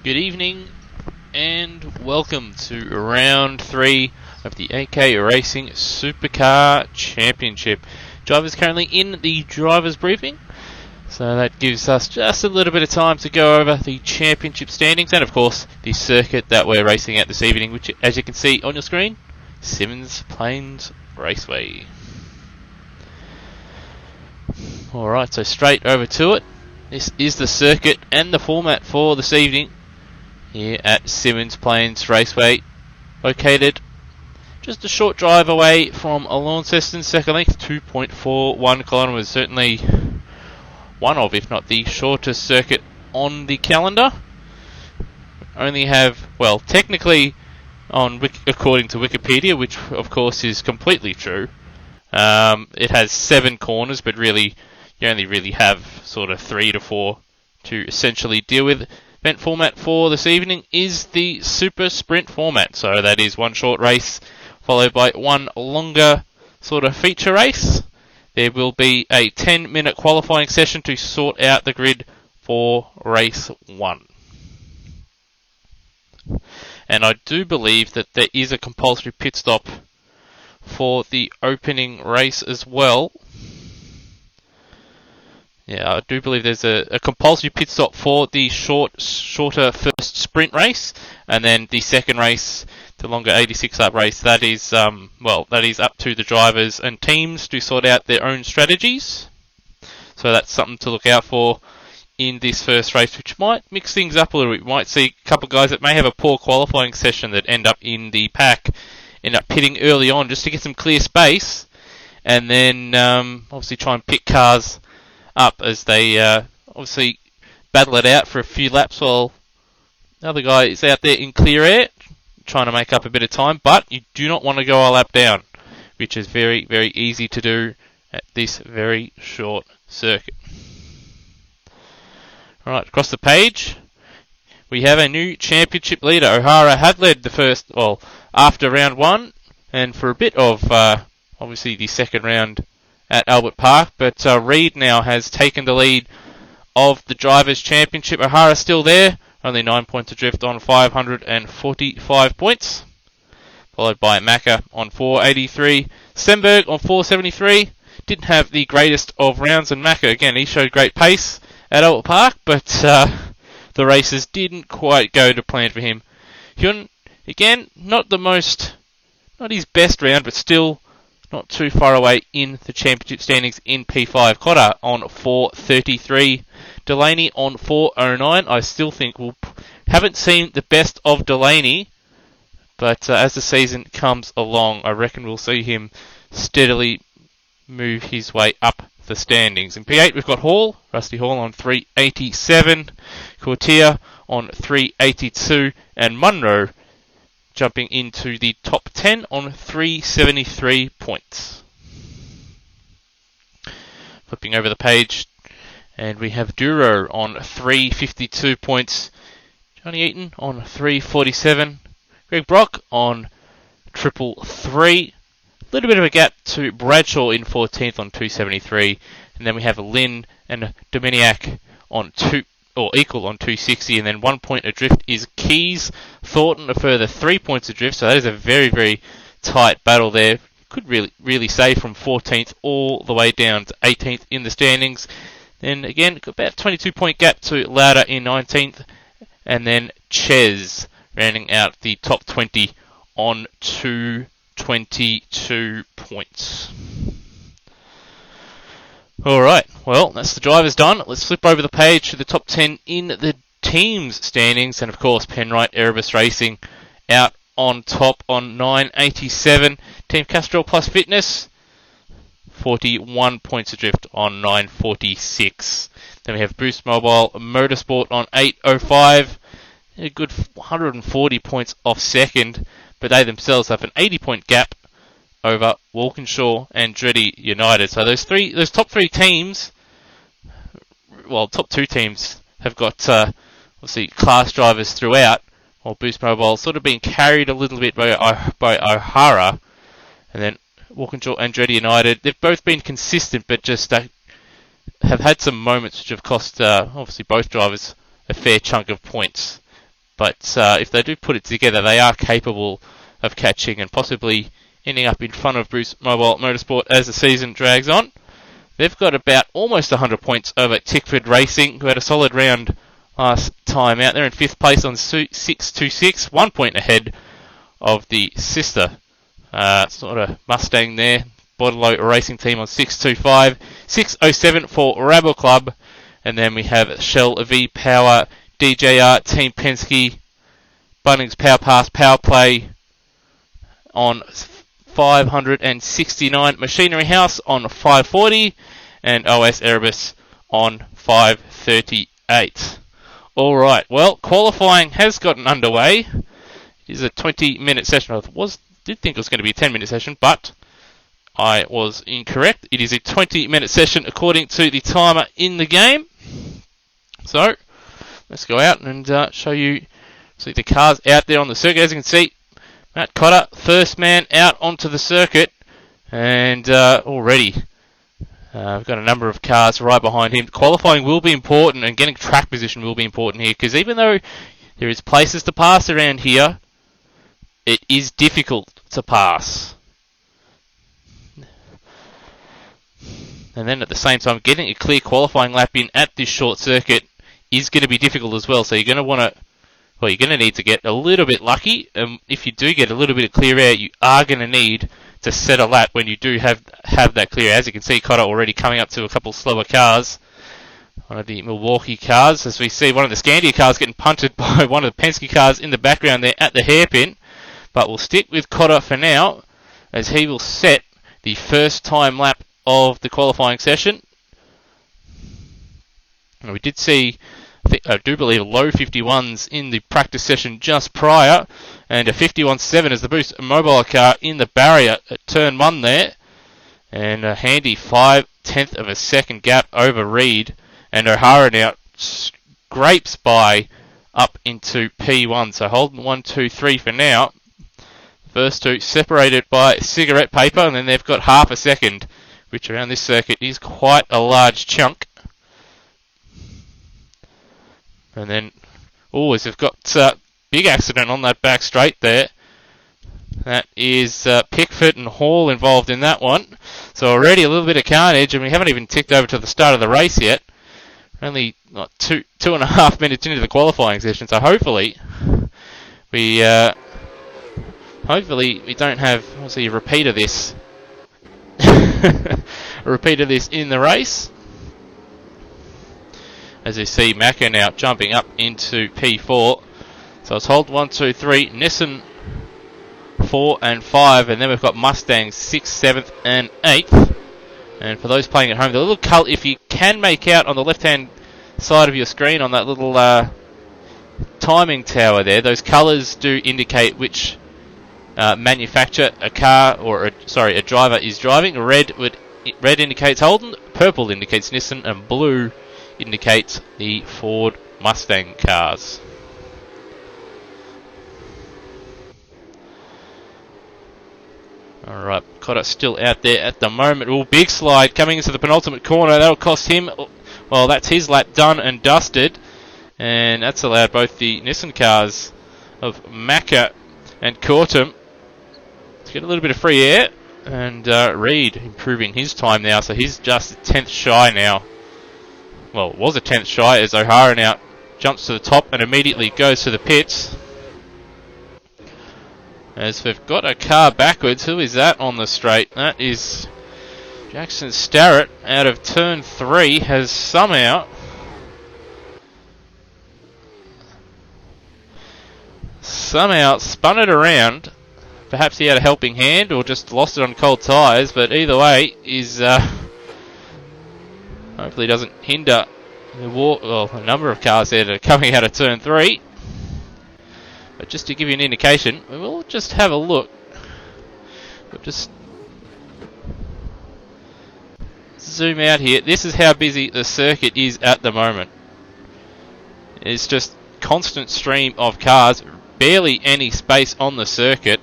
Good evening and welcome to round 3 of the AK Racing Supercar Championship. Drivers currently in the driver's briefing, so that gives us just a little bit of time to go over the championship standings and of course the circuit that we're racing at this evening, which as you can see on your screen, Symmons Plains Raceway. Alright, so straight over to it. This is the circuit and the format for this evening here at Symmons Plains Raceway, located just a short drive away from Launceston second length, 2.41 kilometres, certainly one of, if not the shortest circuit on the calendar. Only have, well, technically, according to Wikipedia, which of course is completely true, it has 7 corners, but really, you only really have sort of 3 to 4 to essentially deal with. Event format for this evening is the Super Sprint format, so that is one short race followed by one longer sort of feature race. There will be a 10-minute qualifying session to sort out the grid for race 1. And I do believe that there is a compulsory pit stop for the opening race as well. Yeah, I do believe there's a compulsory pit stop for the shorter first sprint race, and then the second race, the longer 86-lap race, that is that is up to the drivers and teams to sort out their own strategies. So that's something to look out for in this first race, which might mix things up a little bit. We might see a couple of guys that may have a poor qualifying session that end up in the pack, end up pitting early on just to get some clear space, and then obviously try and pick cars up as they obviously battle it out for a few laps while the other guy is out there in clear air trying to make up a bit of time. But you do not want to go a lap down, which is very, very easy to do at this very short circuit. Alright, across the page we have a new championship leader. O'Hara had led the first, after round 1 and for a bit of obviously the second round at Albert Park, but Reid now has taken the lead of the Drivers' Championship. O'Hara still there, only 9 points adrift on 545 points, followed by Macca on 483. Stenberg on 473. Didn't have the greatest of rounds, and Macca, again, he showed great pace at Albert Park, but the races didn't quite go to plan for him. Hyun, again, not his best round, but still not too far away in the championship standings in P5. Cotter on 433. Delaney on 409. I still think haven't seen the best of Delaney, but as the season comes along, I reckon we'll see him steadily move his way up the standings. In P8 we've got Hall, Rusty Hall on 387. Courtier on 382, and Munro jumping into the top 10 on 373 points. Flipping over the page, and we have Duro on 352 points. Johnny Eaton on 347. Greg Brock on 333. A little bit of a gap to Bradshaw in 14th on 273. And then we have Lynn and Dominiak on equal on 260, and then 1 point adrift is Keys. Thornton a further 3 points adrift, so that is a very, very tight battle there. Could really say from 14th all the way down to 18th in the standings. Then again, about 22 point gap to Lauder in 19th, and then Ches rounding out the top 20 on 222 points. Alright, well, that's the drivers done. Let's flip over the page to the top 10 in the teams standings. And of course, Penrite Erebus Racing out on top on 987. Team Castrol Plus Fitness, 41 points adrift on 946. Then we have Boost Mobile Motorsport on 805. A good 140 points off second, but they themselves have an 80 point gap over Walkinshaw and Andretti United. So those top 3 teams, top 2 teams have got obviously class drivers throughout, while Boost Mobile sort of being carried a little bit by O'Hara, and then Walkinshaw and Andretti United. They've both been consistent, but just have had some moments which have cost obviously both drivers a fair chunk of points. But if they do put it together, they are capable of catching and possibly ending up in front of Bruce Mobile Motorsport as the season drags on. They've got about almost 100 points over Tickford Racing, who had a solid round last time out. They're in 5th place on 626, 1 point ahead of the sister sort of Mustang there. Bordeaux Racing Team on 625, 607 for Rabble Club, and then we have Shell V-Power, DJR, Team Penske, Bunnings Power Pass, Power Play on 569, Machinery House on 540, and OS Erebus on 538. Alright, well, qualifying has gotten underway. It is a 20-minute session. I did think it was going to be a 10-minute session, but I was incorrect. It is a 20-minute session according to the timer in the game. So, let's go out and show you the cars out there on the circuit. As you can see, Matt Cotter, first man out onto the circuit, and already we've got a number of cars right behind him. Qualifying will be important, and getting track position will be important here, because even though there is places to pass around here, it is difficult to pass. And then at the same time, getting a clear qualifying lap in at this short circuit is going to be difficult as well. So you're going to want to, well, you're going to need to get a little bit lucky. If you do get a little bit of clear air, you are going to need to set a lap when you do have that clear air. As you can see, Cotter already coming up to a couple slower cars. One of the Milwaukee cars, as we see one of the Scandia cars getting punted by one of the Penske cars in the background there at the hairpin. But we'll stick with Cotter for now, as he will set the first time lap of the qualifying session. And we did see, I do believe, low 51s in the practice session just prior, and a 51.7 as the Boost Mobile car in the barrier at turn 1 there, and a handy 5/10 of a second gap over Reed, and O'Hara now scrapes by up into P1. So Holden 1, 2, 3 for now. First two separated by cigarette paper, and then they've got half a second, which around this circuit is quite a large chunk. And then, as they've got big accident on that back straight there. That is Pickford and Hall involved in that one. So already a little bit of carnage, and we haven't even ticked over to the start of the race yet. Only 2.5 minutes into the qualifying session, so hopefully we don't have a repeat of this. A repeat of this in the race. As you see, Macca now jumping up into P4. So it's Hold 1, 2, 3, Nissan 4 and 5, and then we've got Mustangs 6th, 7th, and 8th. And for those playing at home, the little colour, if you can make out on the left-hand side of your screen on that little timing tower there, those colours do indicate which manufacturer a car or a driver is driving. Red indicates Holden, purple indicates Nissan, and blue indicates the Ford Mustang cars. Alright, Cotter still out there at the moment. Oh, big slide coming into the penultimate corner. That'll cost him, well, that's his lap done and dusted. And that's allowed both the Nissan cars of Macca and Cortum to get a little bit of free air. And Reed improving his time now, so he's just a 10th shy now. Well, it was a 10th shy as O'Hara now jumps to the top and immediately goes to the pits. As we've got a car backwards. Who is that on the straight? That is Jackson Starrett out of turn 3 has somehow spun it around. Perhaps he had a helping hand or just lost it on cold tyres, but either way, is hopefully doesn't hinder a number of cars there that are coming out of turn 3. But just to give you an indication, we'll just have a look. We'll just zoom out here. This is how busy the circuit is at the moment. It's just constant stream of cars, barely any space on the circuit.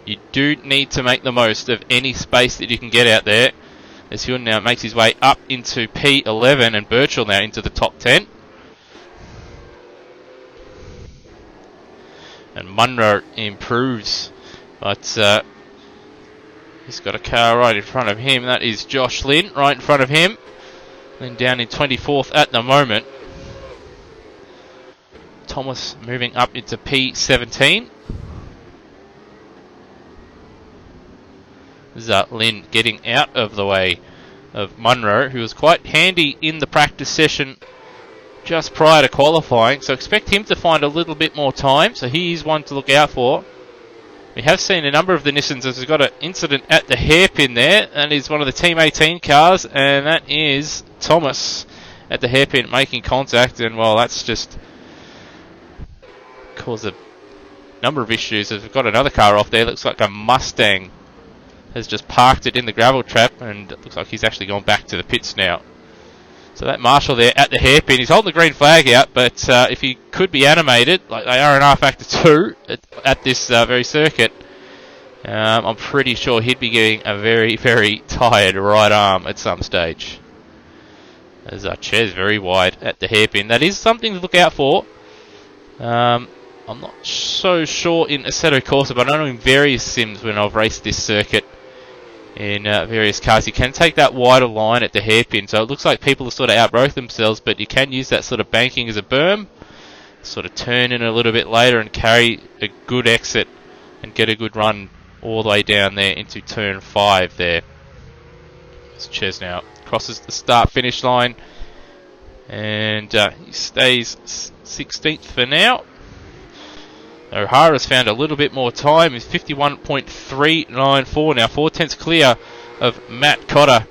You do need to make the most of any space that you can get out there. As Hyun now makes his way up into P11 and Birchall now into the top 10. And Munro improves. But he's got a car right in front of him. That is Josh Lynn right in front of him. Then down in 24th at the moment. Thomas moving up into P17. This is Lynn getting out of the way of Munro, who was quite handy in the practice session just prior to qualifying. So expect him to find a little bit more time. So he's one to look out for. We have seen a number of the Nissans as we've got an incident at the hairpin there. That is one of the Team 18 cars, and that is Thomas at the hairpin making contact. And well, that's just caused a number of issues as we've got another car off there. Looks like a Mustang has just parked it in the gravel trap, and it looks like he's actually gone back to the pits now. So that marshal there at the hairpin, he's holding the green flag out, but if he could be animated, like they are in R-Factor 2 at this very circuit, I'm pretty sure he'd be getting a very, very tired right arm at some stage. As our chair's very wide at the hairpin. That is something to look out for. I'm not so sure in Assetto Corsa, but I know in various sims when I've raced this circuit in various cars, you can take that wider line at the hairpin. So it looks like people have sort of outbroke themselves, but you can use that sort of banking as a berm, sort of turn in a little bit later and carry a good exit and get a good run all the way down there into turn 5 there. This Ches now crosses the start-finish line, and he stays 16th for now. O'Hara's found a little bit more time. He's 51.394 now, 4/10 clear of Matt Cotter.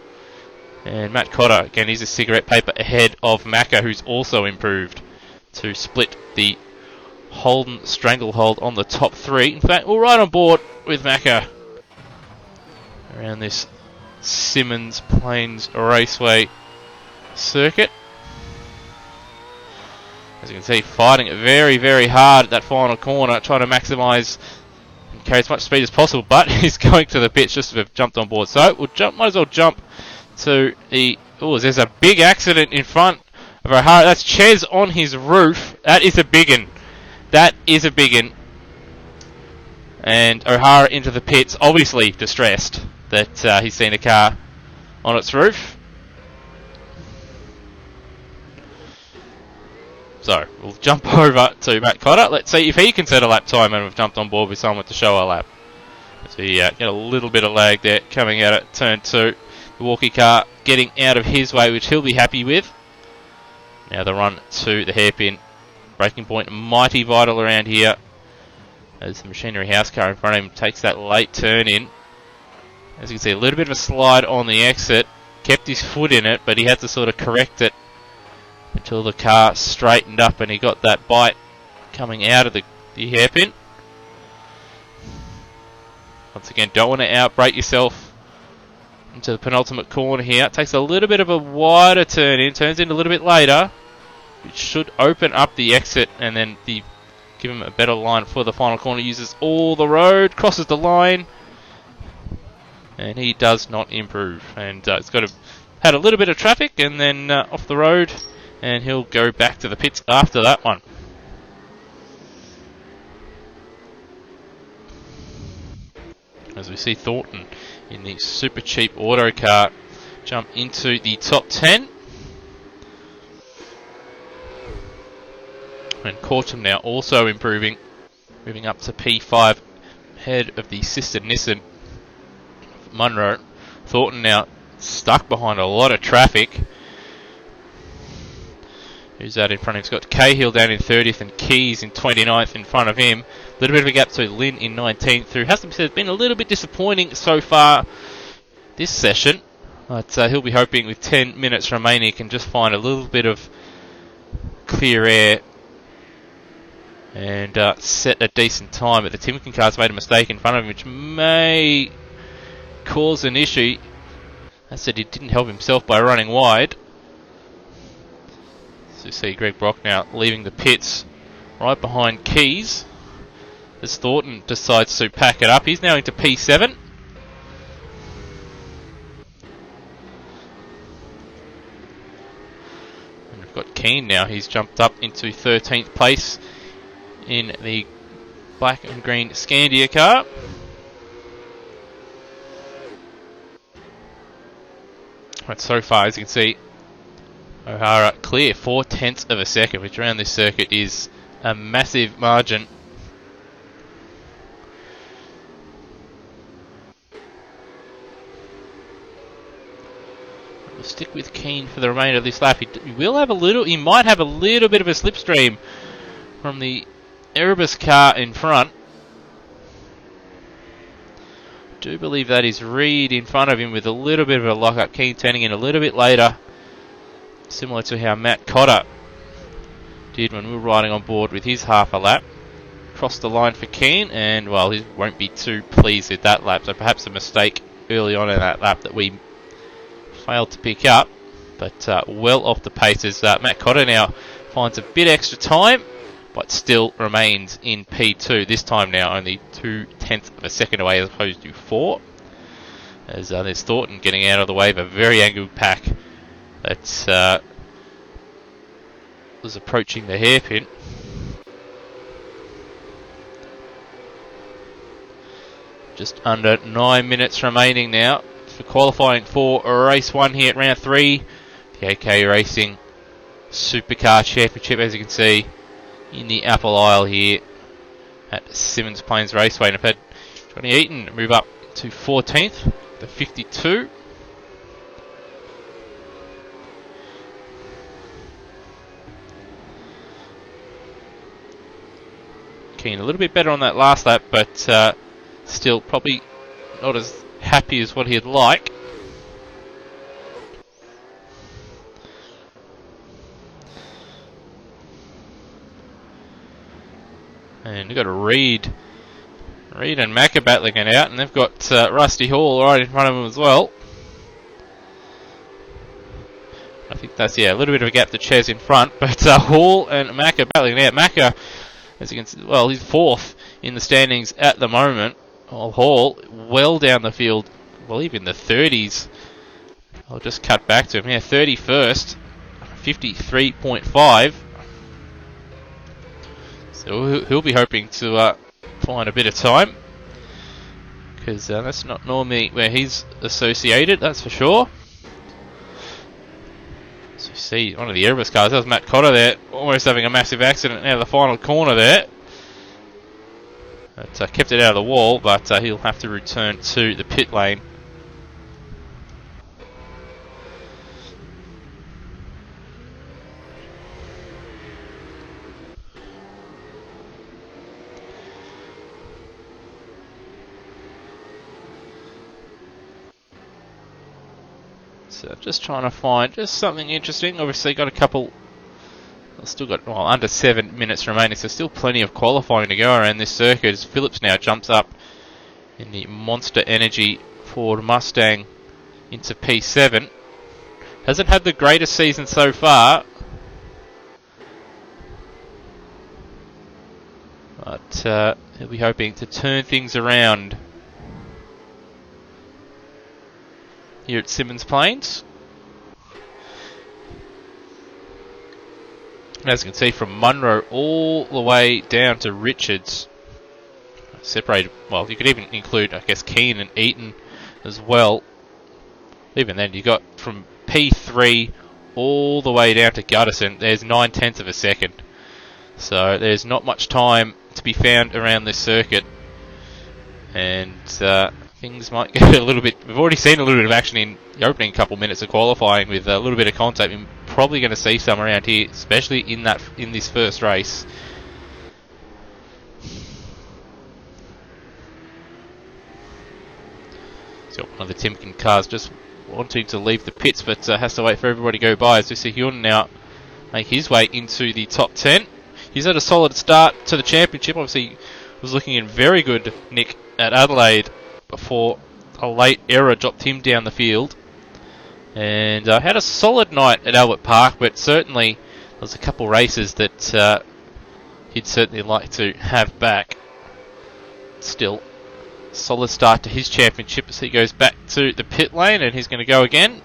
And Matt Cotter, again, he's a cigarette paper ahead of Macca, who's also improved to split the Holden stranglehold on the top 3. In fact, we're right on board with Macca around this Symmons Plains Raceway circuit. As you can see, fighting it very, very hard at that final corner, trying to maximise and carry as much speed as possible, but he's going to the pits just to have jumped on board. So we'll might as well jump to the... Oh, there's a big accident in front of O'Hara. That's Ches on his roof. That is a big one. That is a big one. And O'Hara into the pits, obviously distressed that he's seen a car on its roof. So, we'll jump over to Matt Cotter. Let's see if he can set a lap time, and we've jumped on board with someone to show a lap. So, get a little bit of lag there coming out at turn 2. The walkie car getting out of his way, which he'll be happy with. Now the run to the hairpin. Braking point mighty vital around here, as the machinery house car in front of him takes that late turn in. As you can see, a little bit of a slide on the exit. Kept his foot in it, but he had to sort of correct it until the car straightened up and he got that bite coming out of the hairpin. Once again, don't want to outbrake yourself into the penultimate corner here. It takes a little bit of a wider turn in, turns in a little bit later, which should open up the exit and then give him a better line for the final corner. Uses all the road, crosses the line, and he does not improve. And it's had a little bit of traffic and then off the road, and he'll go back to the pits after that one. As we see Thornton in the super cheap auto car jump into the top 10. And Corcham now also improving, moving up to P5, ahead of the sister Nissan Munro. Thornton now stuck behind a lot of traffic. Who's that in front of him? He's got Cahill down in 30th and Keys in 29th in front of him. A little bit of a gap to Lynn in 19th, who has to be said, been a little bit disappointing so far this session. But he'll be hoping with 10 minutes remaining he can just find a little bit of clear air and set a decent time. But the Timken car's made a mistake in front of him, which may cause an issue. I said he didn't help himself by running wide. So you see Greg Brock now leaving the pits right behind Keys as Thornton decides to pack it up. He's now into P7. And we've got Keane now. He's jumped up into 13th place in the black and green Scandia car. But so far, as you can see, O'Hara clear 0.4 of a second, which around this circuit is a massive margin. We'll stick with Keane for the remainder of this lap. He will have a little. He might have a little bit of a slipstream from the Erebus car in front. Do believe that is Reed in front of him with a little bit of a lock-up. Keane turning in a little bit later, similar to how Matt Cotter did when we were riding on board with his half a lap. Crossed the line for Keane, and well, he won't be too pleased with that lap, so perhaps a mistake early on in that lap that we failed to pick up, but well off the paces. Matt Cotter now finds a bit extra time, but still remains in P2. This time now only 0.2 of a second away as opposed to 4. As there's Thornton getting out of the way of a very angled pack that was approaching the hairpin. Just under 9 minutes remaining now for qualifying for race 1 here at round 3. The AK Racing Supercars Championship, as you can see, in the Apple Isle here at Symmons Plains Raceway. And I've had Johnny Eaton move up to 14th, the 52. Keane a little bit better on that last lap, but still probably not as happy as what he'd like. And we've got a Reed and Macca battling it out, and they've got Rusty Hall right in front of them as well. I think that's, a little bit of a gap to Ches in front, but Hall and Macca battling it out. Macca, as you can see, well, he's 4th in the standings at the moment. While Hall, well down the field, I believe in the 30s. I'll just cut back to him here, 31st, 53.5. So he'll be hoping to find a bit of time, because that's not normally where he's associated, that's for sure. So you see one of the Erebus cars, that was Matt Cotter there, almost having a massive accident out of the final corner there. It kept it out of the wall, but he'll have to return to the pit lane. So just trying to find just something interesting. Obviously got a couple, still got under 7 minutes remaining, so still plenty of qualifying to go around this circuit as Phillips now jumps up in the Monster Energy Ford Mustang into P7. Hasn't had the greatest season so far, but he'll be hoping to turn things around here at Symmons Plains. As you can see, from Munro all the way down to Richards, separated, well, you could even include, I guess, Keane and Eaton as well. Even then, you got from P3 all the way down to Gutterson, there's 0.9 of a second. So there's not much time to be found around this circuit, and things might get a little bit. We've already seen a little bit of action in the opening couple minutes of qualifying with a little bit of contact. We're probably going to see some around here, especially in this first race. So one of the Timken cars just wanting to leave the pits, but has to wait for everybody to go by. As we see Hyun now make his way into the top 10. He's had a solid start to the championship. Obviously, was looking in very good nick at Adelaide before a late error dropped him down the field. And had a solid night at Albert Park, but certainly there was a couple races that he'd certainly like to have back. Still, solid start to his championship as he goes back to the pit lane, and he's going to go again.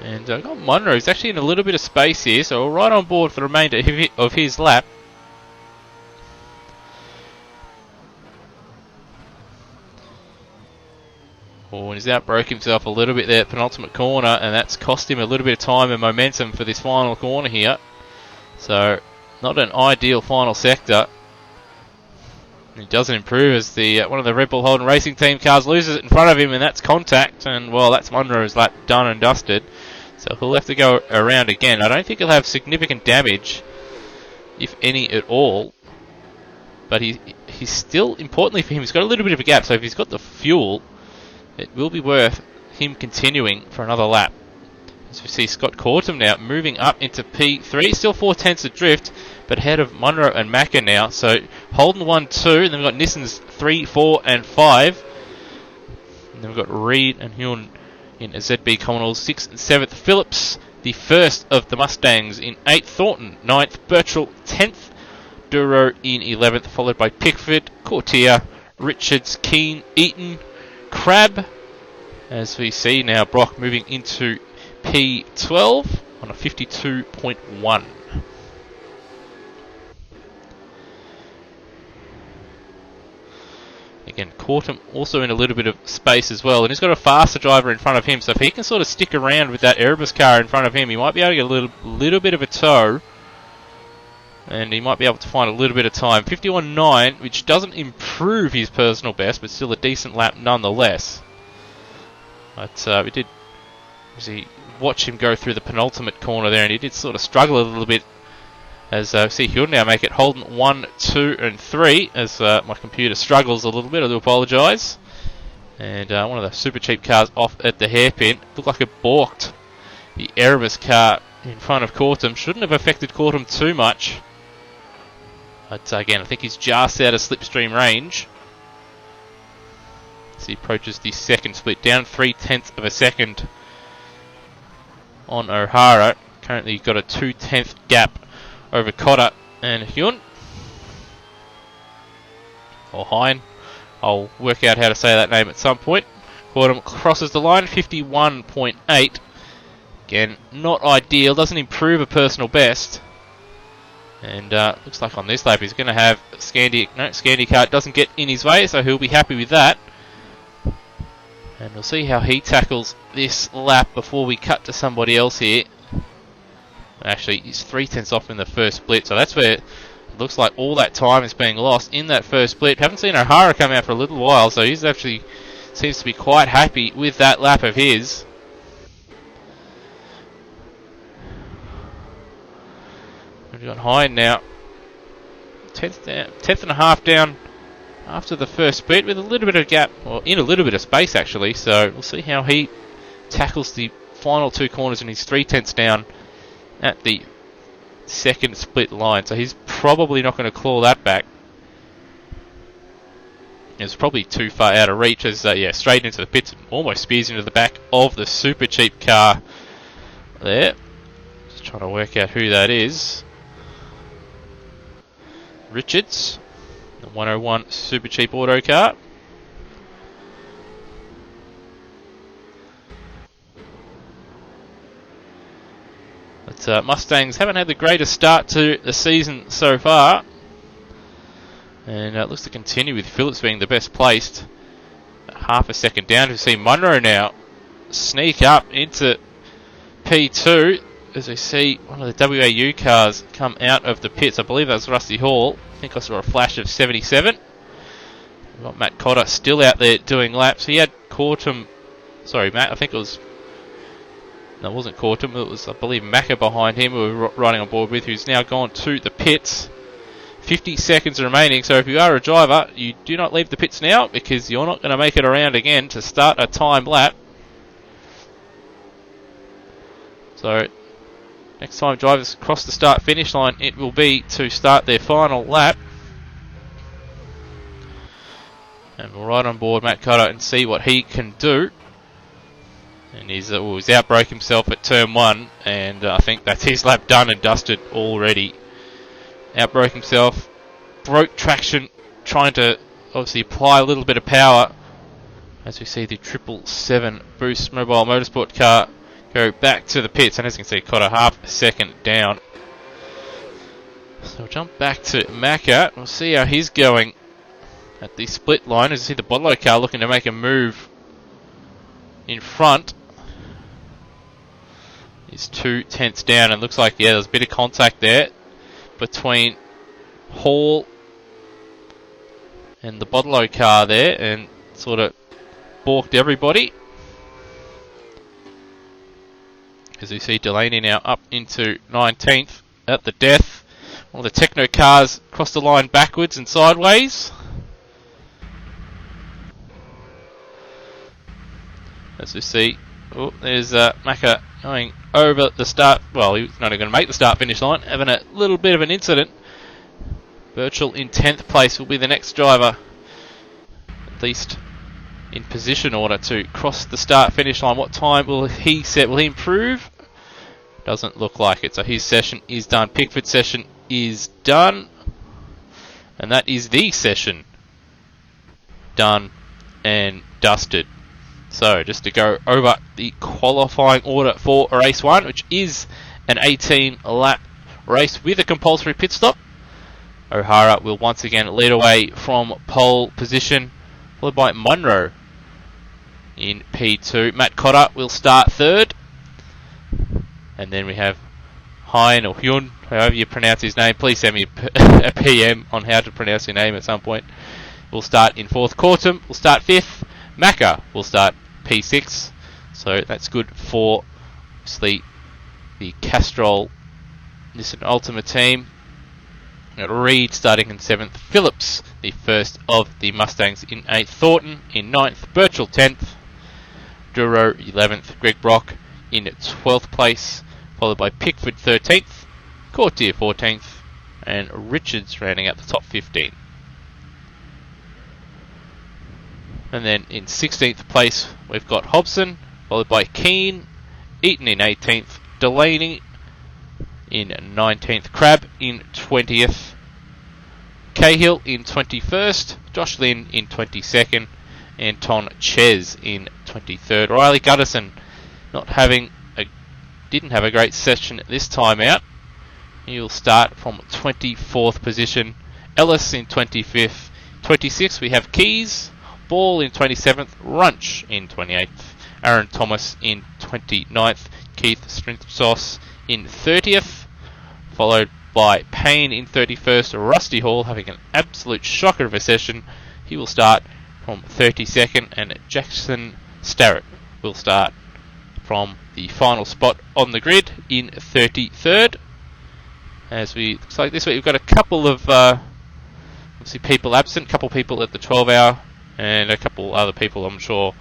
And got Monroe, who's actually in a little bit of space here, so we're right on board for the remainder of his lap. Oh, and he's outbroke himself a little bit there at penultimate corner, and that's cost him a little bit of time and momentum for this final corner here. So, not an ideal final sector. He doesn't improve as the one of the Red Bull Holden Racing Team cars loses it in front of him, and that's contact, and well, that's Monroe's lap done and dusted. So he'll have to go around again. I don't think he'll have significant damage, if any at all. But he's still, importantly for him, he's got a little bit of a gap, so if he's got the fuel, it will be worth him continuing for another lap. As we see Scott Cortum now moving up into P3, still 4/10 adrift, but ahead of Munro and Macca now. So Holden 1, 2, and then we've got Nissan's 3, 4, and 5. And then we've got Reed and Hyun in ZB Commonwealth 6th and 7th. Phillips, the first of the Mustangs, in 8th. Thornton 9th. Birchall 10th. Duro in 11th, followed by Pickford, Courtier, Richards, Keane, Eaton, Crab. As we see now, Brock moving into P12 on a 52.1. Again, Cortum also in a little bit of space as well, and he's got a faster driver in front of him, so if he can sort of stick around with that Erebus car in front of him, he might be able to get a little bit of a tow, and he might be able to find a little bit of time. 51.9, which doesn't improve his personal best, but still a decent lap nonetheless. But we did watch him go through the penultimate corner there, and he did sort of struggle a little bit. As see, he'll now make it Holden 1, 2, and 3. As my computer struggles a little bit, I do apologise. And one of the super cheap cars off at the hairpin. Looked like it balked the Erebus car in front of Cortum. Shouldn't have affected Cortum too much. But again, I think he's just out of slipstream range. As he approaches the second split, down 0.3 of a second on O'Hara. Currently got a 0.2 gap over Cotter and Hyun. Or Hine. I'll work out how to say that name at some point. Cortum crosses the line, 51.8. Again, not ideal, doesn't improve a personal best. And looks like on this lap he's going to have Scandi car doesn't get in his way, so he'll be happy with that. And we'll see how he tackles this lap before we cut to somebody else here. Actually, he's 0.3 off in the first split, so that's where it looks like all that time is being lost in that first split. Haven't seen O'Hara come out for a little while, so he's actually seems to be quite happy with that lap of his. We've got Hine now, 10th and a half down after the first split with a little bit of gap, or in a little bit of space actually, so we'll see how he tackles the final two corners, and he's 0.3 down at the second split line, so he's probably not going to claw that back. It's probably too far out of reach as, straight into the pits, and almost spears into the back of the super cheap car there. Just trying to work out who that is. Richards, the 101 super cheap auto car. But Mustangs haven't had the greatest start to the season so far. And it looks to continue with Phillips being the best placed. Half a second down. We see Munro now sneak up into P2 as we see one of the WAU cars come out of the pits. I believe that's Rusty Hall. I think I saw a flash of 77. We've got Matt Cotter still out there doing laps. He had Cortum, sorry Matt, I think it was, no, it wasn't Cortum, it was I believe Macca behind him who we were riding on board with, who's now gone to the pits. 50 seconds remaining, so if you are a driver, you do not leave the pits now because you're not going to make it around again to start a time lap. So next time drivers cross the start finish line, it will be to start their final lap. And we'll ride on board Matt Cotter and see what he can do. And he's outbroke himself at turn 1, and I think that's his lap done and dusted already. Outbroke himself, broke traction, trying to obviously apply a little bit of power as we see the 777 Boost Mobile Motorsport car go back to the pits, and as you can see, caught a half a second down. So we'll jump back to Macca. We'll see how he's going at the split line. As you see the Bodlo car looking to make a move in front. He's 2/10 down, and looks like, yeah, there's a bit of contact there between Hall and the Bodlo car there, and sort of balked everybody. As we see Delaney now up into 19th at the death. All the Techno cars cross the line backwards and sideways. As we see, there's Macca going over the start. Well, he's not even going to make the start-finish line, having a little bit of an incident. Birchall in 10th place will be the next driver, at least in position order, to cross the start-finish line. What time will he set? Will he improve? Doesn't look like it. So his session is done. Pickford's session is done. And that is the session done and dusted. So just to go over the qualifying order for race 1, which is an 18-lap race with a compulsory pit stop. O'Hara will once again lead away from pole position, followed by Munro in P2. Matt Cotter will start third. And then we have Hein or Hyun, however you pronounce his name. Please send me a PM on how to pronounce your name at some point. We'll start in 4th. Cortum will start 5th. Macca will start P6. So that's good for, obviously, the Castrol Nissan Ultima team. Reed starting in 7th. Phillips, the first of the Mustangs, in 8th. Thornton in 9th. Birchall 10th. Duro 11th. Greg Brock in 12th place, followed by Pickford 13th, Courtier 14th, and Richards rounding out the top 15. And then in 16th place, we've got Hobson, followed by Keane, Eaton in 18th, Delaney in 19th, Crabb in 20th, Cahill in 21st, Josh Lynn in 22nd, Anton Ches in 23rd. Riley Gutterson didn't have a great session this time out. He'll start from 24th position. Ellis in 25th. 26th we have Keys. Ball in 27th. Runch in 28th. Aaron Thomas in 29th. Keith Strinthsos in 30th. Followed by Payne in 31st. Rusty Hall having an absolute shocker of a session. He will start from 32nd. And Jackson Starrett will start from the final spot on the grid in 33rd. Looks like this week we've got a couple of obviously people absent, a couple people at the 12 hour, and a couple other people, I'm sure,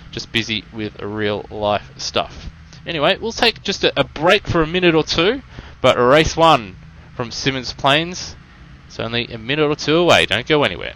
just busy with real life stuff. Anyway, we'll take just a break for a minute or two, but race 1 from Symmons Plains, it's only a minute or two away. Don't go anywhere.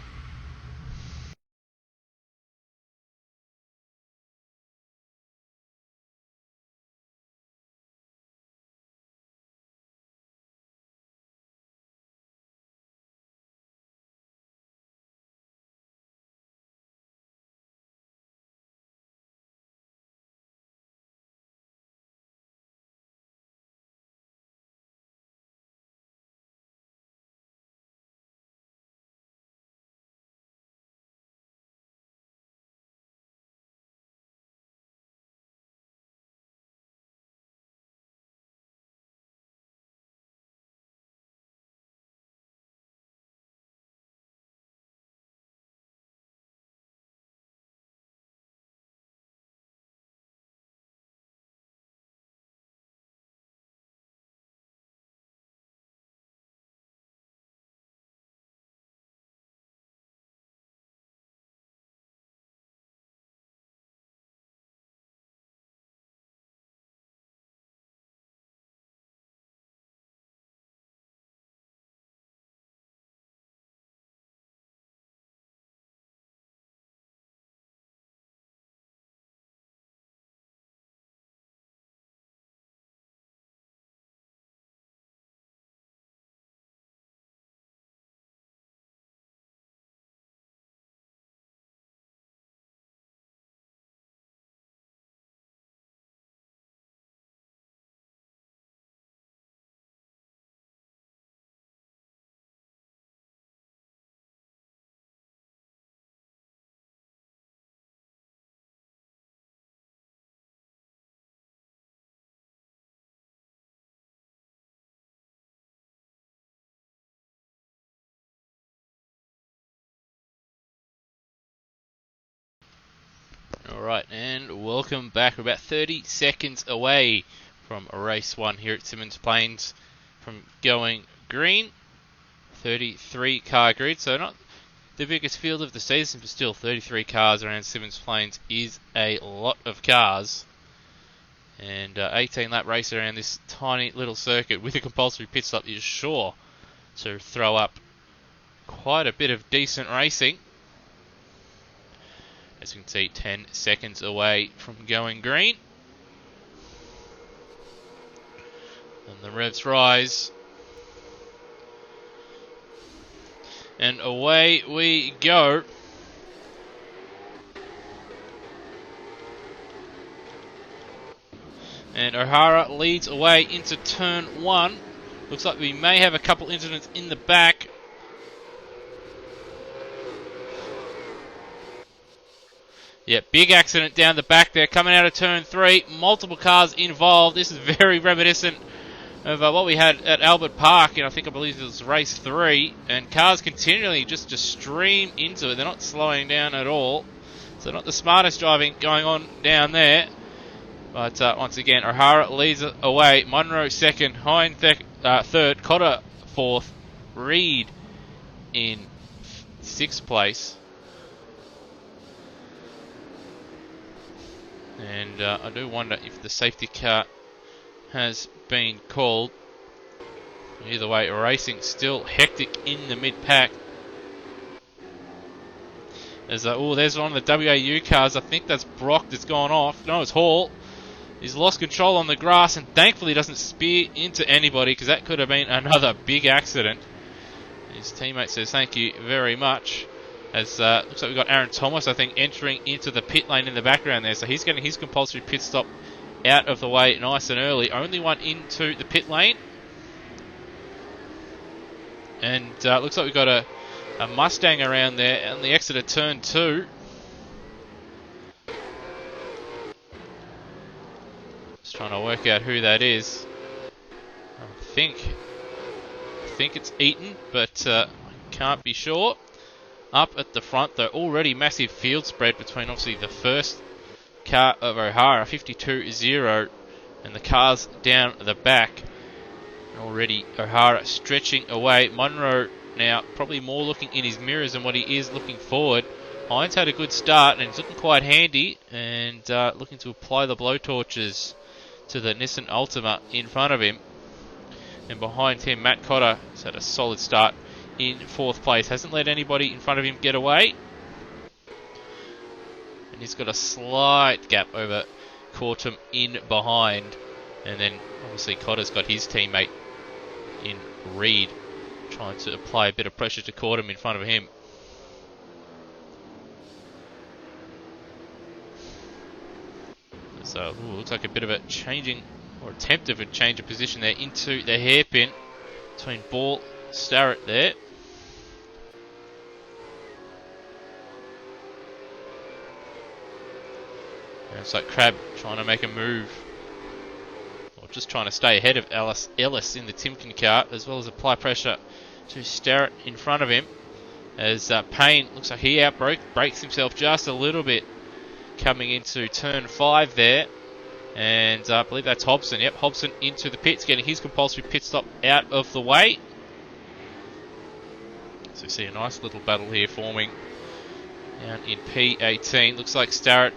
Alright, and welcome back. We're about 30 seconds away from race 1 here at Symmons Plains from going green. 33 car grid, so not the biggest field of the season, but still 33 cars around Symmons Plains is a lot of cars. And 18 lap race around this tiny little circuit with a compulsory pit stop is sure to throw up quite a bit of decent racing. As you can see, 10 seconds away from going green. And the revs rise. And away we go. And O'Hara leads away into turn 1. Looks like we may have a couple incidents in the back. Yeah, big accident down the back there coming out of turn 3. Multiple cars involved. This is very reminiscent of what we had at Albert Park, and I believe it was race 3, and cars continually just stream into it. They're not slowing down at all, so not the smartest driving going on down there. But once again, O'Hara leads it away. Munro second, Hine third, Cotter fourth, Reed in 6th place. And I do wonder if the safety car has been called. Either way, racing still hectic in the mid-pack. There's there's one of the WAU cars. I think that's Brock that's gone off. No, it's Hall. He's lost control on the grass and thankfully doesn't spear into anybody, because that could have been another big accident. His teammate says thank you very much. As looks like we've got Aaron Thomas, I think, entering into the pit lane in the background there. So he's getting his compulsory pit stop out of the way nice and early. Only one into the pit lane. And looks like we've got a Mustang around there on the exit of turn 2. Just trying to work out who that is. I think it's Eaton, but I can't be sure. Up at the front, though, already massive field spread between obviously the first car of O'Hara, 52-0, and the cars down the back. And already O'Hara stretching away. Munro now probably more looking in his mirrors than what he is looking forward. Hines had a good start and he's looking quite handy, and looking to apply the blowtorches to the Nissan Altima in front of him. And behind him, Matt Cotter has had a solid start in 4th place. Hasn't let anybody in front of him get away. And he's got a slight gap over Cortum in behind. And then obviously Cotter's got his teammate in Reed trying to apply a bit of pressure to Cortum in front of him. So looks like a bit of a changing, or attempt of a change of position there into the hairpin between Ball Starrett there. And it's like Crab trying to make a move, or just trying to stay ahead of Ellis in the Timken car, as well as apply pressure to Starrett in front of him. As Payne looks like he breaks himself just a little bit coming into turn 5 there. And I believe that's Hobson. Yep, Hobson into the pits, getting his compulsory pit stop out of the way. So we see a nice little battle here forming down in P18. Looks like Starrett,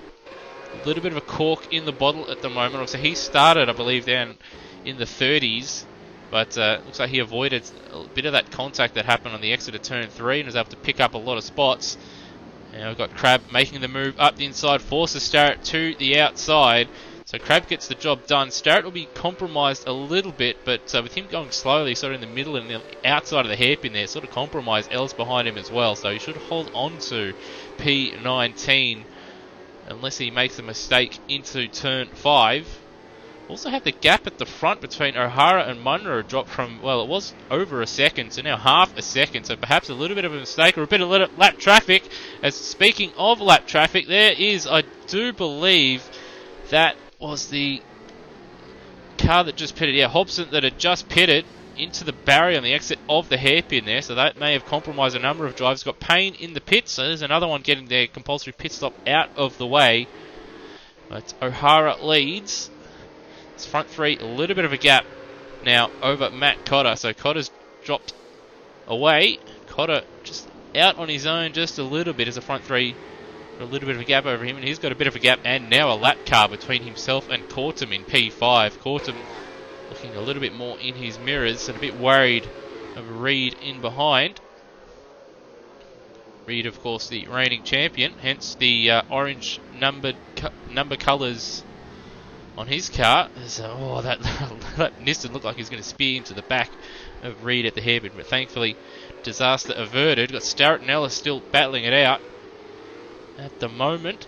a little bit of a cork in the bottle at the moment. So he started, I believe, down in the 30s, but looks like he avoided a bit of that contact that happened on the exit of turn 3 and was able to pick up a lot of spots. And we've got Crab making the move up the inside, forces Starrett to the outside. So Crab gets the job done. Starrett will be compromised a little bit, but with him going slowly, sort of in the middle and the outside of the hairpin there, sort of compromised. Ellis behind him as well, so he should hold on to P19 unless he makes a mistake into turn 5. Also have the gap at the front between O'Hara and Munro dropped from, well, it was over a second, so now half a second, so perhaps a little bit of a mistake or a bit of lap traffic. As speaking of lap traffic, there is, I do believe, that was the car that just pitted. Yeah, Hobson that had just pitted, into the barrier on the exit of the hairpin there, so that may have compromised a number of drivers. Got Payne in the pits, so there's another one getting their compulsory pit stop out of the way. But O'Hara leads. It's front three, a little bit of a gap now over Matt Cotter. So Cotter's dropped away. Cotter just out on his own just a little bit as a front three. A little bit of a gap over him, and he's got a bit of a gap, and now a lap car between himself and Cortum in P5. Cortum looking a little bit more in his mirrors and a bit worried of Reed in behind. Reed, of course, the reigning champion, hence the orange number colours on his car. So, that Nissan looked like he was going to spear into the back of Reed at the hairpin, but thankfully disaster averted. Got Starrett and Ellis still battling it out at the moment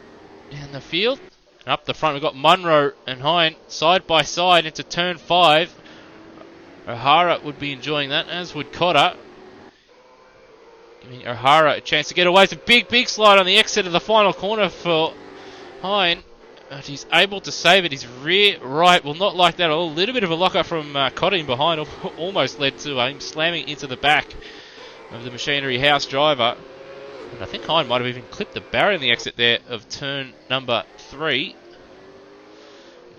in the field. And up the front we've got Munro and Hine side by side into turn 5. O'Hara would be enjoying that, as would Cotter. Giving O'Hara a chance to get away. It's a big slide on the exit of the final corner for Hine. But he's able to save it. His rear right will not like that at all. A little bit of a lockup from Cotter in behind. Almost led to him slamming into the back of the Machinery House driver. And I think Hine might have even clipped the barrier in the exit there of turn number 3.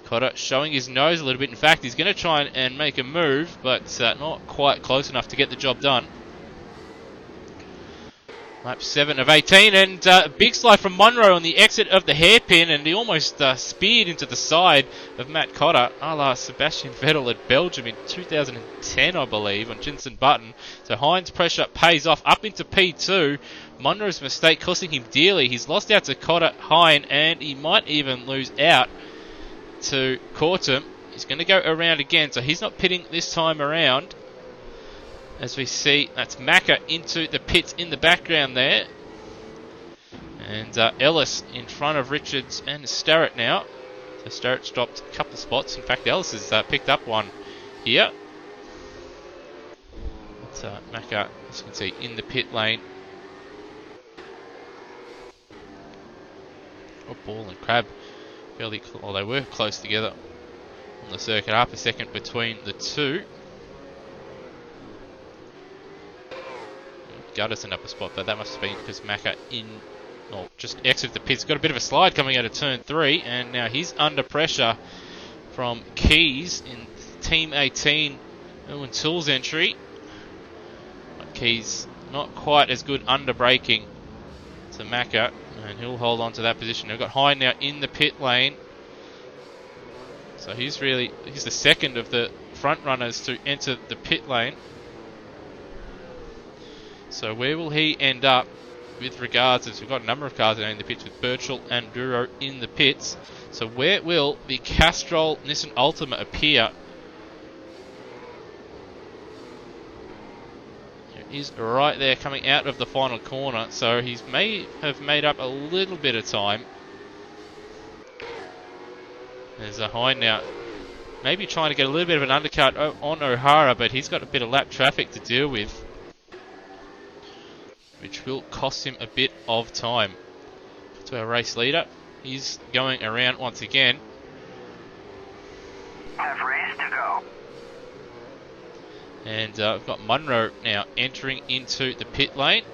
Cotter showing his nose a little bit. In fact, he's going to try and make a move, but not quite close enough to get the job done. Lap 7 of 18, and a big slide from Munro on the exit of the hairpin, and he almost speared into the side of Matt Cotter, a la Sebastian Vettel at Belgium in 2010, I believe, on Jenson Button. So Hine's pressure pays off up into P2. Munro's mistake costing him dearly. He's lost out to Cotter, Hine, and he might even lose out to Cortum. He's going to go around again, so he's not pitting this time around. As we see, that's Macca into the pits in the background there. And Ellis in front of Richards and Starrett now. So Starrett's dropped a couple spots. In fact, Ellis has picked up one here. That's Macca, as you can see, in the pit lane. Oh, Ball and Crab, fairly they were close together on the circuit. Half a second between the two. Guttison up a spot, but that must have been because Macca just exited the pits. Got a bit of a slide coming out of turn 3, and now he's under pressure from Keys in Team 18 Owen Tools entry. But Keys not quite as good under braking to Macca, and he'll hold on to that position. They've got Hine now in the pit lane, so he's the second of the front runners to enter the pit lane. So where will he end up with regards, as we've got a number of cars in the pits with Birchall and Duro in the pits. So where will the Castrol Nissan Altima appear? He's right there coming out of the final corner, so he may have made up a little bit of time. There's a Hine now, maybe trying to get a little bit of an undercut on O'Hara, but he's got a bit of lap traffic to deal with, which will cost him a bit of time. To our race leader, he's going around once again. Have race to go. And we've got Munro now entering into the pit lane.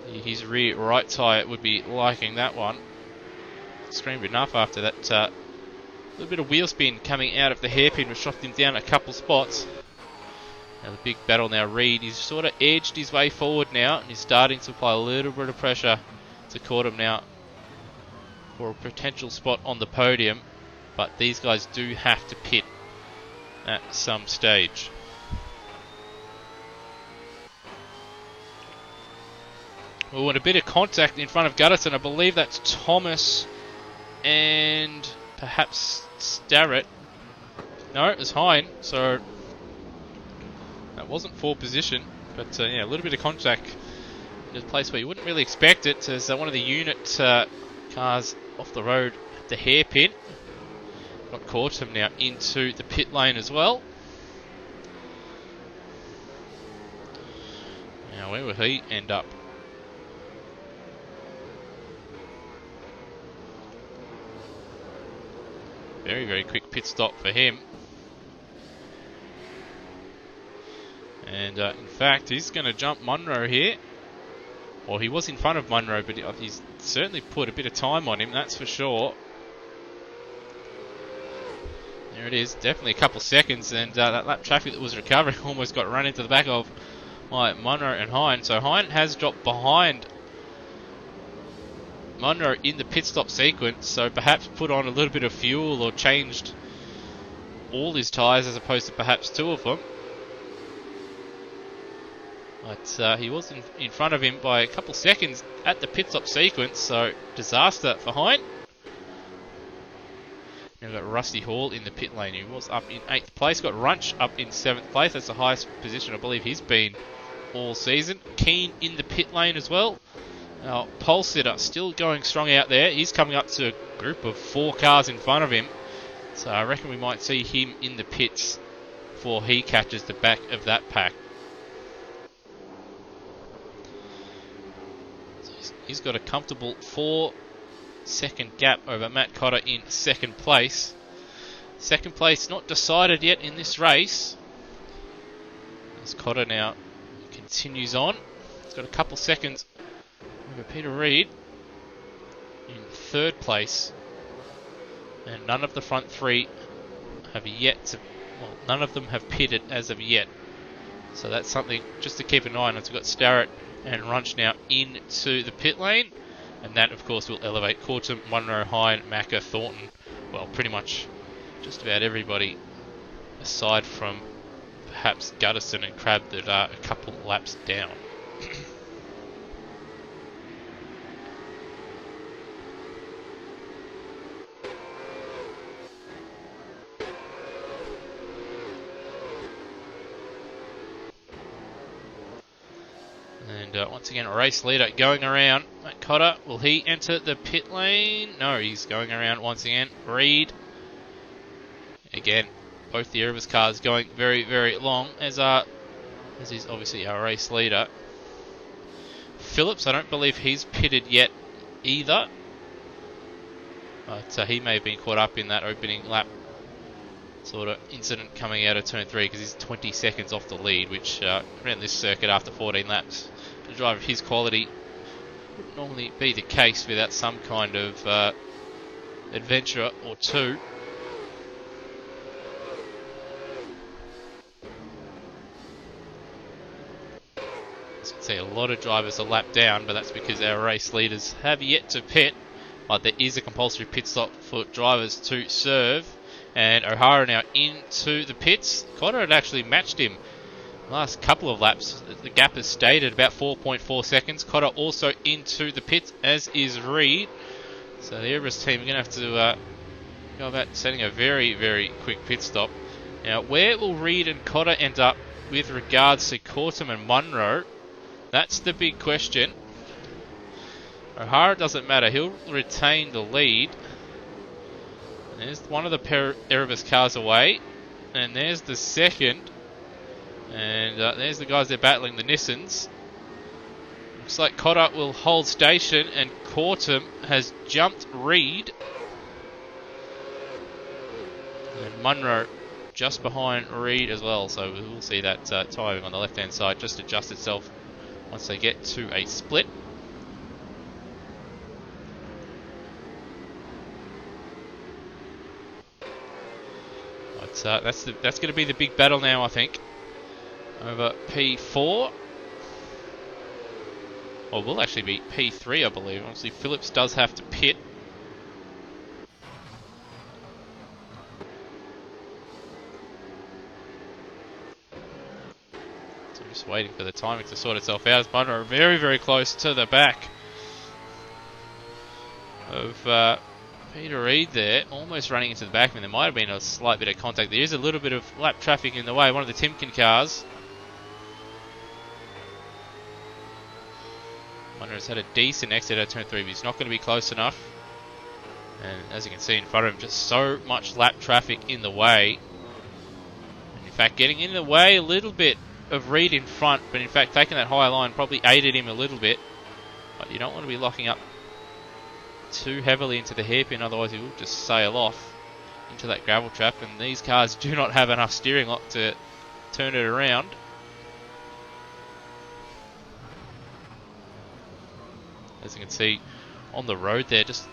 His rear right tyre would be liking that one. Screamed enough after that little bit of wheel spin coming out of the hairpin, which shot him down a couple spots. Now the big battle now. Reed, he's sort of edged his way forward now, and he's starting to apply a little bit of pressure to Cortum now for a potential spot on the podium. But these guys do have to pit at some stage. Oh, and a bit of contact in front of Guttison. I believe that's Thomas and perhaps Starrett. No, it was Hine, so that wasn't for position. But yeah, a little bit of contact in a place where you wouldn't really expect it, as one of the unit cars off the road at the hairpin. Got Cortum now into the pit lane as well. Now where will he end up? Very, very quick pit stop for him. And in fact, he's going to jump Munro here. Well, he was in front of Munro, but he's certainly put a bit of time on him, that's for sure. There it is, definitely a couple seconds, and that lap traffic that was recovering almost got run into the back of Munro and Hine. So Hine has dropped behind Munro in the pit stop sequence, so perhaps put on a little bit of fuel or changed all his tyres as opposed to perhaps two of them. But he was in front of him by a couple seconds at the pit stop sequence, so disaster for Hine. Now we've got Rusty Hall in the pit lane, who was up in 8th place. Got Runch up in 7th place. That's the highest position I believe he's been all season. Keane in the pit lane as well. Now, Pole Sitter still going strong out there. He's coming up to a group of 4 cars in front of him. So I reckon we might see him in the pits before he catches the back of that pack. So he's got a comfortable 4-second gap over Matt Cotter in 2nd place. 2nd place not decided yet in this race, as Cotter now continues on. He's got a couple seconds over Peter Reid in 3rd place, and none of the front 3 have yet to, well, none of them have pitted as of yet, so that's something just to keep an eye on. As we've got Starrett and Runch now into the pit lane, and that of course will elevate Cortum, Munro, Hine, Macca, Thornton, well, pretty much just about everybody aside from perhaps Gutterson and Crab that are a couple laps down. And once again, a race leader going around. Matt Cotter, will he enter the pit lane? No, he's going around once again. Reid. Again, both the Erebus cars going very, very long, as is obviously our race leader. Phillips, I don't believe he's pitted yet either. But he may have been caught up in that opening lap sort of incident coming out of turn 3, because he's 20 seconds off the lead, which around this circuit after 14 laps, a driver of his quality would normally be the case without some kind of adventure or two. As you can see, a lot of drivers are lapped down, but that's because our race leaders have yet to pit. But there is a compulsory pit stop for drivers to serve. And O'Hara now into the pits. Cotter had actually matched him last couple of laps. The gap has stayed at about 4.4 seconds. Cotter also into the pits, as is Reid. So the Erebus team are going to have to go about setting a very, very quick pit stop. Now, where will Reid and Cotter end up with regards to Cortum and Munro? That's the big question. O'Hara doesn't matter. He'll retain the lead. There's one of the Erebus cars away, and there's the second, and there's the guys they're battling, the Nissans. Looks like Cotter will hold station, and Cortum has jumped Reid, and Munro just behind Reid as well, so we will see that timing on the left hand side just adjust itself once they get to a split. That's going to be the big battle now, I think, over P4. Or will actually be P3, I believe. Obviously, Phillips does have to pit. So I'm just waiting for the timing to sort itself out. As Munro very, very close to the back of Peter Reid there, almost running into the back of him. There might have been a slight bit of contact. There is a little bit of lap traffic in the way. One of the Timken cars. Munro's had a decent exit out of turn 3, but he's not going to be close enough. And as you can see in front of him, just so much lap traffic in the way. And in fact, getting in the way a little bit of Reid in front, but in fact taking that high line probably aided him a little bit. But you don't want to be locking up too heavily into the hairpin, otherwise he will just sail off into that gravel trap, and these cars do not have enough steering lock to turn it around. as you can see on the road there, just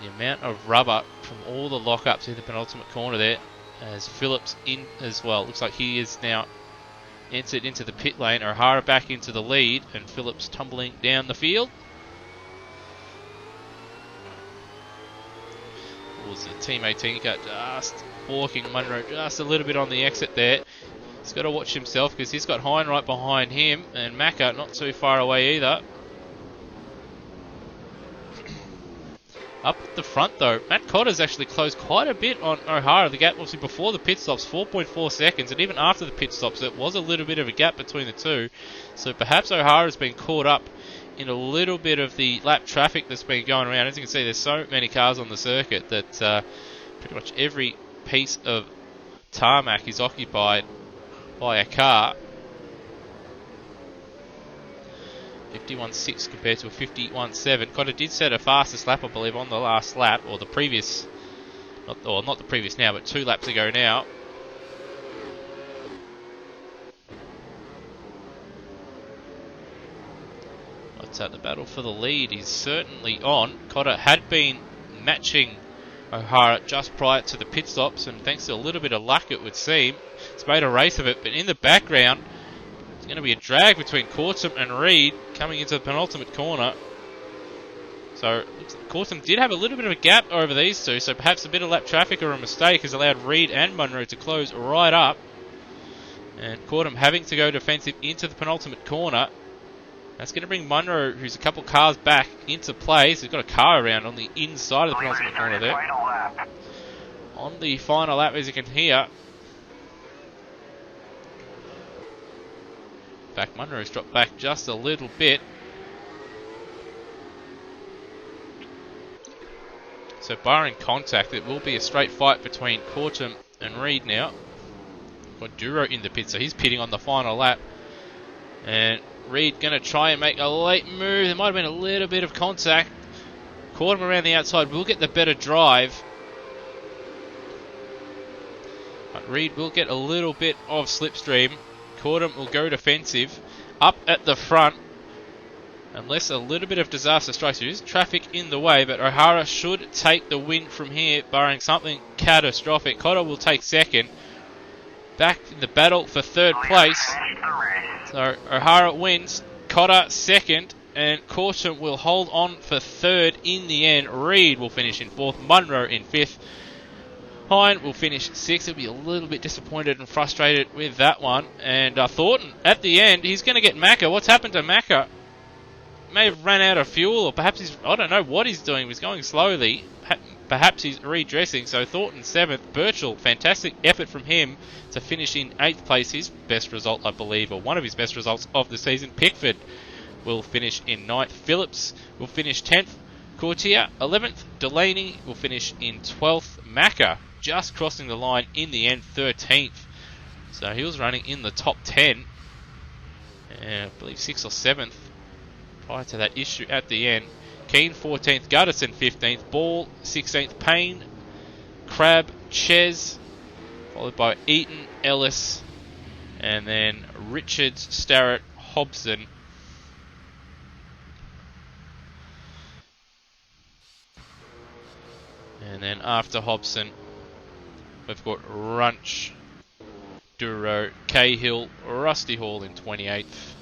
the amount of rubber from all the lockups in the penultimate corner there, as Phillips in as well. Looks like he is now entered into the pit lane. O'Hara back into the lead, and Phillips tumbling down the field. Was the Team 18 got just walking Munro just a little bit on the exit there. He's got to watch himself because he's got Hine right behind him, and Macca not too far away either. Up at the front though, Matt Cotter's actually closed quite a bit on O'Hara. The gap obviously before the pit stops, 4.4 seconds, and even after the pit stops, there was a little bit of a gap between the two. So perhaps O'Hara's been caught up in a little bit of the lap traffic that's been going around. As you can see, there's so many cars on the circuit that pretty much every piece of tarmac is occupied by a car. 51.6 compared to a 51.7. Cotter did set a fastest lap, I believe, on the last lap, or the previous, not the previous now, but 2 laps ago now. But the battle for the lead is certainly on. Cotter had been matching O'Hara just prior to the pit stops, and thanks to a little bit of luck, it would seem, it's made a race of it. But in the background, it's going to be a drag between Courtney and Reed coming into the penultimate corner. So Courtney did have a little bit of a gap over these two, so perhaps a bit of lap traffic or a mistake has allowed Reed and Munro to close right up. And Courtney having to go defensive into the penultimate corner. That's going to bring Munro, who's a couple cars back, into play. So he's got a car around on the inside of the penultimate corner there. On the final lap, as you can hear. In fact, Munro's dropped back just a little bit. So barring contact, it will be a straight fight between Courtney and Reed now. Got Duro in the pit, so he's pitting on the final lap. And Reed going to try and make a late move. There might have been a little bit of contact. Caught him around the outside. Will get the better drive. But Reed will get a little bit of slipstream. Cordham will go defensive. Up at the front. Unless a little bit of disaster strikes. There is traffic in the way, but O'Hara should take the win from here, barring something catastrophic. Cotter will take second. Back in the battle for third place. So O'Hara wins, Cotter second, and Caution will hold on for third in the end. Reed will finish in fourth, Munro in fifth. Hine will finish sixth. He'll be a little bit disappointed and frustrated with that one. And Thornton, at the end, he's going to get Macca. What's happened to Macca? May have run out of fuel, or perhaps I don't know what he's doing. He's going slowly. Perhaps he's redressing. So Thornton 7th. Birchall, fantastic effort from him to finish in 8th place. His best result, I believe, or one of his best results of the season. Pickford will finish in 9th. Phillips will finish 10th. Courtier 11th. Delaney will finish in 12th. Macca just crossing the line in the end, 13th. So he was running in the top 10. And I believe 6th or 7th prior to that issue at the end. Keane 14th, Gutterson 15th, Ball 16th, Payne, Crabb, Ches, followed by Eaton, Ellis, and then Richards, Starrett, Hobson. And then after Hobson, we've got Runch, Duro, Cahill, Rusty Hall in 28th,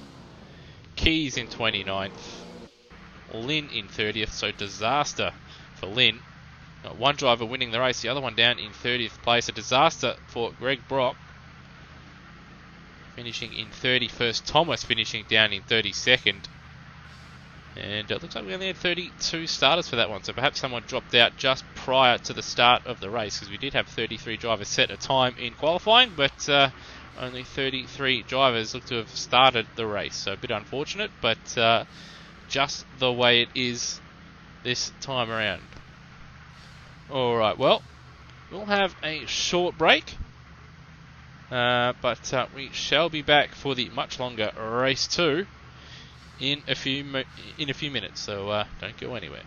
Keys in 29th, Lynn in 30th, so disaster for Lynn. Got one driver winning the race, the other one down in 30th place. A disaster for Greg Brock, finishing in 31st. Thomas finishing down in 32nd. And it looks like we only had 32 starters for that one, so perhaps someone dropped out just prior to the start of the race, because we did have 33 drivers set a time in qualifying, but only 33 drivers look to have started the race. So a bit unfortunate, but just the way it is this time around. Alright, well, we'll have a short break, but we shall be back for the much longer race 2 in a few minutes, so don't go anywhere.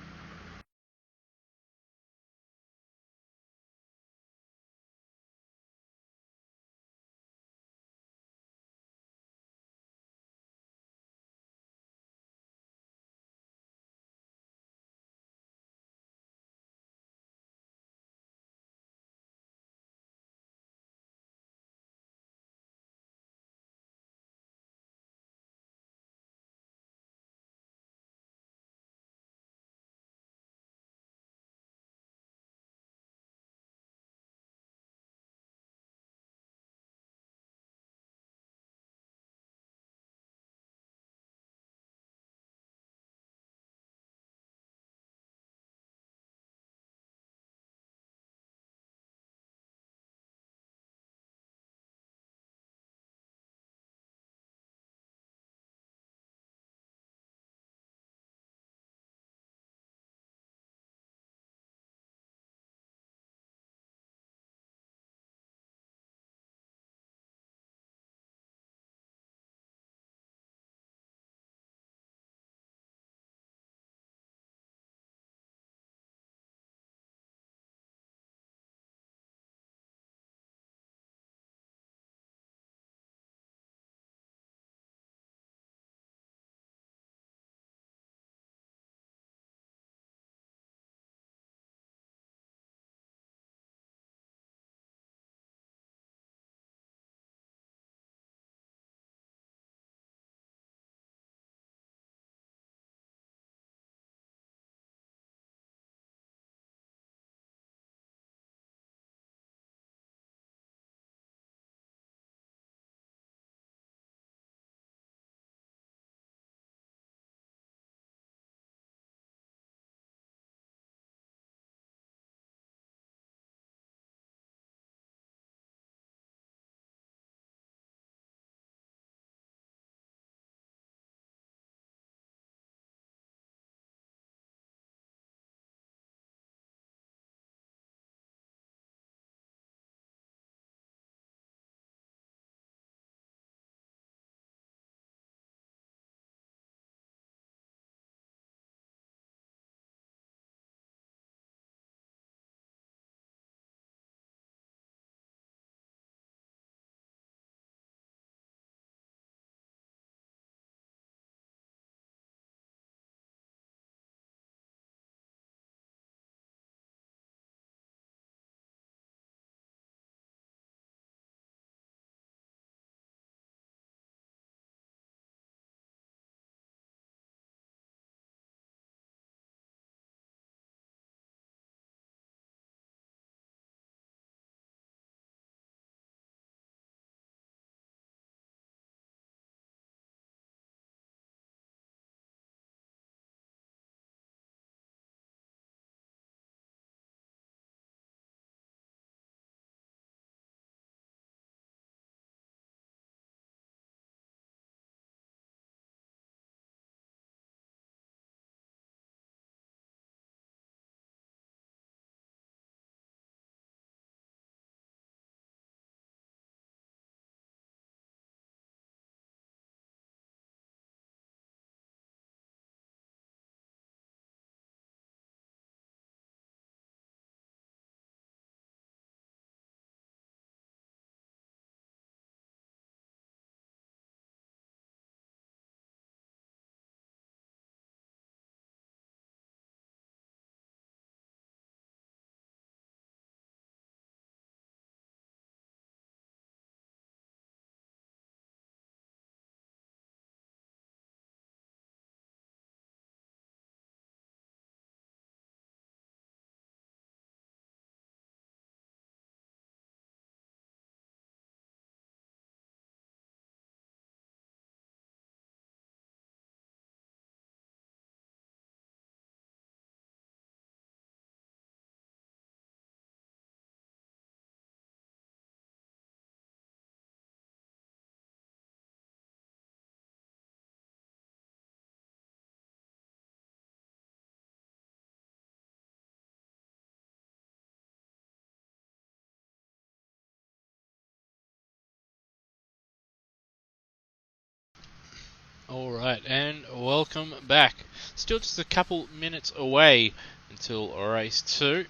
Alright, and welcome back. Still just a couple minutes away until race 2.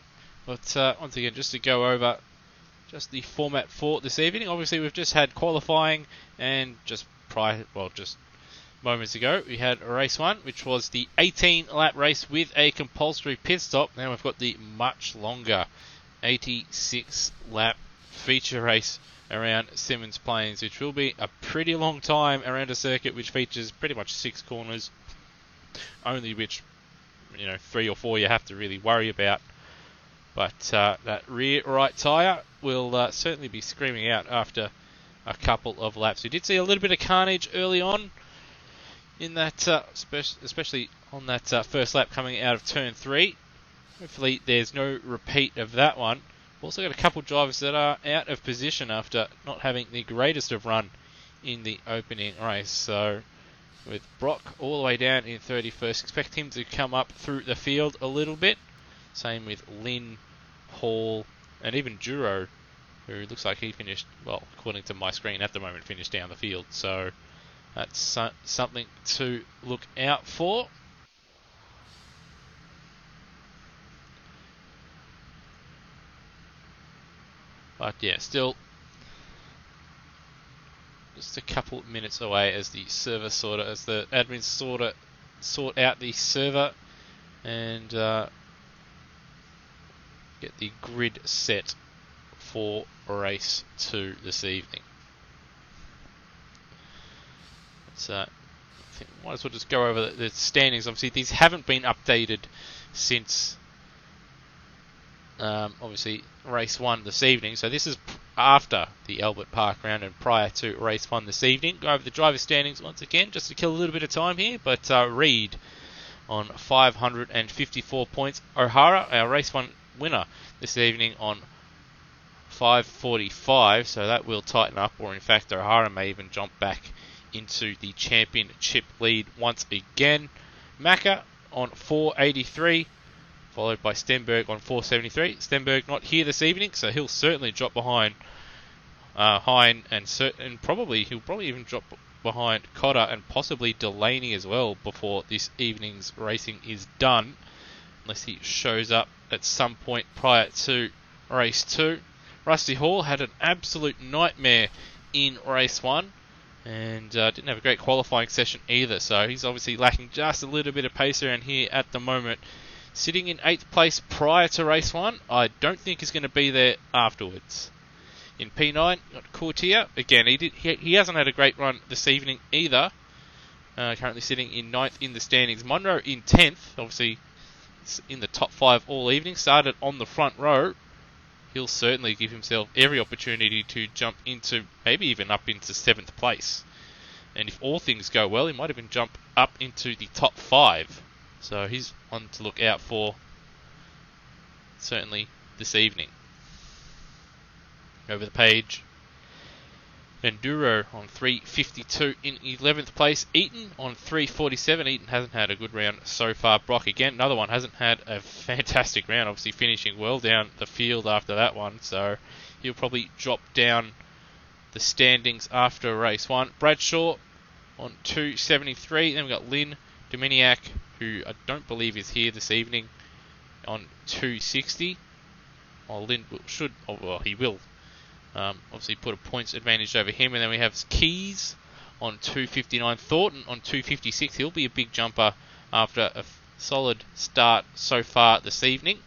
But once again, just to go over just the format for this evening. Obviously, we've just had qualifying, and just moments ago, we had race 1, which was the 18-lap race with a compulsory pit stop. Now we've got the much longer 86-lap feature race around Symmons Plains, which will be a pretty long time around a circuit which features pretty much 6 corners, only which, 3 or 4 you have to really worry about. But that rear right tyre will certainly be screaming out after a couple of laps. We did see a little bit of carnage early on in that, especially on that first lap coming out of turn 3. Hopefully there's no repeat of that one. We've also got a couple of drivers that are out of position after not having the greatest of run in the opening race. So with Brock all the way down in 31st, expect him to come up through the field a little bit. Same with Lynn, Hall, and even Duro, who looks like he finished, well, according to my screen at the moment, finished down the field. So that's something to look out for. But yeah, still just a couple minutes away as the admins sort out the server and get the grid set for race 2 this evening. I think might as well just go over the standings. Obviously, these haven't been updated since obviously race 1 this evening. So this is after the Albert Park round and prior to race 1 this evening. Go over the driver standings once again, just to kill a little bit of time here. But Reed on 554 points. O'Hara, our race 1 winner this evening, on 545. So that will tighten up, or in fact O'Hara may even jump back into the championship lead once again. Macca on 483. Followed by Stenberg on 473. Stenberg not here this evening, so he'll certainly drop behind Hine, and he'll probably even drop behind Cotter and possibly Delaney as well before this evening's racing is done, unless he shows up at some point prior to race 2. Rusty Hall had an absolute nightmare in race 1 and didn't have a great qualifying session either, so he's obviously lacking just a little bit of pace around here at the moment. Sitting in 8th place prior to race 1. I don't think he's going to be there afterwards. In P9, got Courtier. Again, he hasn't had a great run this evening either. Currently sitting in 9th in the standings. Monroe in 10th. Obviously, in the top 5 all evening. Started on the front row. He'll certainly give himself every opportunity to jump into, maybe even up into 7th place. And if all things go well, he might even jump up into the top 5. So he's one to look out for, certainly this evening. Over the page, Enduro on 352 in 11th place. Eaton on 347. Eaton hasn't had a good round so far. Brock again, another one, hasn't had a fantastic round, obviously finishing well down the field after that one. So he'll probably drop down the standings after race 1. Bradshaw on 273. Then we've got Lynn Dominiak, who I don't believe is here this evening, on 260. Lynn he will obviously put a points advantage over him. And then we have Keys on 259. Thornton on 256. He'll be a big jumper after a solid start so far this evening.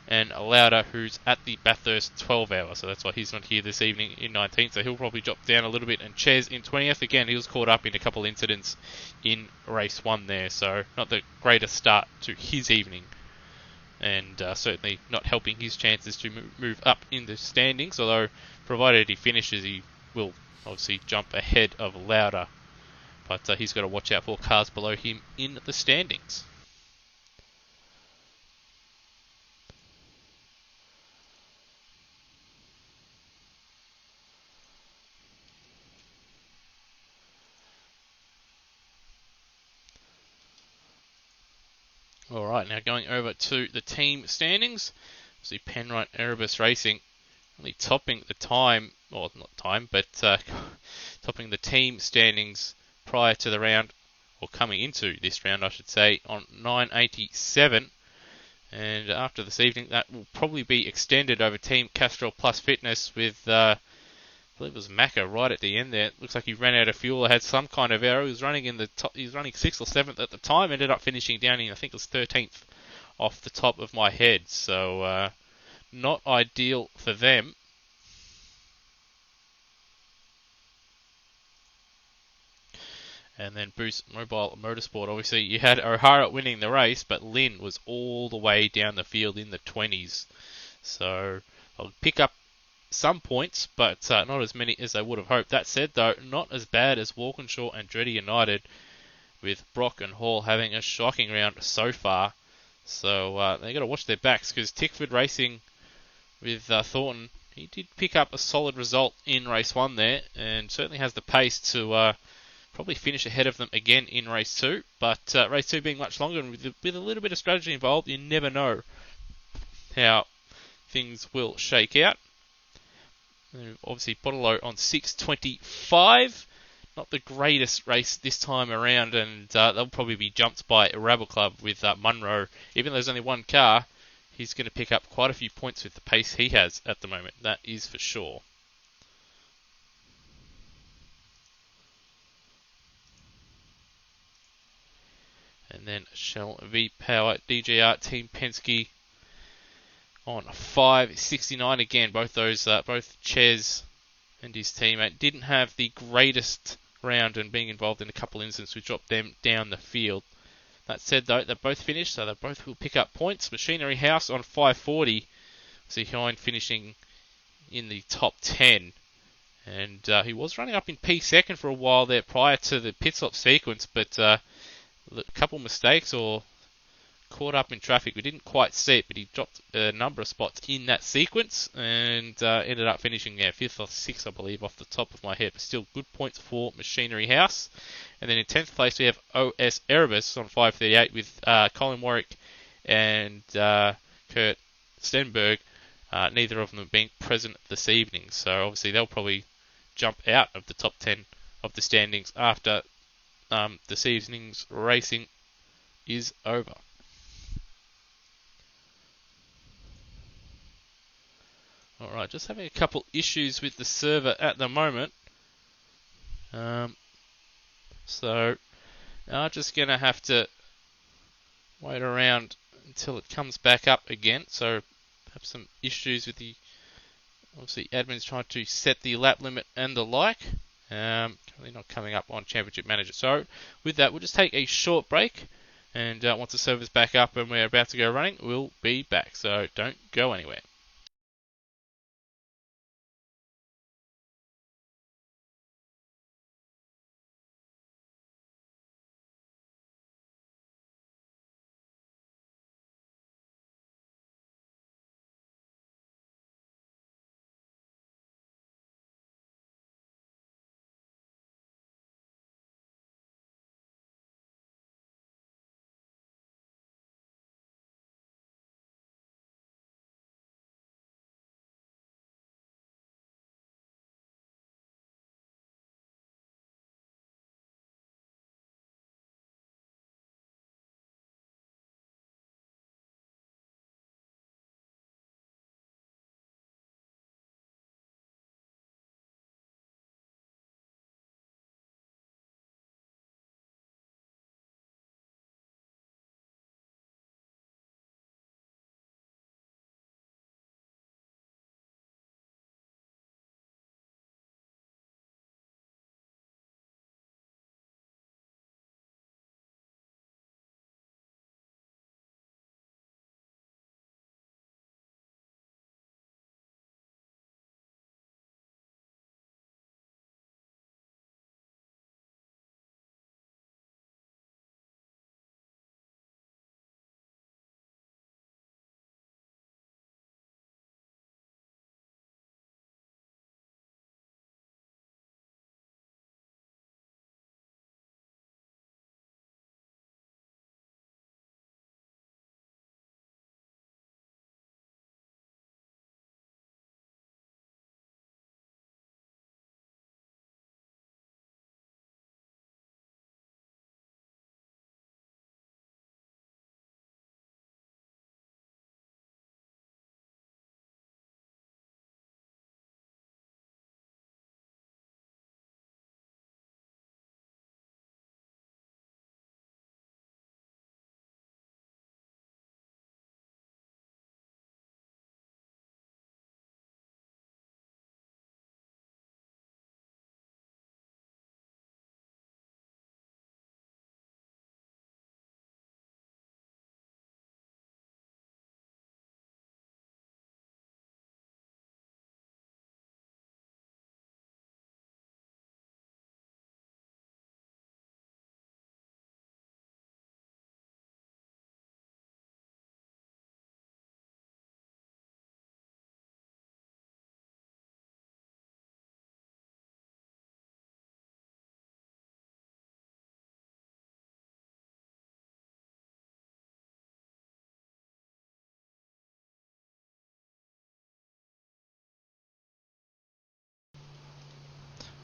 And Lauder, who's at the Bathurst 12 hour, so that's why he's not here this evening in 19th, so he'll probably drop down a little bit. And Ches in 20th, again, he was caught up in a couple incidents in race 1 there, so not the greatest start to his evening, and certainly not helping his chances to move up in the standings, although provided he finishes, he will obviously jump ahead of Lauder, but he's got to watch out for cars below him in the standings. Alright, now going over to the team standings. See Penrite Erebus Racing only topping the time, or not time, but topping the team standings prior to the round, or coming into this round, I should say, on 987. And after this evening, that will probably be extended over Team Castrol Plus Fitness with, I believe it was Macca right at the end there. It looks like he ran out of fuel or had some kind of error. He was running in the top, he was running 6th or 7th at the time, ended up finishing down in, I think it was 13th off the top of my head. So, not ideal for them. And then Boost Mobile Motorsport, obviously you had O'Hara winning the race, but Lynn was all the way down the field in the 20s. So I'll pick up some points, but not as many as I would have hoped. That said, though, not as bad as Walkinshaw and Dreddy United, with Brock and Hall having a shocking round so far. So they've got to watch their backs, because Tickford Racing with Thornton, he did pick up a solid result in race 1 there, and certainly has the pace to probably finish ahead of them again in race 2. But race 2 being much longer, and with a little bit of strategy involved, you never know how things will shake out. Obviously, Bottle on 6:25. Not the greatest race this time around, and they'll probably be jumped by a Rabble Club with Munro. Even though there's only one car, he's going to pick up quite a few points with the pace he has at the moment. That is for sure. And then Shell V-Power DJR Team Penske on 5:69 again. Both those, both Ches and his teammate didn't have the greatest round, and being involved in a couple incidents which dropped them down the field. That said, though, they both finished, so they both will pick up points. Machinery House on 5:40. See Hine finishing in the top 10. And he was running up in P2 for a while there prior to the pit stop sequence, but a couple mistakes or caught up in traffic. We didn't quite see it, but he dropped a number of spots in that sequence and ended up finishing 5th or 6th, I believe, off the top of my head. But still good points for Machinery House. And then in 10th place we have OS Erebus on 5:38 with Colin Warwick and Kurt Stenberg. Neither of them being present this evening. So obviously they'll probably jump out of the top 10 of the standings after this evening's racing is over. Alright, just having a couple issues with the server at the moment. So I'm just going to have to wait around until it comes back up again. So have some issues with the, obviously admin's trying to set the lap limit and the like. Currently not coming up on Championship Manager. So with that, we'll just take a short break, and once the server's back up and we're about to go running, we'll be back. So don't go anywhere.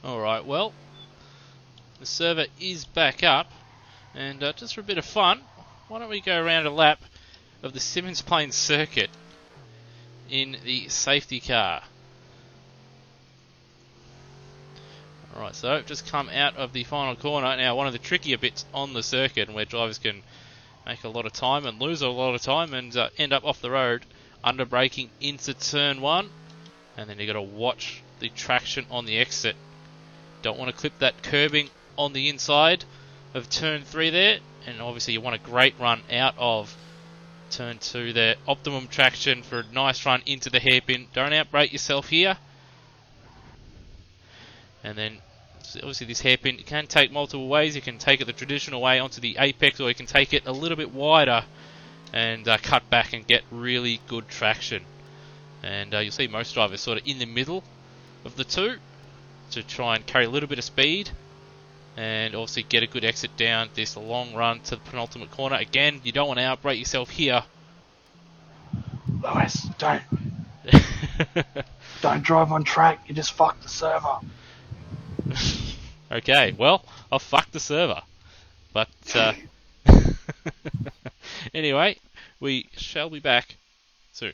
Alright, well, the server is back up, and just for a bit of fun, why don't we go around a lap of the Symmons Plains circuit in the safety car. Alright, so I've just come out of the final corner. Now, one of the trickier bits on the circuit, and where drivers can make a lot of time and lose a lot of time and end up off the road, under braking into turn 1, and then you've got to watch the traction on the exit. Don't want to clip that curbing on the inside of turn 3 there, and obviously you want a great run out of turn 2 there. Optimum traction for a nice run into the hairpin. Don't outbrake yourself here. And then obviously this hairpin, you can take multiple ways. You can take it the traditional way onto the apex, or you can take it a little bit wider and cut back and get really good traction. And you'll see most drivers sort of in the middle of the two to try and carry a little bit of speed and also get a good exit down this long run to the penultimate corner. Again, you don't want to outbrake yourself here. Lewis, don't drive on track. You just fucked the server. Okay, well, I'll fuck the server. But anyway, we shall be back soon.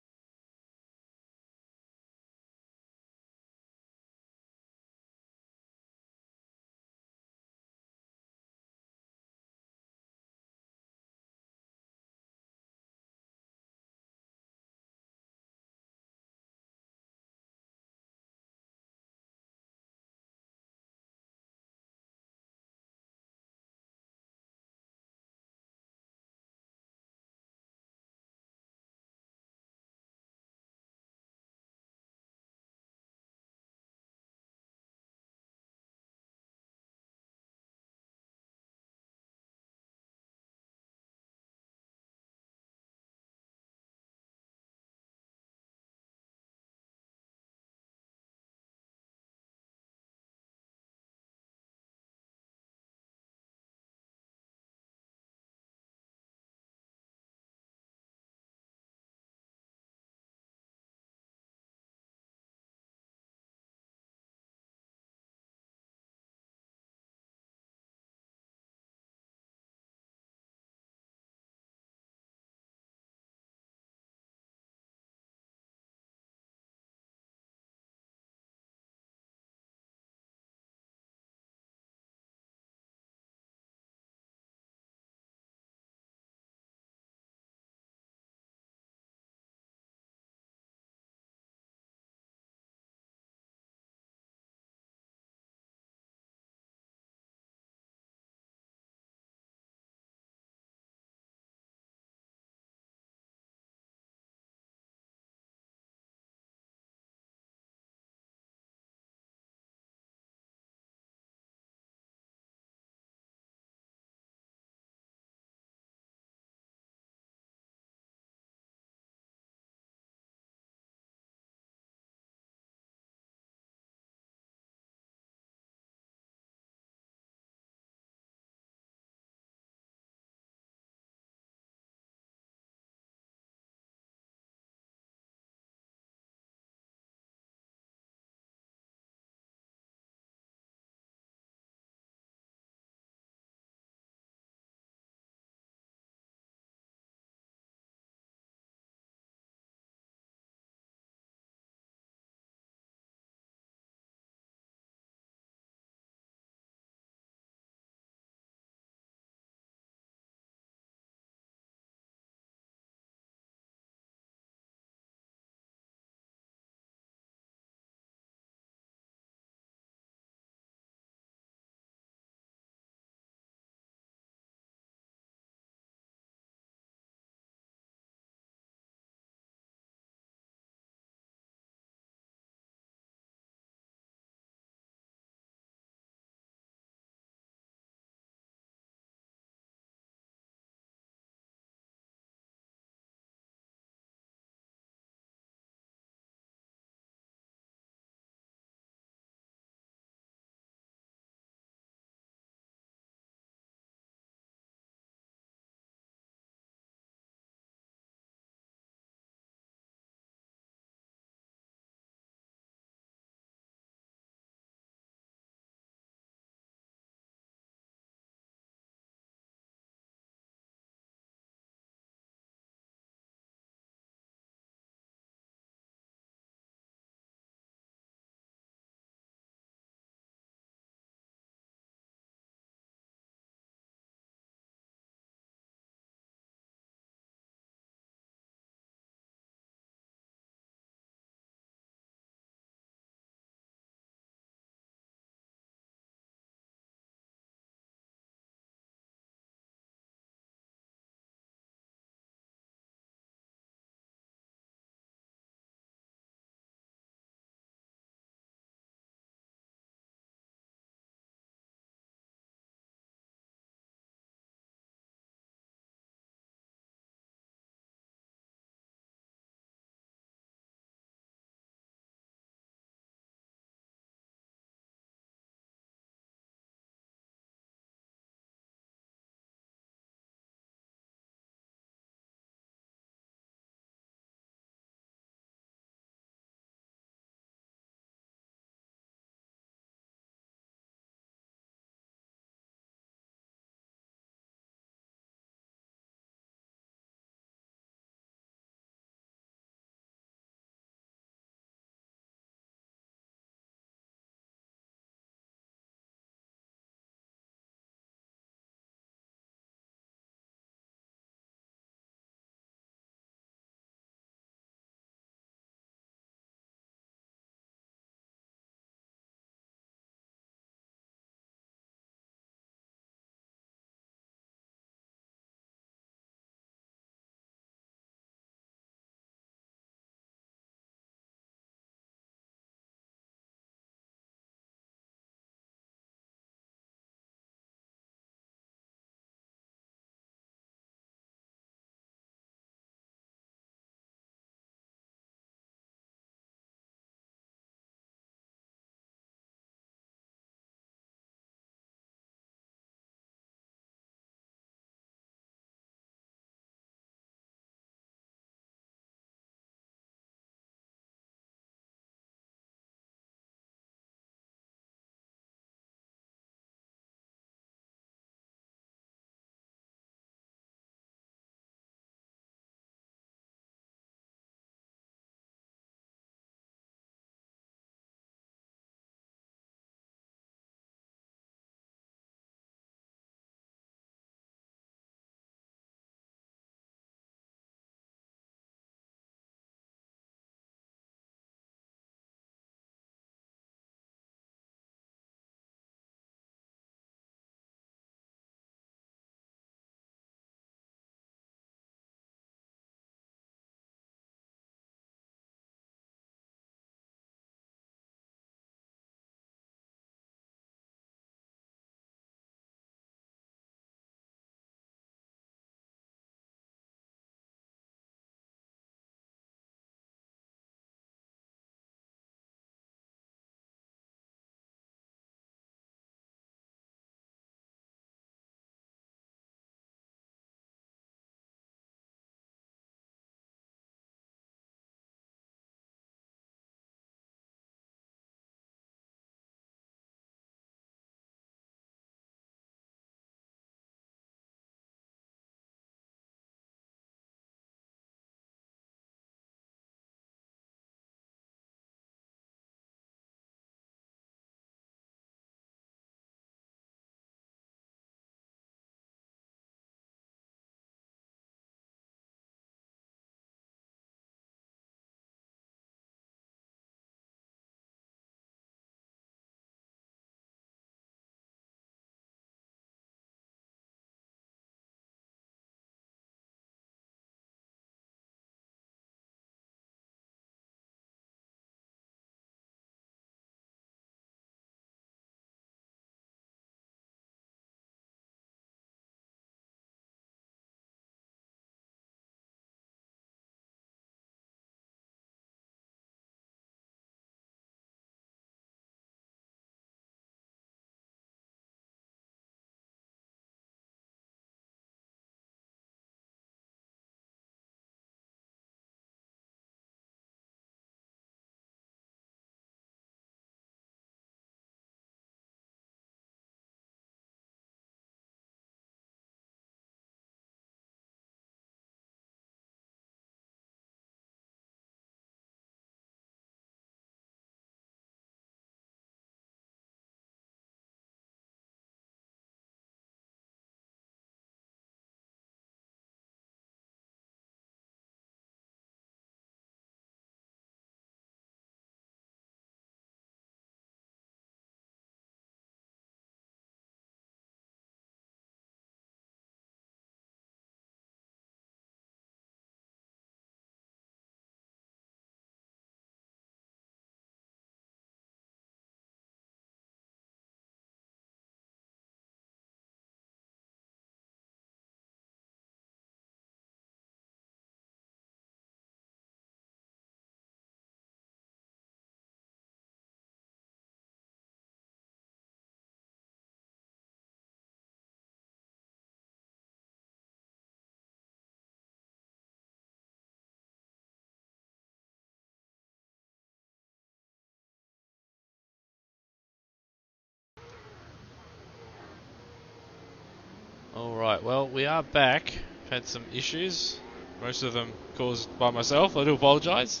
Alright, well, we are back. Had some issues. Most of them caused by myself. I do apologise.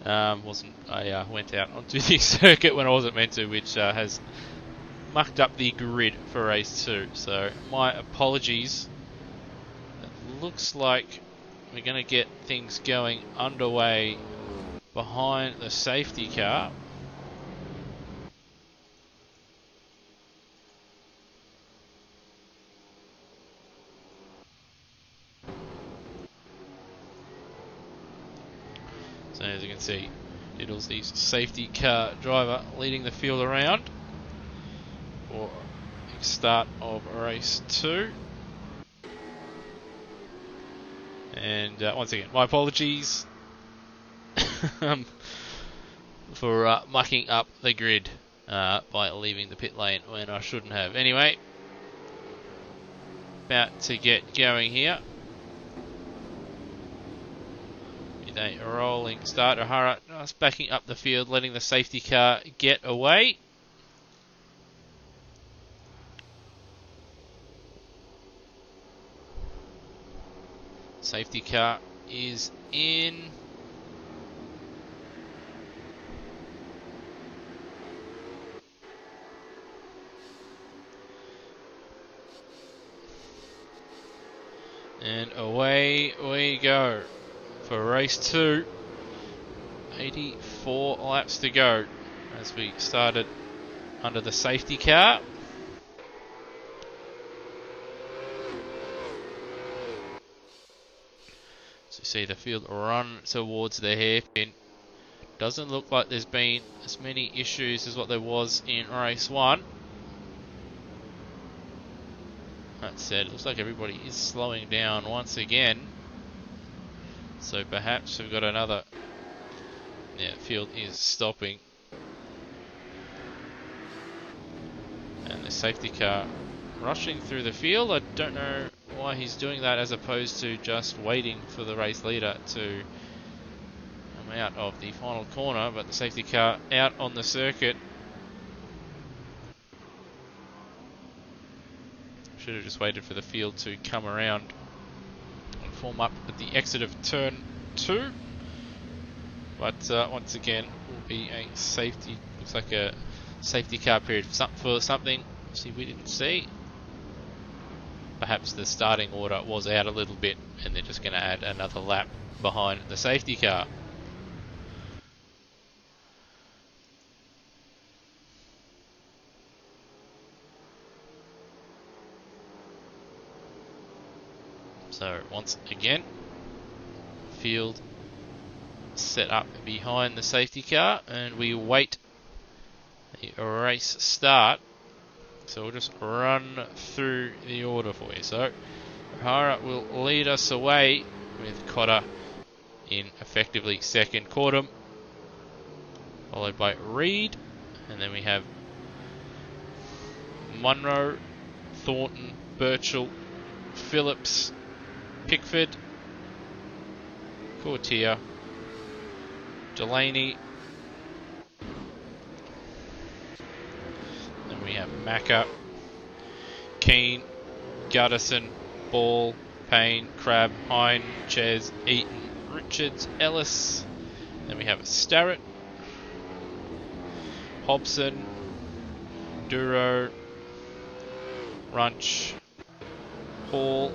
I went out onto the circuit when I wasn't meant to, which has mucked up the grid for race 2. So, my apologies. It looks like we're going to get things going underway behind the safety car. So as you can see, Diddles, the safety car driver, leading the field around for the start of race 2. And once again, my apologies for mucking up the grid by leaving the pit lane when I shouldn't have. Anyway, about to get going here. With a rolling start. O'Hara just backing up the field, letting the safety car get away. Safety car is in. And away we go for race 2. 84 laps to go as we started under the safety car. So you see the field run towards the hairpin. Doesn't look like there's been as many issues as what there was in race 1. That said, it looks like everybody is slowing down once again. So perhaps we've got another... Yeah, field is stopping. And the safety car rushing through the field. I don't know why he's doing that as opposed to just waiting for the race leader to come out of the final corner. But the safety car out on the circuit. Should have just waited for the field to come around and form up at the exit of turn 2. But once again, will be a safety. Looks like a safety car period for something. See, we didn't see. Perhaps the starting order was out a little bit, and they're just going to add another lap behind the safety car. So once again, field set up behind the safety car, and we wait the race start. So we'll just run through the order for you. So O'Hara will lead us away with Cotter in effectively second. Cordham followed by Reed, and then we have Munro, Thornton, Birchall, Phillips, Pickford, Courtier, Delaney. Then we have Macca, Keane, Guttison, Ball, Payne, Crabb, Hine, Ches, Eaton, Richards, Ellis. Then we have Starrett, Hobson, Duro, Runch, Hall.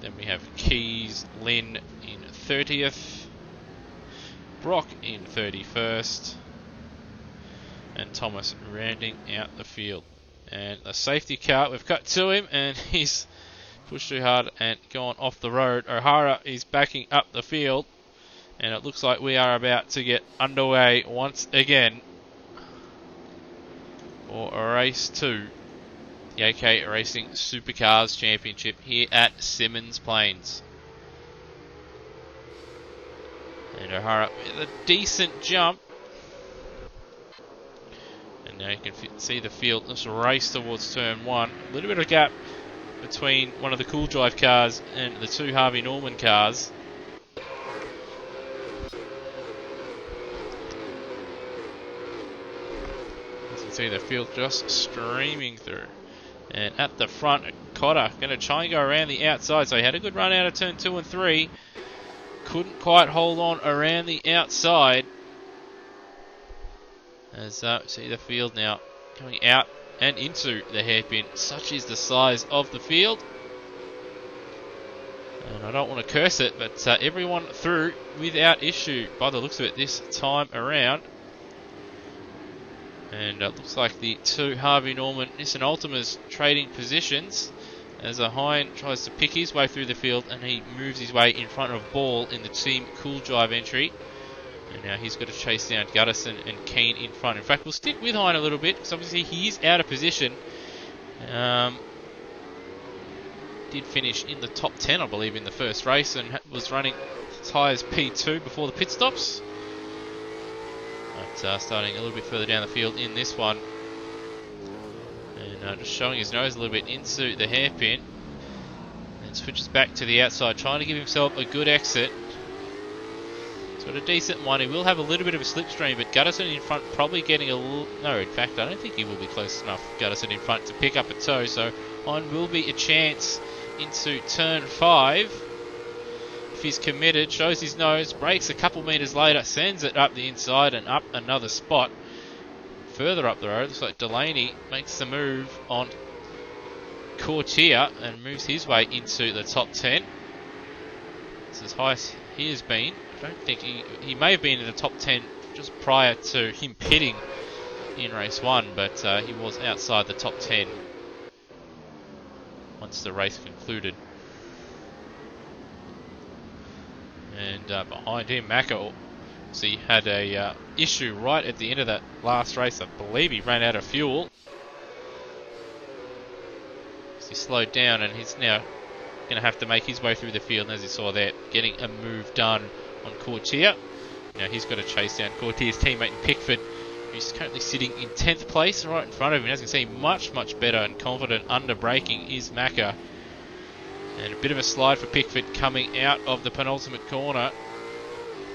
Then we have Keys, Lynn in 30th, Brock in 31st, and Thomas rounding out the field. And the safety car, we've cut to him, and he's pushed too hard and gone off the road. O'Hara is backing up the field, and it looks like we are about to get underway once again for race 2. The AK Racing Supercars Championship here at Symmons Plains. And O'Hara with a decent jump. And now you can see the field just race towards turn 1. A little bit of gap between one of the Cool Drive cars and the 2 Harvey Norman cars. As you can see the field just streaming through. And at the front, Cotter going to try and go around the outside. So he had a good run out of turn 2 and 3. Couldn't quite hold on around the outside. As see the field now coming out and into the hairpin. Such is the size of the field. And I don't want to curse it, but everyone through without issue by the looks of it this time around. And it looks like the two Harvey Norman Nissan Altimas trading positions as Hine tries to pick his way through the field and he moves his way in front of Ball in the Team Cool Drive entry. And now he's got to chase down Guttison and Keane in front. In fact, we'll stick with Hine a little bit because obviously he is out of position. Did finish in the top 10, I believe, in the first race and was running as high as P2 before the pit stops. But starting a little bit further down the field in this one. And just showing his nose a little bit into the hairpin. And switches back to the outside, trying to give himself a good exit. He's got a decent one. He will have a little bit of a slipstream, but Guttison in front probably getting a little... No, in fact, I don't think he will be close enough, Guttison in front, to pick up a toe. So on will be a chance into turn 5. If he's committed, shows his nose, brakes a couple metres later, sends it up the inside and up another spot. Further up the road, looks like Delaney makes the move on Courtier and moves his way into the top 10. It's as high as he has been. I don't think he may have been in the top 10 just prior to him pitting in race 1, but he was outside the top 10 once the race concluded. And behind him, Macca, so he had a issue right at the end of that last race. I believe he ran out of fuel. So he slowed down and he's now going to have to make his way through the field. And as you saw there, getting a move done on Courtier. Now he's got to chase down Courtier's teammate in Pickford, who's currently sitting in 10th place right in front of him. As you can see, much better and confident under braking is Macca. And a bit of a slide for Pickford coming out of the penultimate corner.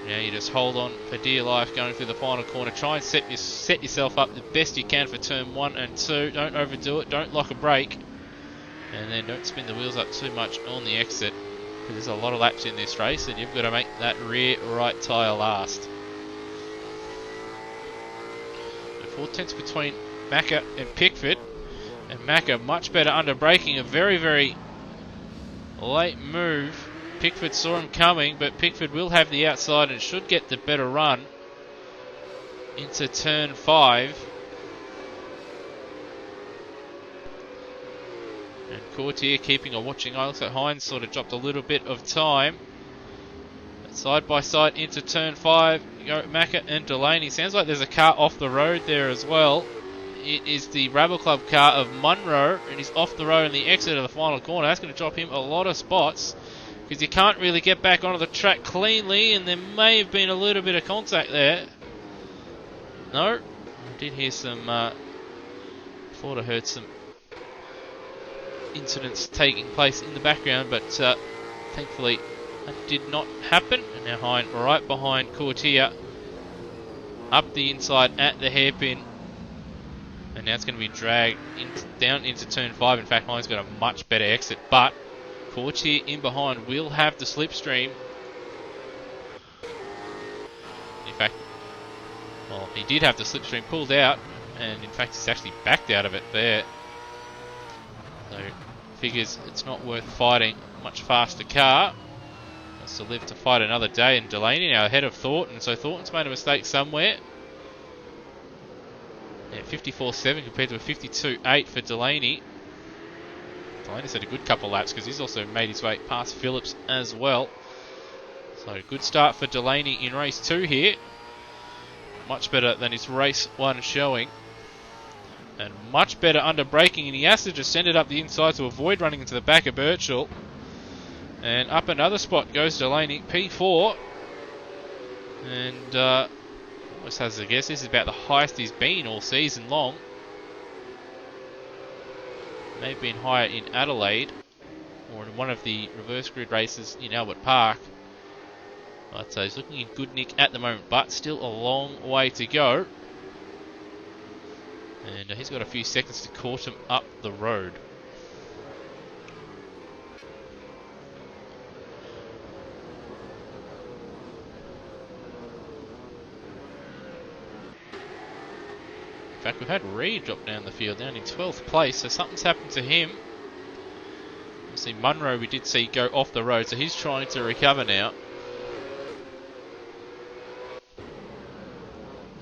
Now you just hold on for dear life going through the final corner. Try and set yourself up the best you can for turn 1 and 2. Don't overdo it. Don't lock a brake. And then don't spin the wheels up too much on the exit. Because there's a lot of laps in this race and you've got to make that rear right tyre last. So 4 tenths between Macca and Pickford. And Macca much better under braking. A very late move. Pickford saw him coming, but Pickford will have the outside and should get the better run into turn 5. And Courtier keeping a watching eye. Looks like Hines sort of dropped a little bit of time. But side by side into turn 5. You go Macca and Delaney. Sounds like there's a car off the road there as well. It is the Rabble Club car of Munro, and he's off the road in the exit of the final corner. That's going to drop him a lot of spots, because you can't really get back onto the track cleanly, and there may have been a little bit of contact there. No, I did hear some, thought I heard some incidents taking place in the background, but thankfully that did not happen. And now Hine right behind Courtier, up the inside at the hairpin. And now it's going to be dragged down into turn 5. In fact, Hine's got a much better exit, but Courtier in behind will have the slipstream. In fact, well, he did have the slipstream pulled out, and in fact he's actually backed out of it there. So figures it's not worth fighting a much faster car. Has to live to fight another day. And Delaney now ahead of Thornton, so Thornton's made a mistake somewhere. Yeah, 54.7 compared to a 52.8 for Delaney. Delaney's had a good couple laps because he's also made his way past Phillips as well. So good start for Delaney in race 2 here. Much better than his race 1 showing. And much better under braking, and he has to just send it up the inside to avoid running into the back of Birchall. And up another spot goes Delaney, P4. And almost has a guess, this is about the highest he's been all season long. May have been higher in Adelaide, or in one of the reverse grid races in Albert Park. But he's looking in good nick at the moment, but still a long way to go. And he's got a few seconds to court him up the road. In fact, we've had Reed drop down the field, down in 12th place, so something's happened to him. See Munro, we did see go off the road, so he's trying to recover now.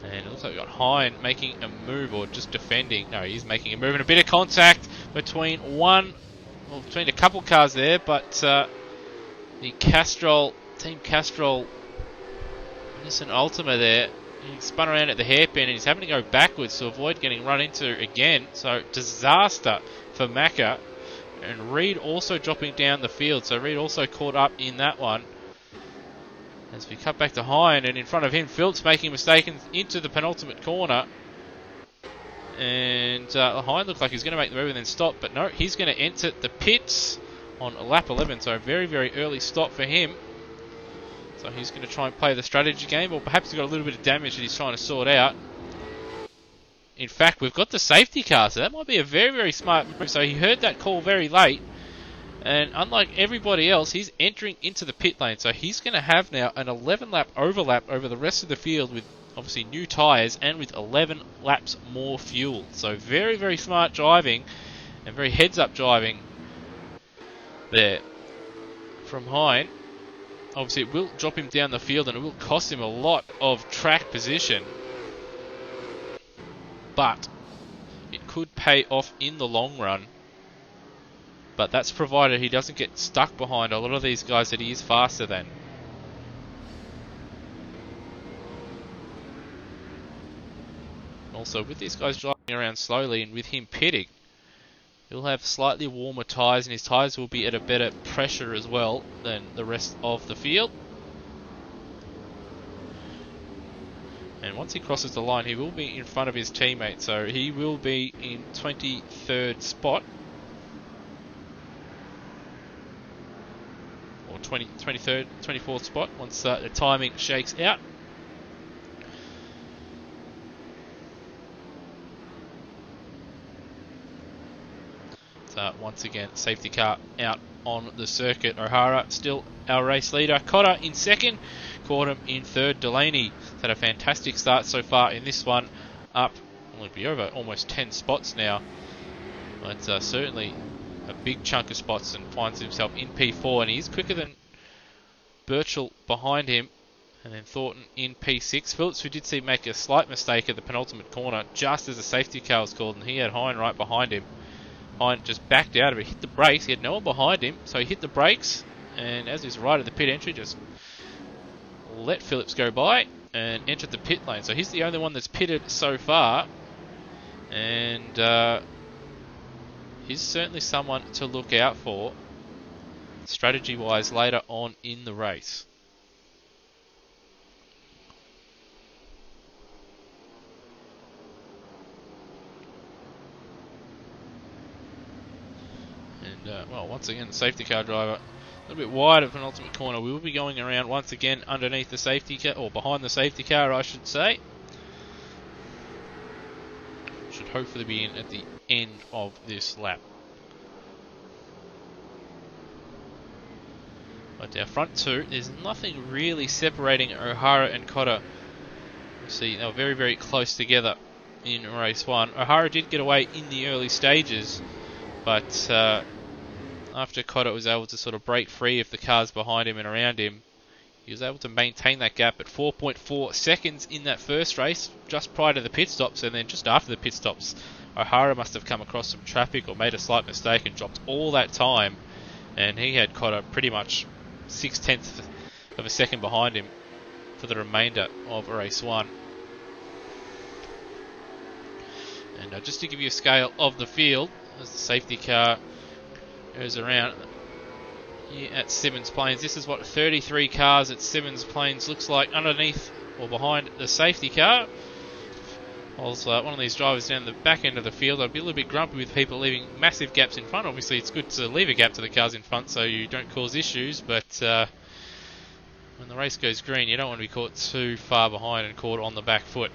And it looks like we've got Hine making a move, or just defending. No, he's making a move, and a bit of contact between between a couple cars there, but the Team Castrol, Nissan Ultima there, he spun around at the hairpin and he's having to go backwards to avoid getting run into again. So disaster for Macca. And Reed also dropping down the field. So Reed also caught up in that one. As we cut back to Hine, and in front of him, Phillips making a mistake into the penultimate corner. And Hine looked like he's going to make the move and then stop. But no, he's going to enter the pits on lap 11. So a very, very early stop for him. So he's going to try and play the strategy game, or perhaps he's got a little bit of damage that he's trying to sort out. In fact, we've got the safety car, so that might be a very, very smart move. So he heard that call very late, and unlike everybody else, he's entering into the pit lane. So he's going to have now an 11-lap overlap over the rest of the field with obviously new tyres and with 11 laps more fuel. So very, very smart driving and very heads-up driving there from Hine. Obviously, it will drop him down the field and it will cost him a lot of track position. But it could pay off in the long run. But that's provided he doesn't get stuck behind a lot of these guys that he is faster than. Also, with these guys driving around slowly and with him pitting, he'll have slightly warmer tyres, and his tyres will be at a better pressure as well than the rest of the field. And once he crosses the line, he will be in front of his teammate, so he will be in 23rd spot. Or 23rd, 24th spot once the timing shakes out. Once again, safety car out on the circuit. O'Hara still our race leader. Cotter in second. Caught him in third. Delaney had a fantastic start so far in this one. Up, will be over almost 10 spots now. But certainly a big chunk of spots, and finds himself in P4. And he's quicker than Birchall behind him. And then Thornton in P6. Phillips, we did see make a slight mistake at the penultimate corner just as the safety car was called, and he had Hine right behind him. Hine just backed out of it, hit the brakes. He had no one behind him, so he hit the brakes, and as he's right at the pit entry, just let Phillips go by and entered the pit lane. So he's the only one that's pitted so far, and he's certainly someone to look out for strategy-wise later on in the race. Well, once again, the safety car driver a little bit wide of penultimate corner. We will be going around once again underneath the safety car, or behind the safety car, I should say. Should hopefully be in at the end of this lap. But our front two, there's nothing really separating O'Hara and Cotter. You see, they were very, very close together in race one. O'Hara did get away in the early stages, but after Cotter was able to sort of break free of the cars behind him and around him, he was able to maintain that gap at 4.4 seconds in that first race, just prior to the pit stops. And then just after the pit stops, O'Hara must have come across some traffic or made a slight mistake and dropped all that time, and he had Cotter pretty much 0.6 of a second behind him for the remainder of race one. And just to give you a scale of the field, as the safety car goes around here at Symmons Plains, this is what 33 cars at Symmons Plains looks like underneath or behind the safety car. Whilst one of these drivers down the back end of the field, I'd be a little bit grumpy with people leaving massive gaps in front. Obviously, it's good to leave a gap to the cars in front so you don't cause issues, but when the race goes green, you don't want to be caught too far behind and caught on the back foot.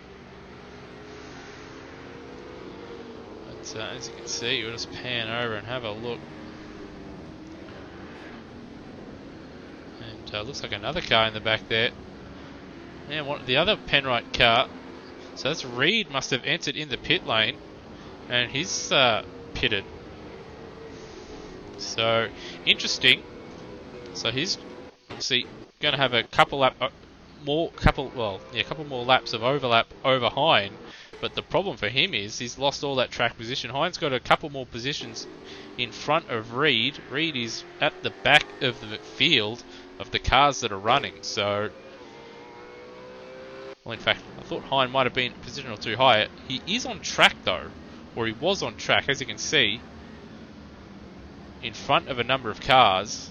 But as you can see, we'll just pan over and have a look. And looks like another car in the back there. And what the other Penrite car. So that's Reed must have entered in the pit lane, and he's pitted. So interesting. So he's obviously going to have a couple more laps of overlap over Hine. But the problem for him is he's lost all that track position. Hine's got a couple more positions in front of Reed. Reed is at the back of the field of the cars that are running. So, well, in fact, I thought Hine might have been a position or two higher. He is on track though, or he was on track, as you can see, in front of a number of cars.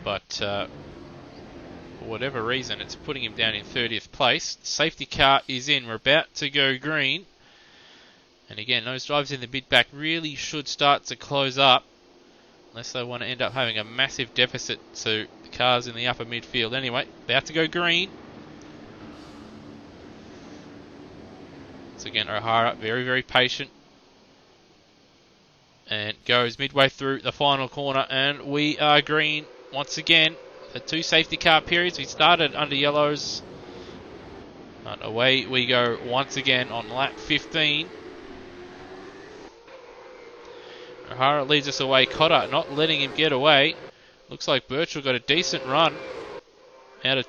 But for whatever reason, it's putting him down in 30th place. Safety car is in. We're about to go green. And again, those drivers in the mid-back really should start to close up, unless they want to end up having a massive deficit to the cars in the upper midfield. Anyway, about to go green. Once again, O'Hara, very, very patient. And goes midway through the final corner, and we are green once again. For 2 safety car periods. We started under yellows. And away we go once again on lap 15. O'Hara leads us away. Cotter not letting him get away. Looks like Birchall got a decent run out of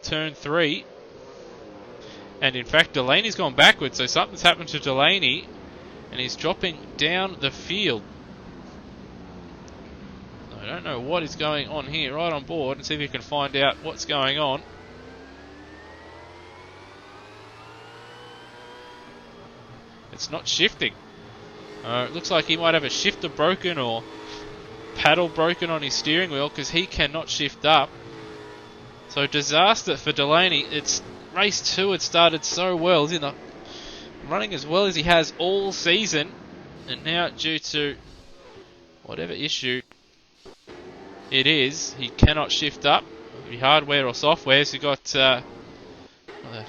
turn 3. And in fact, Delaney's gone backwards, so something's happened to Delaney, and he's dropping down the field. I don't know what is going on here. Right on board and see if we can find out what's going on. It's not shifting. It looks like he might have a shifter broken or paddle broken on his steering wheel, because he cannot shift up. So disaster for Delaney. It's race 2 had started so well. He's running as well as he has all season, and now due to whatever issue it is, he cannot shift up. It'll be hardware or software. So you've got the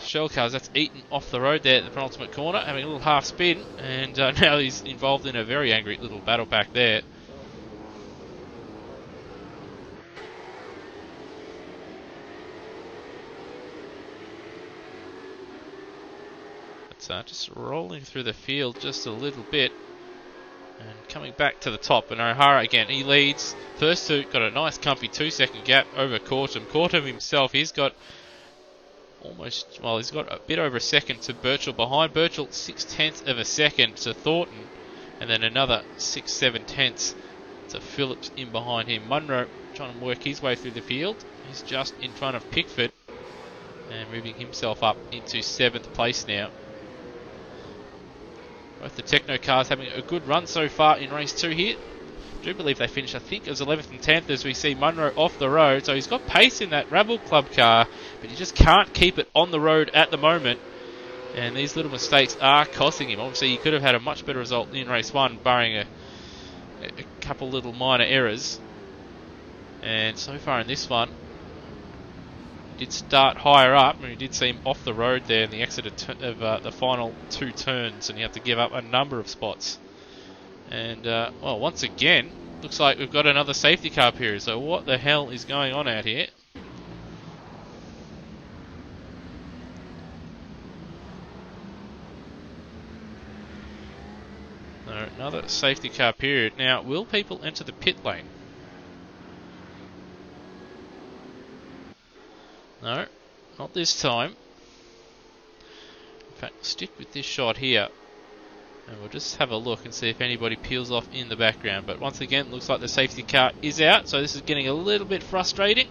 shell cars, that's Eaton off the road there at the penultimate corner, having a little half spin, and now he's involved in a very angry little battle pack there. It's just rolling through the field just a little bit. And coming back to the top, and O'Hara again, he leads. First 2 got a nice comfy 2-second gap over Cortum. Cortum himself, he's got he's got a bit over a second to Birchall behind. Birchall 0.6 of a second to Thornton, and then another 6/7 to Phillips in behind him. Munro trying to work his way through the field. He's just in front of Pickford and moving himself up into 7th place now. Both the Techno cars having a good run so far in race 2 here. I do believe they finished, I think it was 11th and 10th, as we see Munro off the road. So he's got pace in that Rabble Club car, but he just can't keep it on the road at the moment. And these little mistakes are costing him. Obviously, he could have had a much better result in race 1, barring a couple little minor errors. And so far in this one, he did start higher up, and we did see him off the road there in the exit of the final 2 turns, and he had to give up a number of spots. And, well, once again, looks like we've got another safety car period. So what the hell is going on out here? Another safety car period. Now, will people enter the pit lane? No, not this time. In fact, stick with this shot here. And we'll just have a look and see if anybody peels off in the background. But once again, looks like the safety car is out. So this is getting a little bit frustrating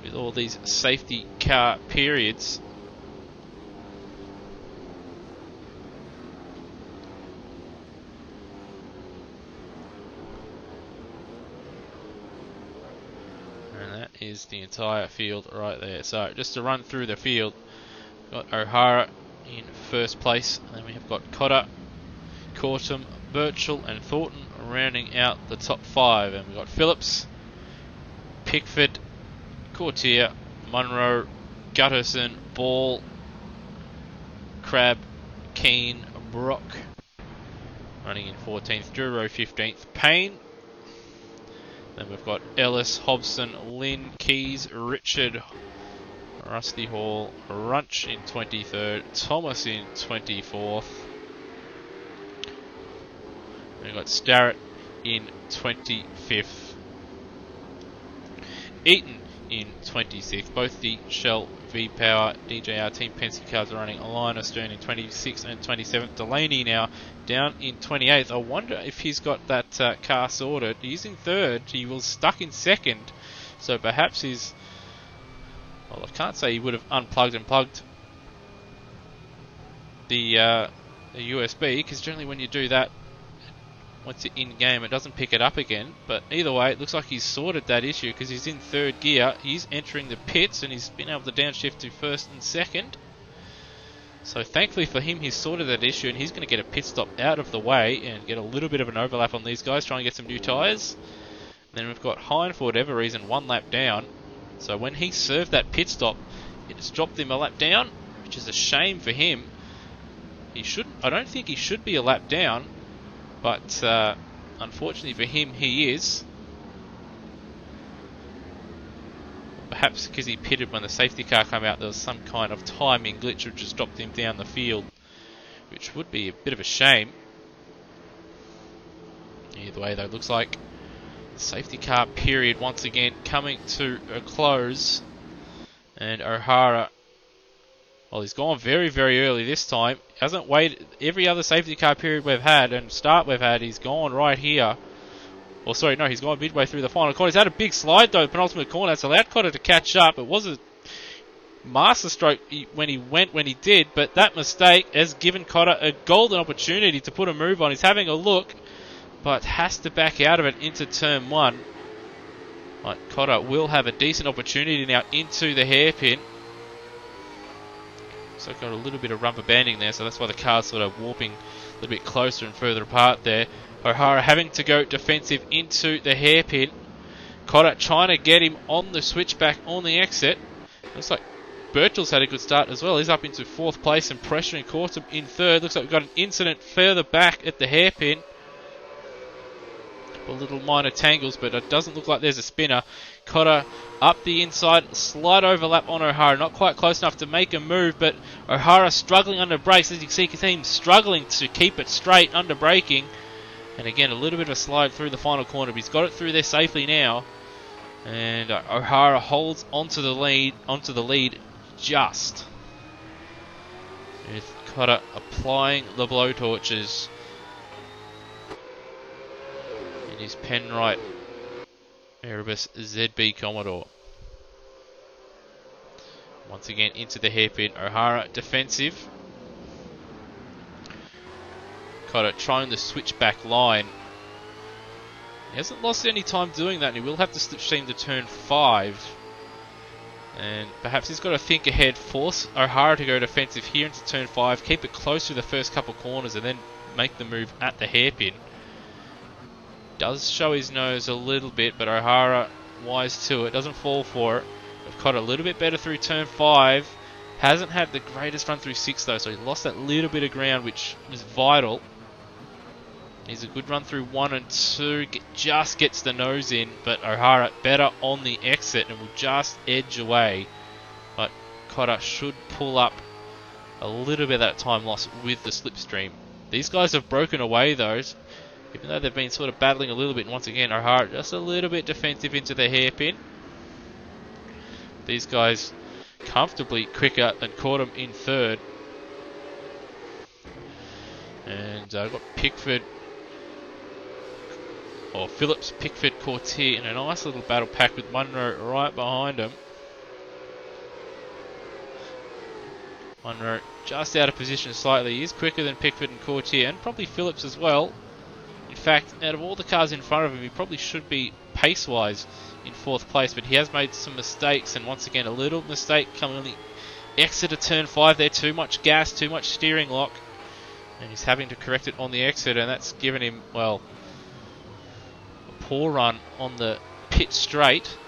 with all these safety car periods. And that is the entire field right there. So just to run through the field, got O'Hara in first place, and then we have got Cotter, Cortum, Birchall and Thornton rounding out the top 5, and we've got Phillips, Pickford, Courtier, Munro, Gutterson, Ball, Crab, Keane, Brock. Running in 14th, Duro 15th, Payne. Then we've got Ellis, Hobson, Lynn, Keys, Richard, Rusty Hall, Runch in 23rd, Thomas in 24th. We've got Starrett in 25th. Eaton in 26th. Both the Shell V-Power DJR Team Penske cars are running. Alina Stern in 26th and 27th. Delaney now down in 28th. I wonder if he's got that car sorted. He's in 3rd. He was stuck in 2nd. So perhaps he's... Well, I can't say he would have unplugged and plugged the USB, because generally when you do that, once you're in game, it doesn't pick it up again. But either way, it looks like he's sorted that issue because he's in 3rd gear. He's entering the pits and he's been able to downshift to 1st and 2nd. So thankfully for him, he's sorted that issue and he's going to get a pit stop out of the way and get a little bit of an overlap on these guys, try and get some new tyres. Then we've got Hine, for whatever reason, 1 lap down. So when he served that pit stop, it has dropped him a lap down, which is a shame for him. I don't think he should be a lap down. But unfortunately for him, he is. Perhaps because he pitted when the safety car came out, there was some kind of timing glitch which just dropped him down the field, which would be a bit of a shame. Either way, though, it looks like the safety car period once again coming to a close. And O'Hara, well, he's gone very, very early this time. Hasn't waited. Every other safety car period we've had and start we've had, he's gone right here. Or sorry, no, he's gone midway through the final corner. He's had a big slide though, the penultimate corner. That's allowed Cotter to catch up. It was a masterstroke when he did, but that mistake has given Cotter a golden opportunity to put a move on. He's having a look, but has to back out of it into turn 1. But Cotter will have a decent opportunity now into the hairpin. So got a little bit of rubber banding there, so that's why the car's sort of warping a little bit closer and further apart there. O'Hara having to go defensive into the hairpin. Cotter trying to get him on the switchback on the exit. Looks like Birchall's had a good start as well. He's up into 4th place and pressuring Cortum in 3rd. Looks like we've got an incident further back at the hairpin. Little minor tangles, but it doesn't look like there's a spinner. Cotter up the inside, slight overlap on O'Hara, not quite close enough to make a move, but O'Hara struggling under brakes. As you can see, him struggling to keep it straight under braking. And again, a little bit of a slide through the final corner, but he's got it through there safely now. And O'Hara holds onto the lead just. With Cotter applying the blowtorches. His Penrite Erebus ZB Commodore. Once again into the hairpin. O'Hara defensive. Cotter trying the switchback line. He hasn't lost any time doing that, and he will have to slipstream to turn 5. And perhaps he's got to think ahead, force O'Hara to go defensive here into turn 5, keep it close to the first couple corners, and then make the move at the hairpin. Does show his nose a little bit, but O'Hara wise to it, doesn't fall for it. We've caught a little bit better through turn 5. Hasn't had the greatest run through 6 though, so he lost that little bit of ground, which is vital. He's a good run through 1 and 2, just gets the nose in, but O'Hara better on the exit and will just edge away. But Cotter should pull up a little bit of that time loss with the slipstream. These guys have broken away though. Even though they've been sort of battling a little bit, and once again, O'Hara just a little bit defensive into the hairpin. These guys comfortably quicker than Cortum in 3rd. And got Pickford, or Phillips, Pickford, Courtier in a nice little battle pack with Munro right behind him. Munro just out of position slightly. He is quicker than Pickford and Courtier, and probably Phillips as well. In fact, out of all the cars in front of him, he probably should be pace-wise in 4th place, but he has made some mistakes, and once again, a little mistake coming on the exit of turn 5 there. Too much gas, too much steering lock, and he's having to correct it on the exit, and that's given him, well, a poor run on the pit straight.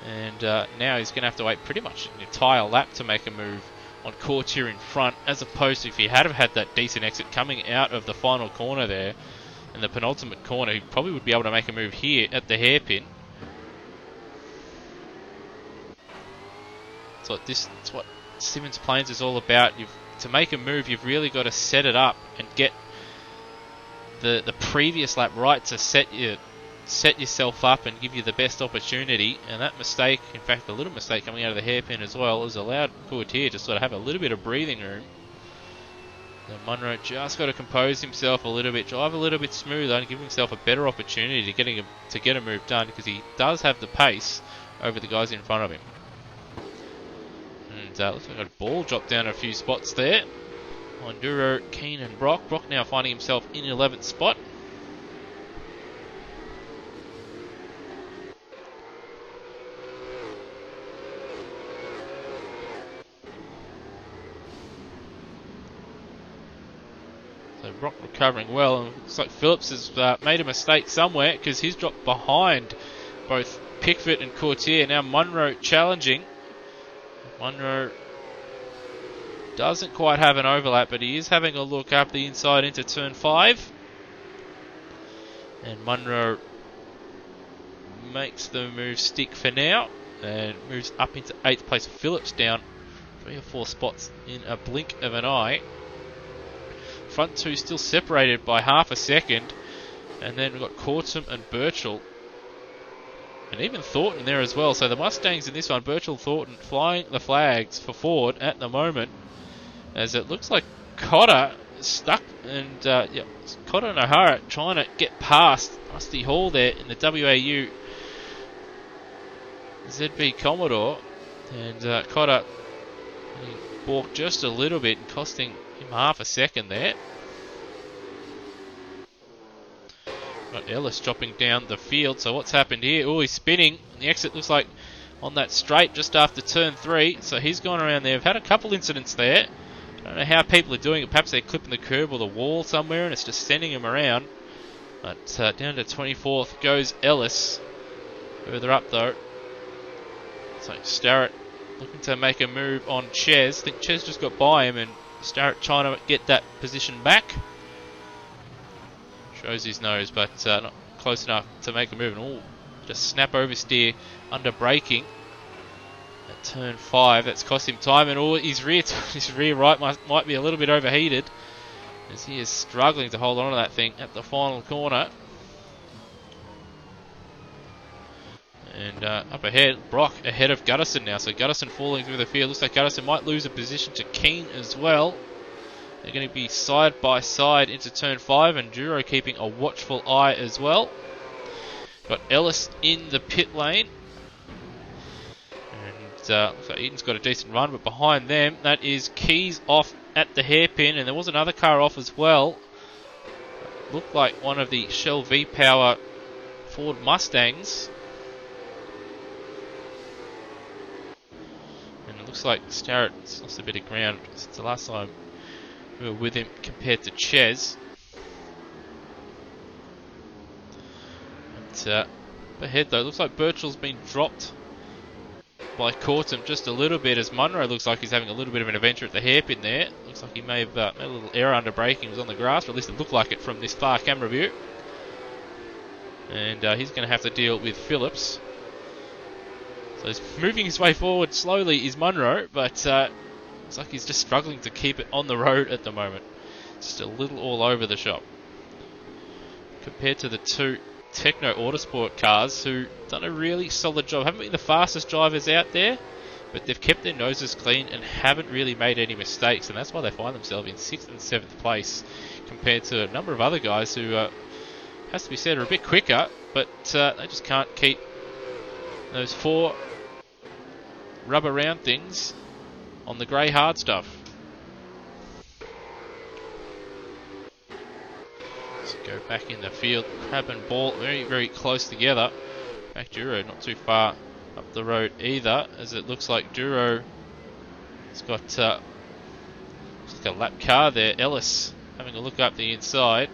And now he's going to have to wait pretty much an entire lap to make a move on Courtier in front, as opposed to if he had have had that decent exit coming out of the final corner there, and the penultimate corner, he probably would be able to make a move here at the hairpin. So it's what Symmons Plains is all about. To make a move, you've really got to set it up and get the previous lap right to set yourself up and give you the best opportunity. And that mistake, in fact, the little mistake coming out of the hairpin as well, has allowed Courtier to sort of have a little bit of breathing room. And Munro just got to compose himself a little bit, drive a little bit smoother, and give himself a better opportunity to get a move done, because he does have the pace over the guys in front of him. And looks like a ball dropped down a few spots there. Enduro, Keane and Brock. Brock now finding himself in 11th spot. So Brock recovering well, and looks like Phillips has made a mistake somewhere, because he's dropped behind both Pickford and Courtier. Now Munro challenging. Munro doesn't quite have an overlap, but he is having a look up the inside into turn 5. And Munro makes the move stick for now and moves up into 8th place. Phillips down 3 or 4 spots in a blink of an eye. Front two still separated by half a second. And then we've got Courtum and Birchall. And even Thornton there as well. So the Mustangs in this one, Birchall, Thornton, flying the flags for Ford at the moment. As it looks like Cotter is stuck. And Cotter and O'Hara trying to get past Rusty Hall there in the WAU ZB Commodore. And Cotter balked just a little bit, costing him half a second there. Got Ellis dropping down the field. So what's happened here? Oh, he's spinning. And the exit looks like on that straight just after turn 3. So he's gone around there. We've had a couple incidents there. I don't know how people are doing it. Perhaps they're clipping the curb or the wall somewhere and it's just sending him around. But down to 24th goes Ellis. Further up though. So Starrett looking to make a move on Ches. I think Ches just got by him, and Starrett trying to get that position back. Shows his nose, but not close enough to make a move. And just snap oversteer under braking at turn 5. That's cost him time, and his rear right might be a little bit overheated, as he is struggling to hold on to that thing at the final corner. And up ahead, Brock ahead of Guttison now. So Guttison falling through the field. Looks like Guttison might lose a position to Keane as well. They're going to be side by side into turn 5, and Duro keeping a watchful eye as well. Got Ellis in the pit lane. And looks like Eaton's got a decent run, but behind them, that is Keys off at the hairpin, and there was another car off as well. Looked like one of the Shell V-Power Ford Mustangs. And it looks like Starrett's lost a bit of ground since the last time we were with him compared to Ches. But up ahead though, looks like Birchall's been dropped by Courtum just a little bit, as Munro looks like he's having a little bit of an adventure at the hairpin there. Looks like he may have made a little error under braking. He was on the grass, or at least it looked like it from this far camera view. And he's going to have to deal with Phillips. So he's moving his way forward slowly is Munro, but looks like he's just struggling to keep it on the road at the moment. Just a little all over the shop. Compared to the two Techno Autosport cars, who done a really solid job. Haven't been the fastest drivers out there, but they've kept their noses clean and haven't really made any mistakes, and that's why they find themselves in 6th and 7th place compared to a number of other guys who, has to be said, are a bit quicker, but they just can't keep those 4 rubber round things on the grey hard stuff. So go back in the field. Crab and Ball very, very close together. In fact, Duro not too far up the road either, as it looks like Duro has got looks like a lap car there. Ellis having a look up the inside.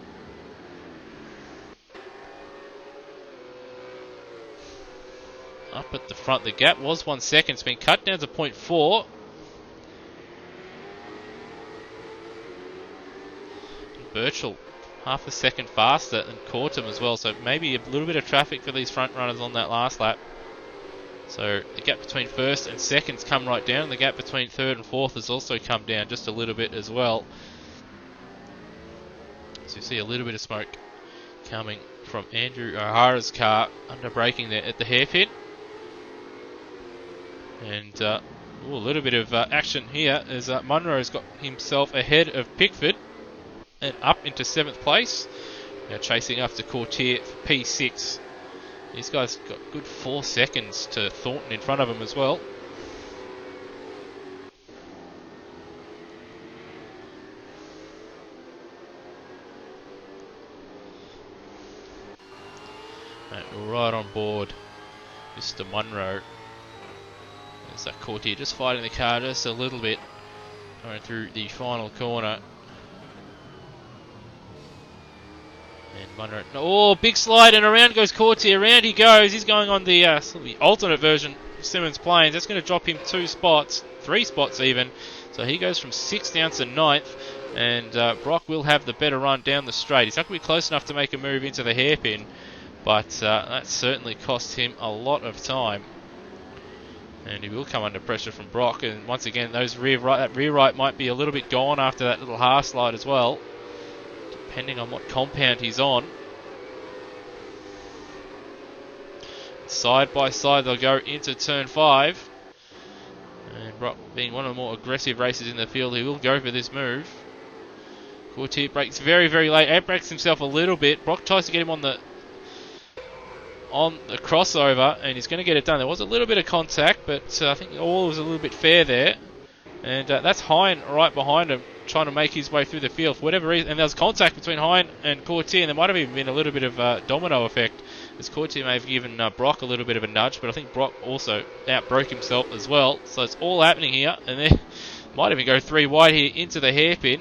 up at the front. The gap was 1 second. It's been cut down to 0.4. Birchall half a second faster than Cortum as well, so maybe a little bit of traffic for these front runners on that last lap. So the gap between first and second's come right down. The gap between third and fourth has also come down just a little bit as well. So you see a little bit of smoke coming from Andrew O'Hara's car under braking there at the hairpin. And a little bit of action here as Munro's got himself ahead of Pickford and up into 7th place. Now chasing after Courtier for P6. These guys got good 4 seconds to Thornton in front of them as well. Right on board, Mr. Munro. There's that Courtier just fighting the car just a little bit, going through the final corner. And Munro, oh, big slide, and around goes Courtier. Around he goes. He's going on the alternate version of Symmons Plains. That's going to drop him 2 spots, 3 spots even. So he goes from 6th down to 9th. And Brock will have the better run down the straight. He's not going to be close enough to make a move into the hairpin, but that certainly cost him a lot of time. And he will come under pressure from Brock. And once again, that rear right might be a little bit gone after that little half slide as well, depending on what compound he's on. Side by side they'll go into turn 5. And Brock, being one of the more aggressive racers in the field, he will go for this move. Courtier brakes very, very late. Outbrakes himself a little bit. Brock tries to get him on the crossover, and he's going to get it done. There was a little bit of contact, but I think all was a little bit fair there. And that's Hine right behind him, trying to make his way through the field for whatever reason. And there was contact between Hine and Courtier, and there might have even been a little bit of domino effect, as Courtier may have given Brock a little bit of a nudge, but I think Brock also outbroke himself as well. So it's all happening here, and there might even go 3 wide here into the hairpin.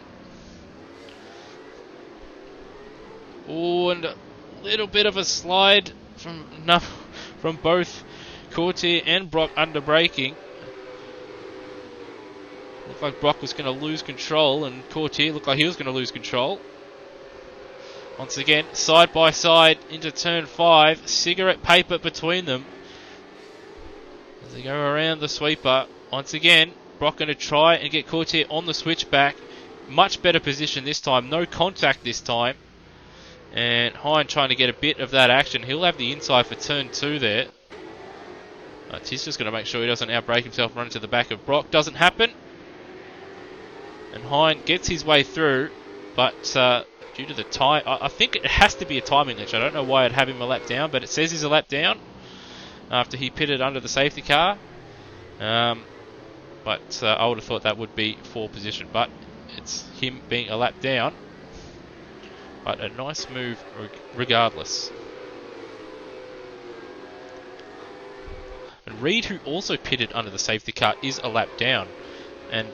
Oh, and a little bit of a slide from both Courtier and Brock under braking. Looked like Brock was going to lose control, and Courtier looked like he was going to lose control. Once again, side by side into turn 5. Cigarette paper between them as they go around the sweeper. Once again, Brock going to try and get Courtier on the switchback. Much better position this time. No contact this time. And Hine trying to get a bit of that action. He'll have the inside for turn 2 there. He's just going to make sure he doesn't outbrake himself, run into the back of Brock. Doesn't happen. And Hine gets his way through, but due to the time, I think it has to be a timing glitch. I don't know why I'd have him a lap down, but it says he's a lap down after he pitted under the safety car. But I would have thought that would be for position, but it's him being a lap down. But a nice move regardless. And Reed, who also pitted under the safety car, is a lap down. And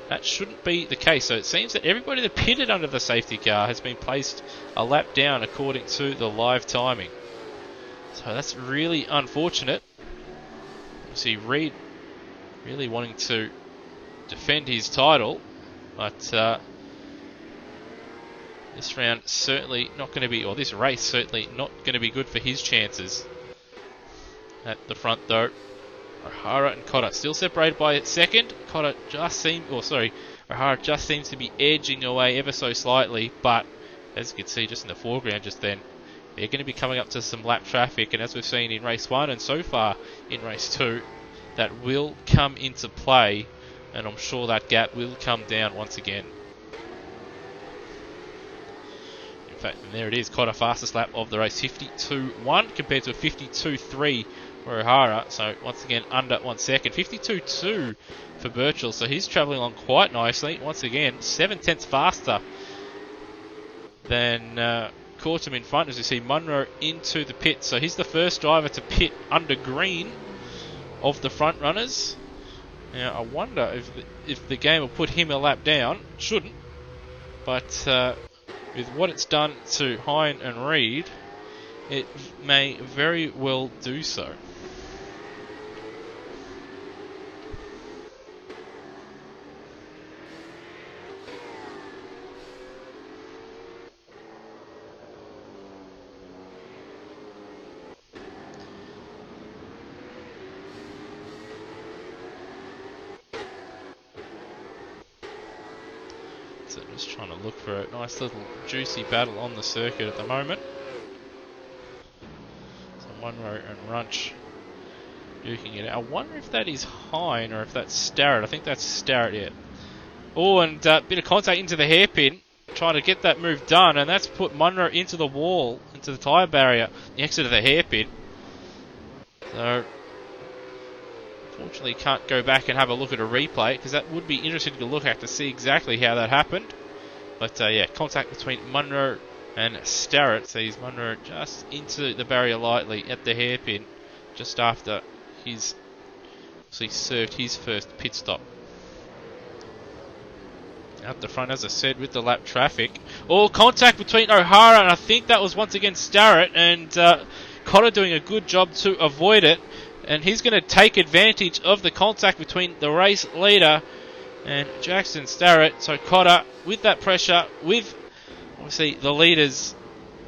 that shouldn't be the case. So it seems that everybody that pitted under the safety car has been placed a lap down according to the live timing. So that's really unfortunate. You see Reed really wanting to defend his title. But this round certainly not going to be, or this race certainly not going to be good for his chances. At the front though, O'Hara and Cotter still separated by a second. O'Hara just seems to be edging away ever so slightly, but as you can see just in the foreground just then, they're going to be coming up to some lap traffic, and as we've seen in race 1 and so far in race 2, that will come into play, and I'm sure that gap will come down once again. In fact, and there it is, Cotter fastest lap of the race, 52.1 compared to a 52.3 for O'Hara. So once again under 1 second, 52.2 for Birchall. So he's travelling along quite nicely. Once again, 7/10 faster than Cortum in front, as you see Munro into the pit. So he's the first driver to pit under green of the front runners. Now I wonder if the game will put him a lap down. Shouldn't, but with what it's done to Hine and Reed, it may very well do so. So just trying to look for a nice little juicy battle on the circuit at the moment. So Munro and Runch duking it out. I wonder if that is Hine or if that's Starrett. I think that's Starrett, yeah. Oh, and a bit of contact into the hairpin, trying to get that move done, and that's put Munro into the wall, into the tyre barrier, the exit of the hairpin. So, unfortunately, can't go back and have a look at a replay, because that would be interesting to look at to see exactly how that happened. But yeah, contact between Munro and Starrett sees Munro just into the barrier lightly at the hairpin, just after he's served his first pit stop. Out the front, as I said, with the lap traffic. All contact between O'Hara and I think that was once again Starrett, and Cotter doing a good job to avoid it. And he's going to take advantage of the contact between the race leader and Jackson Starrett. So Cotter, with that pressure, with obviously the leaders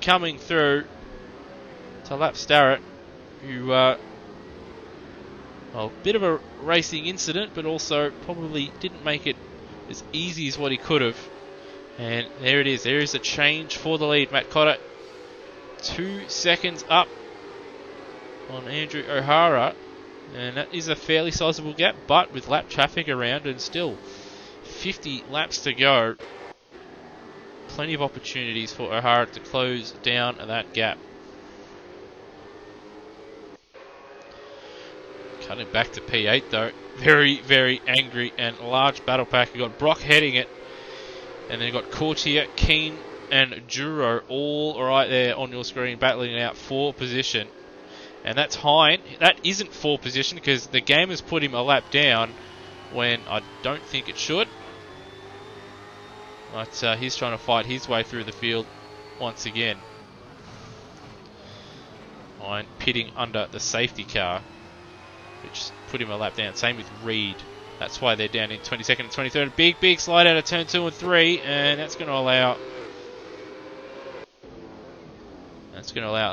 coming through to lap Starrett, who, well, a bit of a racing incident, but also probably didn't make it as easy as what he could have. And there it is. There is a change for the lead. Matt Cotter 2 seconds up on Andrew O'Hara. And that is a fairly sizable gap, but with lap traffic around and still 50 laps to go, plenty of opportunities for O'Hara to close down that gap. Cutting back to P8 though. Very, very angry and large battle pack. You've got Brock heading it. And then you've got Courtier, Keane and Duro all right there on your screen battling it out for position. And that's Hine. That isn't for position because the game has put him a lap down when I don't think it should. But he's trying to fight his way through the field once again. Hine pitting under the safety car, which put him a lap down. Same with Reed. That's why they're down in 22nd and 23rd. Big slide out of turn 2 and 3, and that's going to allow... I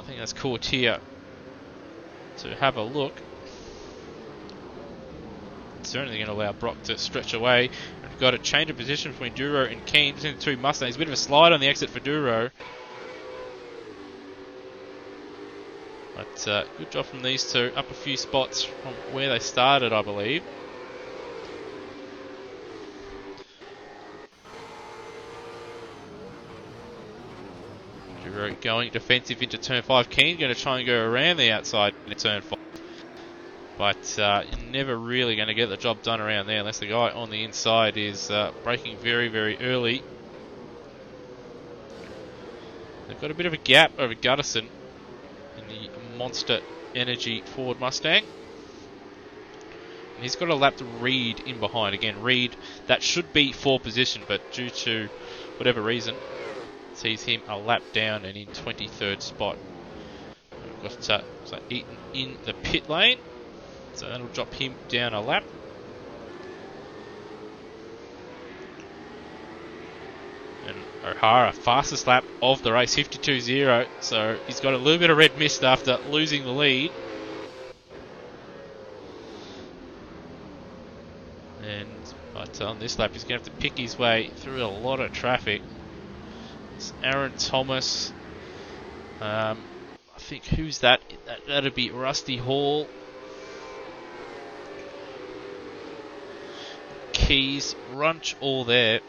think that's Courtier to have a look. It's certainly going to allow Brock to stretch away. And we've got a change of position between Duro and Keane between the two Mustangs. A bit of a slide on the exit for Duro. But good job from these two. Up a few spots from where they started, I believe. Duro going defensive into turn 5. Keane going to try and go around the outside in turn 5. But you're never really going to get the job done around there unless the guy on the inside is braking very, very early. They've got a bit of a gap over Guttison in the Monster Energy Ford Mustang. And he's got a lapped Reed in behind. Again, Reed, that should be for position, but due to whatever reason, sees him a lap down and in 23rd spot. We've got Eaton in the pit lane, so that'll drop him down a lap. And O'Hara, fastest lap of the race, 52.0, so he's got a little bit of red mist after losing the lead. But on this lap, he's going to have to pick his way through a lot of traffic. It's Aaron Thomas. I think, who's that? That'd be Rusty Hall. Keys, Runch, all there.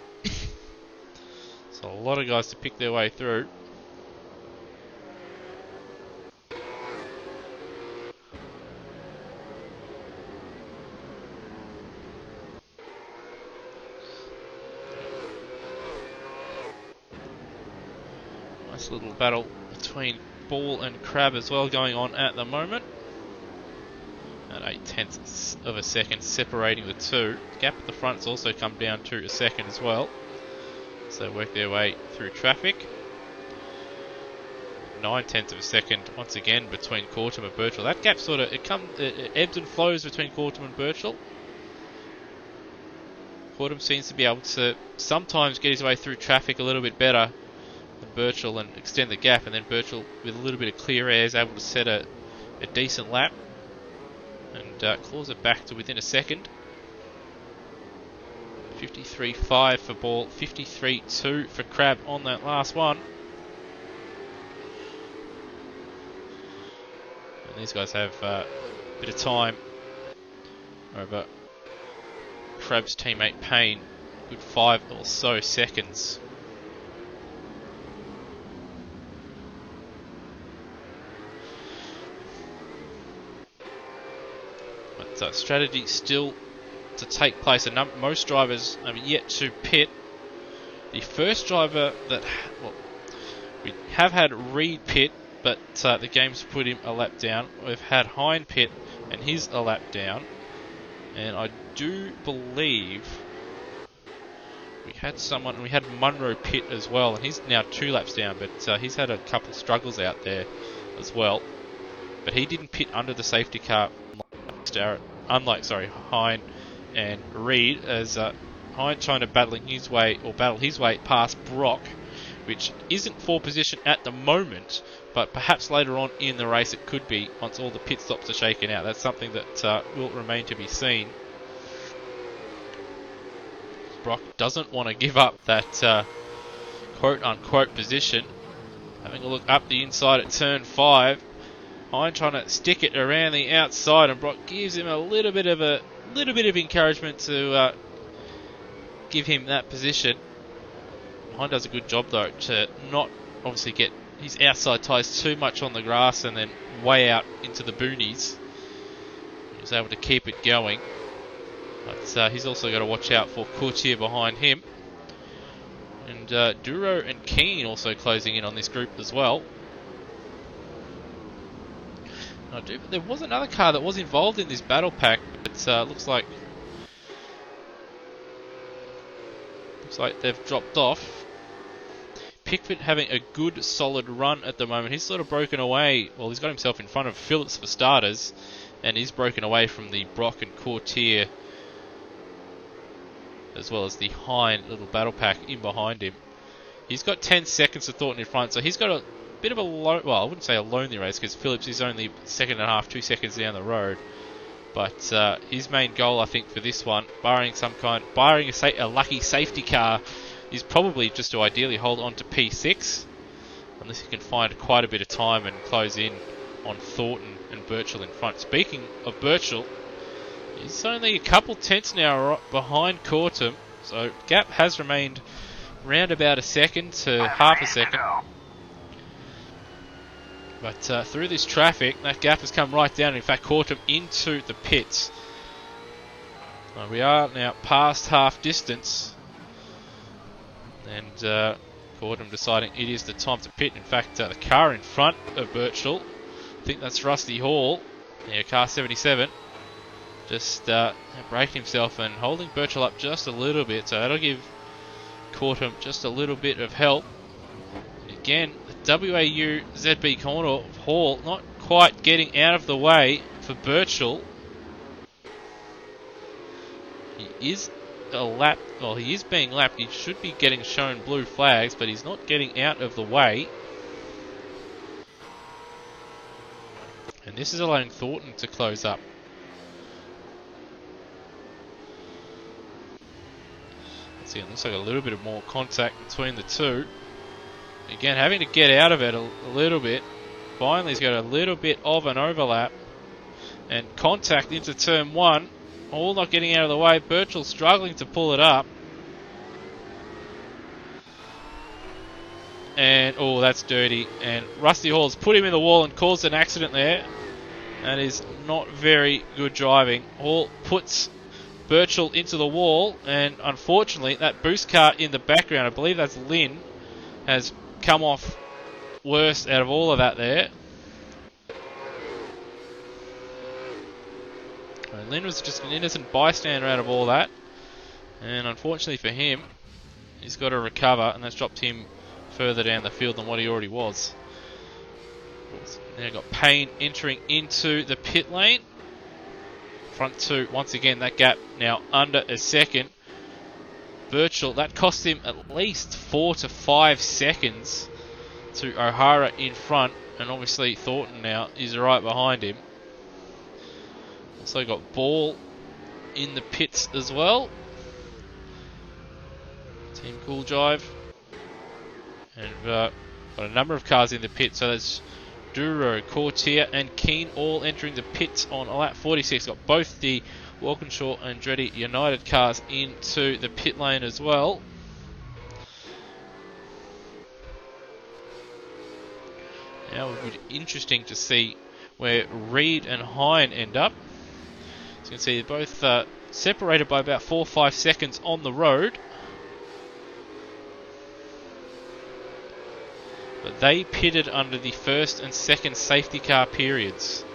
So a lot of guys to pick their way through. Nice little battle between Ball and Crab as well going on at the moment. At 0.8 of a second separating the two. The gap at the front has also come down to a second as well. So they work their way through traffic. 0.9 of a second once again between Cortum and Birchall. That gap sort of it ebbs and flows between Cortum and Birchall. Cortum seems to be able to sometimes get his way through traffic a little bit better than Birchall and extend the gap, and then Birchall with a little bit of clear air is able to set a decent lap and claws it back to within a second. 53.5 for Ball, 53.2 for Crab on that last one. And these guys have a bit of time over Crab's teammate Payne, good 5 or so seconds. But strategy still to take place. Most drivers have yet to pit. The first driver that, well, we have had Reed pit, but the game's put him a lap down. We've had Hine pit, and he's a lap down. And I do believe we had Munro pit as well, and he's now 2 laps down, but he's had a couple struggles out there as well. But he didn't pit under the safety car, unlike Hine and Reed, as Hine trying to battle his way past Brock, which isn't for position at the moment, but perhaps later on in the race it could be once all the pit stops are shaken out. That's something that will remain to be seen. Brock doesn't want to give up that quote-unquote position. Having a look up the inside at turn 5. Hine trying to stick it around the outside, and Brock gives him a little bit of encouragement to give him that position. Hine does a good job though to not obviously get his outside tyres too much on the grass and then way out into the boonies. He was able to keep it going. But he's also got to watch out for Courtier behind him. And Duro and Keane also closing in on this group as well. There was another car that was involved in this battle pack, but looks like they've dropped off. Pickford having a good solid run at the moment. He's sort of broken away. Well, he's got himself in front of Phillips for starters, and he's broken away from the Brock and Courtier, as well as the Hine little battle pack in behind him. He's got 10 seconds to Thornton in front, so he's got a bit of a I wouldn't say a lonely race, because Phillips is only 2 seconds down the road. But his main goal, I think, for this one, barring a lucky safety car, is probably just to ideally hold on to P6, unless he can find quite a bit of time and close in on Thornton and Birchall in front. Speaking of Birchall, he's only a couple tenths now behind Cortum, so gap has remained round about a second to half a second. But through this traffic, that gap has come right down. In fact, caught him into the pits. We are now past half distance. And caught him deciding it is the time to pit. In fact, the car in front of Birchall, I think that's Rusty Hall. Yeah, car 77. Just braking himself and holding Birchall up just a little bit. So that'll give Cortum just a little bit of help. And again, WAU ZB corner Hall not quite getting out of the way for Birchall. He is being lapped. He should be getting shown blue flags, but he's not getting out of the way. And this is allowing Thornton to close up. Let's see, it looks like a little bit of more contact between the two. Again, having to get out of it a little bit. Finally, he's got a little bit of an overlap. And contact into turn 1. All not getting out of the way. Birchall struggling to pull it up. And, oh, that's dirty. And Rusty Hall's put him in the wall and caused an accident there. That is not very good driving. Hall puts Birchall into the wall. And, unfortunately, that boost car in the background, I believe that's Lynn, has come off worst out of all of that there. Lynn was just an innocent bystander out of all that. And unfortunately for him, he's got to recover, and that's dropped him further down the field than what he already was. Now got Payne entering into the pit lane. Front two, once again, that gap now under a second. Birchall, that cost him at least 4 to 5 seconds to O'Hara in front, and obviously Thornton now is right behind him. Also got Ball in the pits as well. Team Cool Drive. And got a number of cars in the pit, so that's Duro, Courtier and Keane all entering the pits on lap 46. Got both the Walkinshaw and Andretti United cars into the pit lane as well. Now it would be interesting to see where Reed and Hine end up. As you can see, they're both separated by about 4 or 5 seconds on the road. But they pitted under the first and second safety car periods.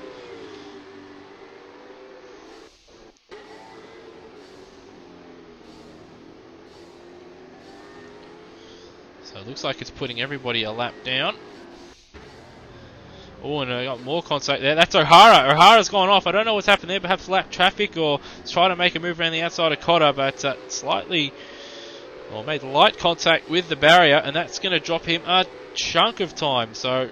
So it looks like it's putting everybody a lap down. Oh, and I got more contact there. That's O'Hara. O'Hara's gone off. I don't know what's happened there. Perhaps lap traffic or trying to make a move around the outside of Cotter, but made light contact with the barrier, and that's going to drop him a chunk of time. So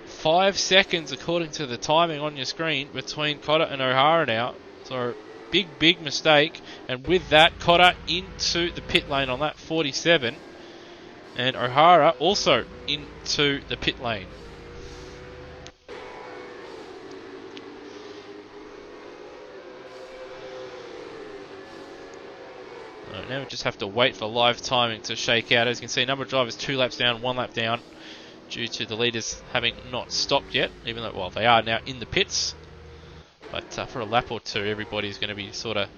5 seconds according to the timing on your screen between Cotter and O'Hara now. So big mistake, and with that Cotter into the pit lane on lap 47, and O'Hara also into the pit lane. Now we just have to wait for live timing to shake out. As you can see, number of drivers 2 laps down, 1 lap down, due to the leaders having not stopped yet, even though, well, they are now in the pits. But for a lap or two, everybody's going to be sort of,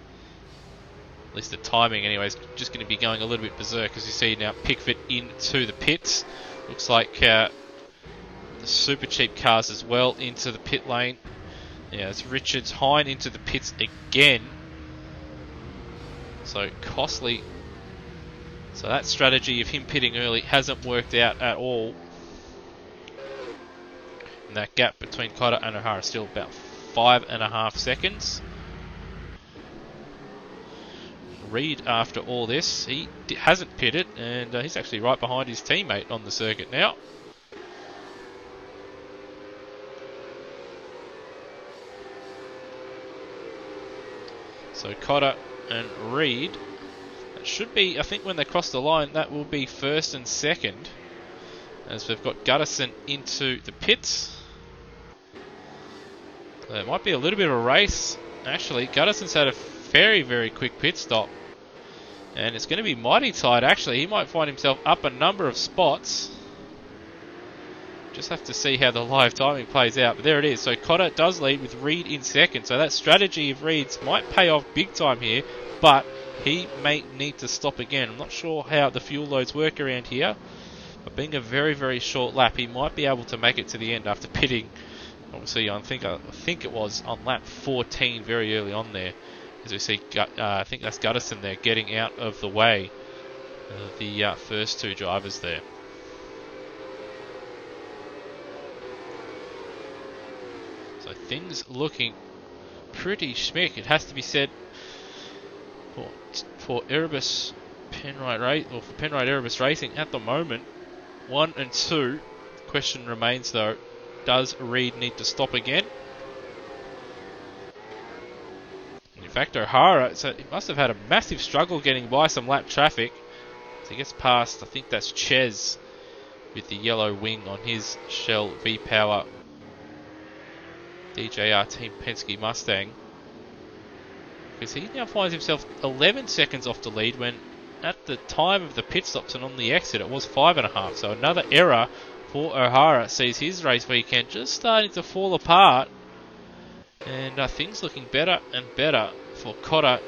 at least the timing anyways, just going to be going a little bit berserk. As you see now, Pickford into the pits. Looks like the super cheap cars as well into the pit lane. Yeah, it's Richards, Hine into the pits again. So costly. So that strategy of him pitting early hasn't worked out at all. And that gap between Cotter and O'Hara is still about 5.5 seconds. Reed, after all this, he hasn't pitted, and he's actually right behind his teammate on the circuit now. So Cotter and Reed, that should be, I think when they cross the line, that will be first and second, as we've got Gutterson into the pits. So it might be a little bit of a race. Actually, Gutterson's had a very quick pit stop, and it's going to be mighty tight. Actually, he might find himself up a number of spots. Just have to see how the live timing plays out. But there it is. So Cotter does lead with Reed in second. So that strategy of Reed's might pay off big time here. But he may need to stop again. I'm not sure how the fuel loads work around here. But being a very short lap, he might be able to make it to the end after pitting. Obviously, I think it was on lap 14 very early on there. As we see, I think that's Gutterson there getting out of the way of the first 2 drivers there. Things looking pretty schmick, it has to be said, for Erebus Penrite or for Penrite Erebus Racing at the moment. 1 and 2. The question remains though: does Reed need to stop again? In fact, O'Hara, so he must have had a massive struggle getting by some lap traffic. So he gets past, I think that's Ches with the yellow wing on his Shell V-Power DJR Team Penske Mustang, because he now finds himself 11 seconds off the lead when at the time of the pit stops and on the exit it was 5.5. So another error for O'Hara sees his race weekend just starting to fall apart, and things looking better and better for Cotter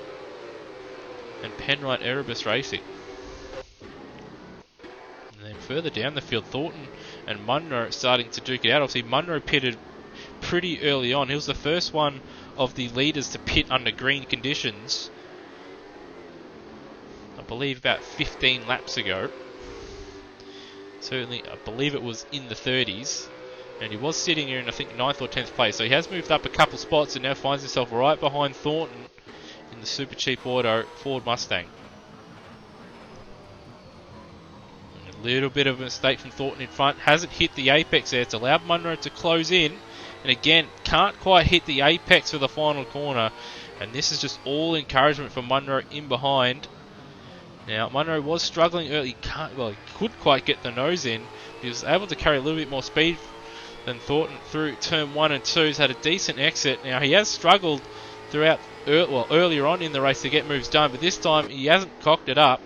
and Penrite Erebus Racing. And then further down the field, Thornton and Munro starting to duke it out. Obviously Munro pitted pretty early on. He was the first one of the leaders to pit under green conditions, I believe about 15 laps ago. Certainly, I believe it was in the 30s, and he was sitting here in, I think, 9th or 10th place. So he has moved up a couple spots and now finds himself right behind Thornton in the super cheap auto Ford Mustang. And a little bit of a mistake from Thornton in front. Hasn't hit the apex there. It's allowed Munro to close in. And again, can't quite hit the apex for the final corner. And this is just all encouragement for Munro in behind. Now, Munro was struggling early. He couldn't quite get the nose in. He was able to carry a little bit more speed than Thornton through turn 1 and 2. He's had a decent exit. Now, he has struggled throughout, earlier on in the race to get moves done, but this time he hasn't cocked it up,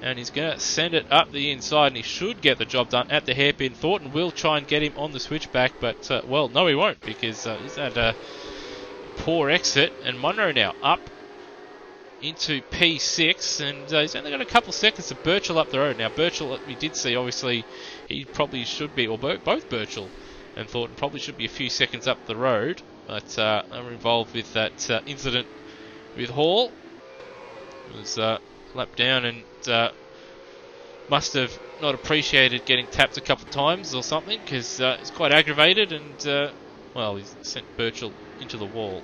and he's going to send it up the inside, and he should get the job done at the hairpin. Thornton will try and get him on the switchback, but, well, no, he won't, because he's had a poor exit, and Munro now up into P6, and he's only got a couple seconds to Birchall up the road. Now, Birchall, we did see, obviously, he probably should be, or both Birchall and Thornton probably should be a few seconds up the road, but they were involved with that incident with Hall. It was lapped down and must have not appreciated getting tapped a couple of times or something, because it's quite aggravated, and, well, he's sent Birchall into the wall.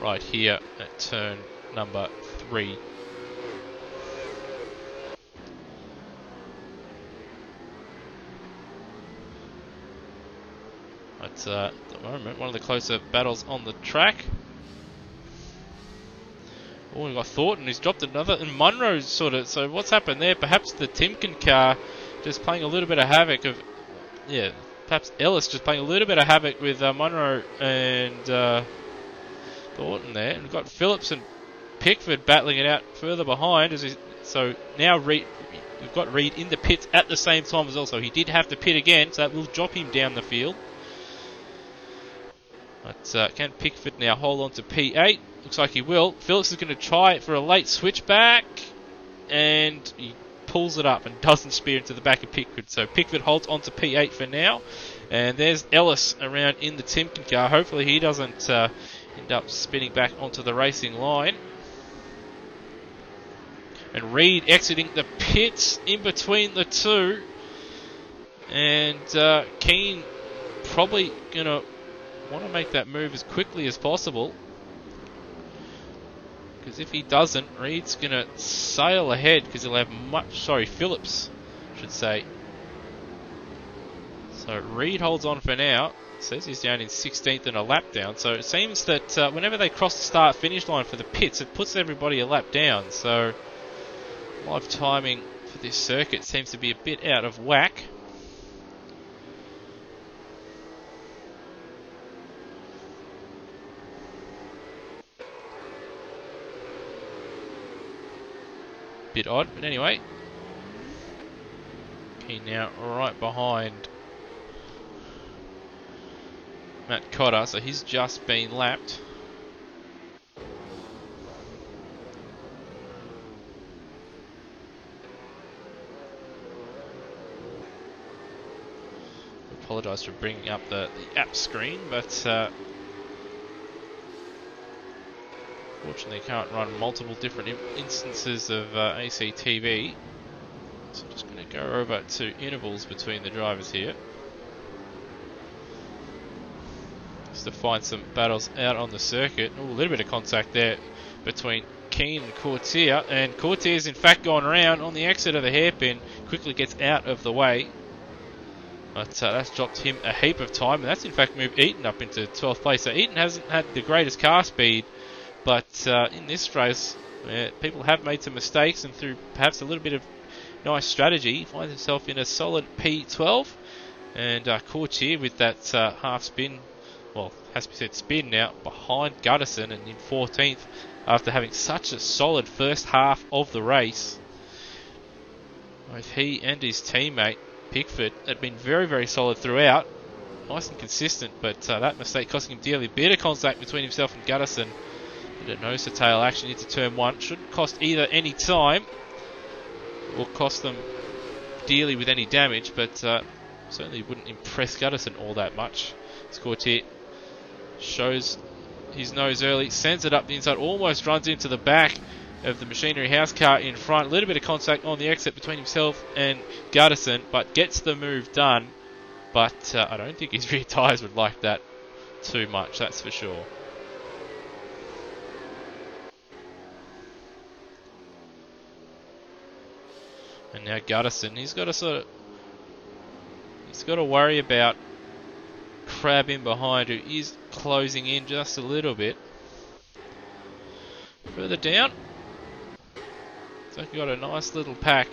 Right here at turn number 3. But at the moment, one of the closer battles on the track. Oh, we've got Thornton who's dropped another, and Munro's sort of, so what's happened there? Perhaps the Timken car just playing a little bit of havoc of, perhaps Ellis just playing a little bit of havoc with Munro and Thornton there, and we've got Phillips and Pickford battling it out further behind. So now we've got Reid in the pits at the same time as well, so he did have to pit again, so that will drop him down the field. But can Pickford now hold on to P8? Looks like he will. Phillips is going to try it for a late switchback, and he pulls it up and doesn't spear into the back of Pickford. So Pickford holds on to P8 for now, and there's Ellis around in the Timken car. Hopefully he doesn't end up spinning back onto the racing line. And Reid exiting the pits in between the two. And Keane probably going to want to make that move as quickly as possible, because if he doesn't, Reid's going to sail ahead, because he'll have Phillips should say. So Reid holds on for now. Says he's down in 16th and a lap down, so it seems that whenever they cross the start-finish line for the pits, it puts everybody a lap down, so live timing for this circuit seems to be a bit out of whack. Bit odd, but anyway. He now right behind Matt Cotter, so he's just been lapped. Apologise for bringing up the app screen, but fortunately can't run multiple different instances of ACTV. So I'm just going to go over to intervals between the drivers here, just to find some battles out on the circuit. Ooh, a little bit of contact there between Keane and Courtier, and Courtier's in fact gone around on the exit of the hairpin, quickly gets out of the way. But that's dropped him a heap of time, and that's in fact moved Eaton up into 12th place. So Eaton hasn't had the greatest car speed, but in this race, people have made some mistakes, and through perhaps a little bit of nice strategy, he finds himself in a solid P12. And Courtier with that half spin, well, has to be said spin now, behind Gutterson and in 14th after having such a solid first half of the race. Both he and his teammate Pickford had been very, very solid throughout. Nice and consistent, but that mistake costing him dearly. Bit of contact between himself and Gutterson. Bit of nose to tail action into turn 1. Shouldn't cost either any time or cost them dearly with any damage, but certainly wouldn't impress Gutterson all that much. Courtier shows his nose early, sends it up the inside, almost runs into the back of the machinery house car in front. A little bit of contact on the exit between himself and Gutterson, but gets the move done. But I don't think his rear tyres would like that too much, that's for sure. And now Gutterson, he's got to worry about Crab in behind, who is closing in just a little bit. Further down, like we've got a nice little pack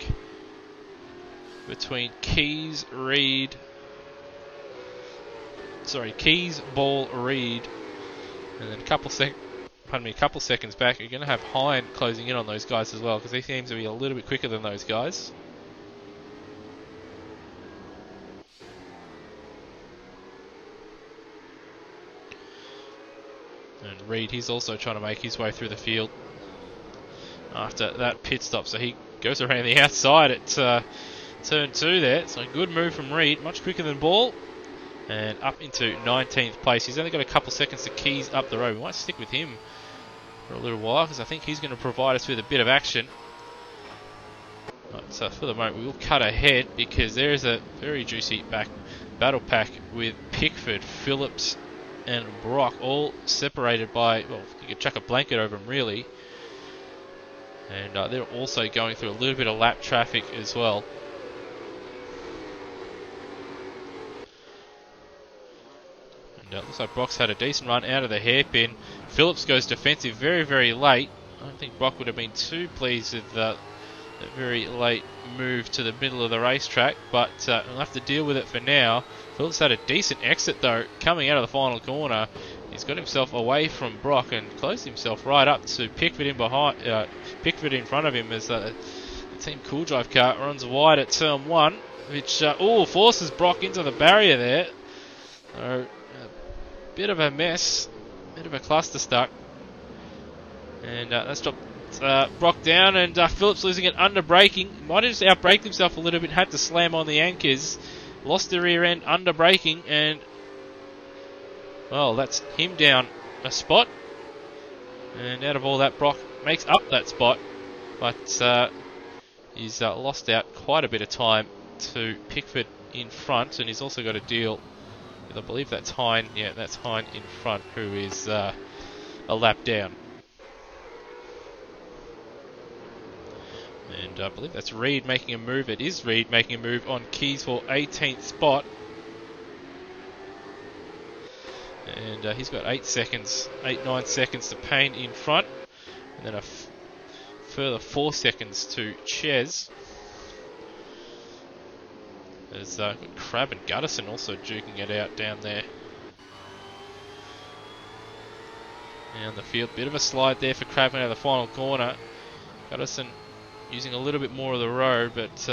between Keys, Ball, Reed, and then a couple seconds back, you're going to have Hine closing in on those guys as well, because he seems to be a little bit quicker than those guys. And Reed, he's also trying to make his way through the field after that pit stop, so he goes around the outside at turn 2 there. So a good move from Reed, much quicker than Ball, and up into 19th place. He's only got a couple seconds to Keys up the road. We might stick with him for a little while, because I think he's going to provide us with a bit of action. Right, so for the moment we will cut ahead, because there is a very juicy battle pack with Pickford, Phillips and Brock, all separated by, well, you could chuck a blanket over them really. And they're also going through a little bit of lap traffic as well. And looks like Brock's had a decent run out of the hairpin. Phillips goes defensive very, very late. I don't think Brock would have been too pleased with that very late move to the middle of the racetrack, but we'll have to deal with it for now. Phillips had a decent exit though, coming out of the final corner. He's got himself away from Brock and closed himself right up to Pickford Pickford in front of him, as the Team Cool Drive car runs wide at turn 1, which forces Brock into the barrier there. So, a bit of a mess, bit of a cluster stuck, and that's dropped Brock down, and Phillips losing it under braking. Might have just outbraked himself a little bit, had to slam on the anchors, lost the rear end under braking, and well, that's him down a spot. And out of all that, Brock makes up that spot, but he's lost out quite a bit of time to Pickford in front, and he's also got a deal with, I believe that's Hine. Yeah, that's Hine in front, who is a lap down. And I believe that's Reed making a move. It is Reed making a move on Keys for 18th spot. And he's got 9 seconds to Payne in front. And then a further 4 seconds to Ches. There's Crab and Guttison also duking it out down there. Down the field, bit of a slide there for Crab out of the final corner. Guttison using a little bit more of the road, but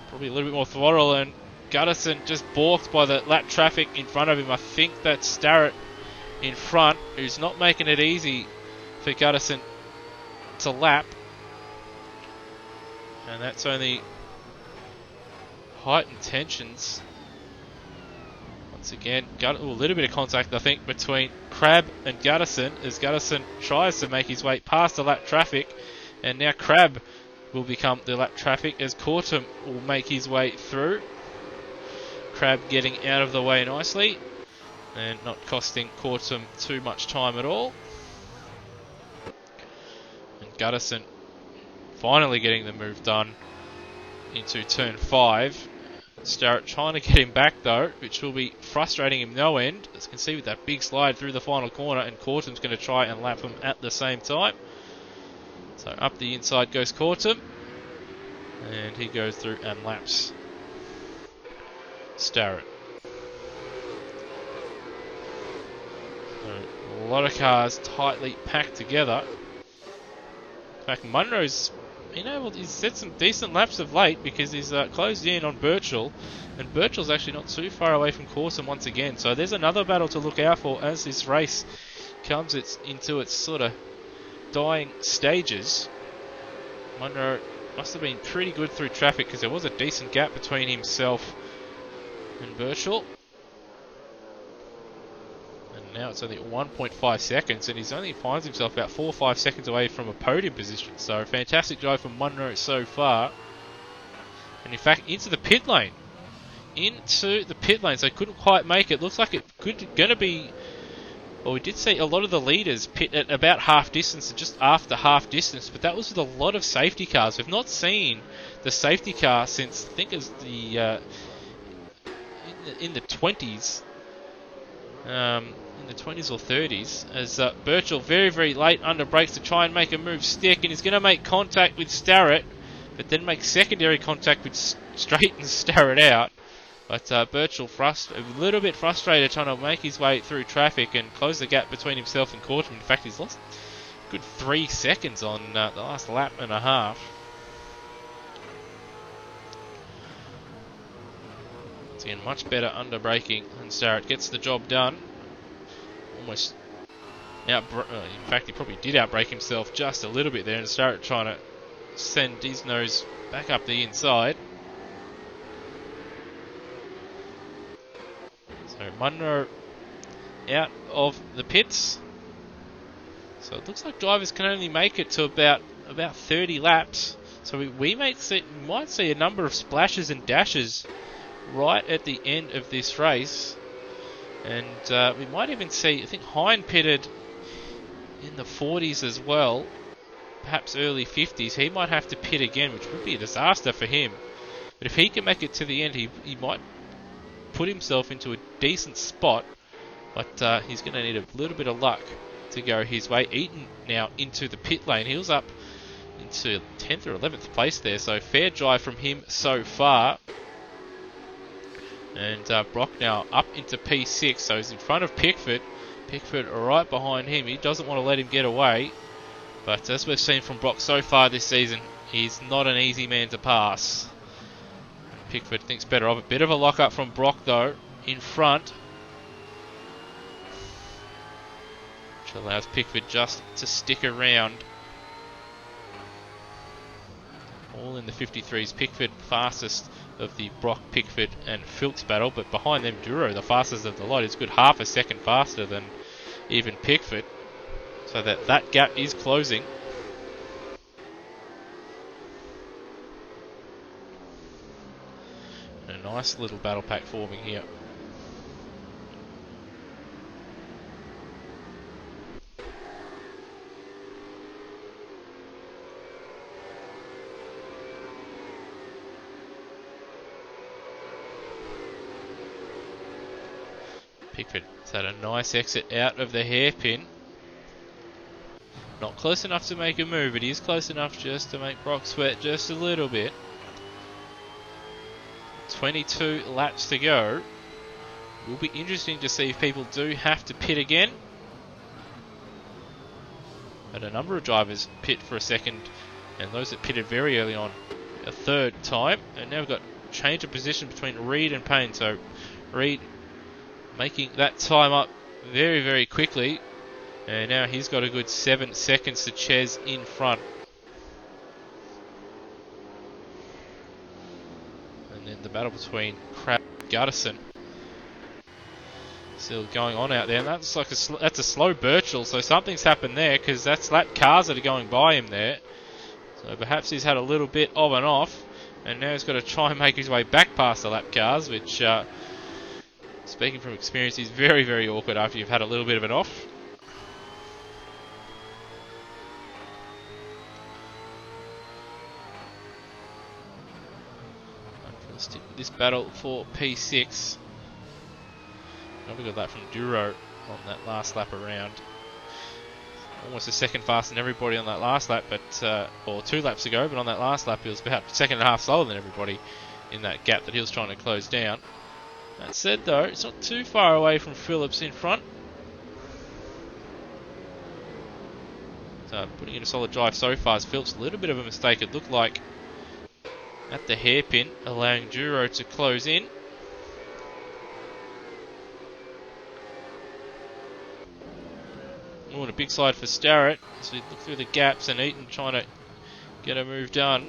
probably a little bit more throttle, and Guttison just balked by the lap traffic in front of him. I think that's Starrett in front, who's not making it easy for Guttison to lap. And that's only heightened tensions. Once again, a little bit of contact, I think, between Crab and Guttison, as Guttison tries to make his way past the lap traffic, and now Crab will become the lap traffic as Cortum will make his way through. Crab getting out of the way nicely and not costing Cortum too much time at all. And Guttison finally getting the move done into turn 5. Starrett trying to get him back though, which will be frustrating him no end. As you can see with that big slide through the final corner, and Cortum's going to try and lap him at the same time. So up the inside goes Cortum, and he goes through and laps Starrett. So a lot of cars tightly packed together. In fact, Munro's he's set some decent laps of late, because he's closed in on Birchall, and Birchall's actually not too far away from Cortum once again. So there's another battle to look out for as this race comes into its sort of dying stages. Munro must have been pretty good through traffic, because there was a decent gap between himself and Birchall. And now it's only 1.5 seconds, and he only finds himself about 4 or 5 seconds away from a podium position. So a fantastic drive from Munro so far. And in fact, into the pit lane. So couldn't quite make it. Looks like it's going to be... Well, we did see a lot of the leaders pit at about half distance, and just after half distance, but that was with a lot of safety cars. We've not seen the safety car since, I think it's the in the 20s, in the 20s or 30s, as Birchall very, very late under brakes to try and make a move stick, and he's going to make contact with Starrett, but then makes secondary contact with straightens Starrett out. But Birchall a little bit frustrated trying to make his way through traffic and close the gap between himself and Corton. In fact, he's lost a good 3 seconds on the last lap and a half. Once again, much better under braking, and Starrett gets the job done. Almost in fact, he probably did outbrake himself just a little bit there, and Starrett trying to send his nose back up the inside. So Munro out of the pits. So it looks like drivers can only make it to about 30 laps. So we might see a number of splashes and dashes right at the end of this race. And we might even see, I think Hine pitted in the 40s as well, perhaps early 50s. He might have to pit again, which would be a disaster for him. But if he can make it to the end, he might put himself into a decent spot, but he's going to need a little bit of luck to go his way. Eaton now into the pit lane. He was up into 10th or 11th place there, so fair drive from him so far. And Brock now up into P6, so he's in front of Pickford. Pickford right behind him. He doesn't want to let him get away, but as we've seen from Brock so far this season, he's not an easy man to pass. Pickford thinks better of it. Bit of a lock-up from Brock, though, in front, which allows Pickford just to stick around. All in the 53s. Pickford fastest of the Brock, Pickford and Phillips battle, but behind them Duro, the fastest of the lot, is good half a second faster than even Pickford. So that gap is closing. A nice little battle pack forming here. Pickford's had a nice exit out of the hairpin. Not close enough to make a move, but he is close enough just to make Brock sweat just a little bit. 22 laps to go. Will be interesting to see if people do have to pit again. Had a number of drivers pit for a second, and those that pitted very early on a third time. And now we've got change of position between Reed and Payne. So Reed making that time up very, very quickly. And now he's got a good 7 seconds to Ches in front. And then the battle between Crab and Gutterson still going on out there. And that's like that's a slow Birchall, so something's happened there, because that's lap cars that are going by him there. So perhaps he's had a little bit of an off, and now he's got to try and make his way back past the lap cars, which, speaking from experience, is very, very awkward after you've had a little bit of an off. Stick with this battle for P6. We got that from Duro on that last lap around. Almost a second faster than everybody on that last lap, but or 2 laps ago, but on that last lap he was about a second and a half slower than everybody in that gap that he was trying to close down. That said, though, it's not too far away from Phillips in front. So putting in a solid drive so far. Phillips, a little bit of a mistake, it looked like, at the hairpin, allowing Duro to close in. Oh, and a big slide for Starrett as we look through the gaps, and Eaton trying to get a move done.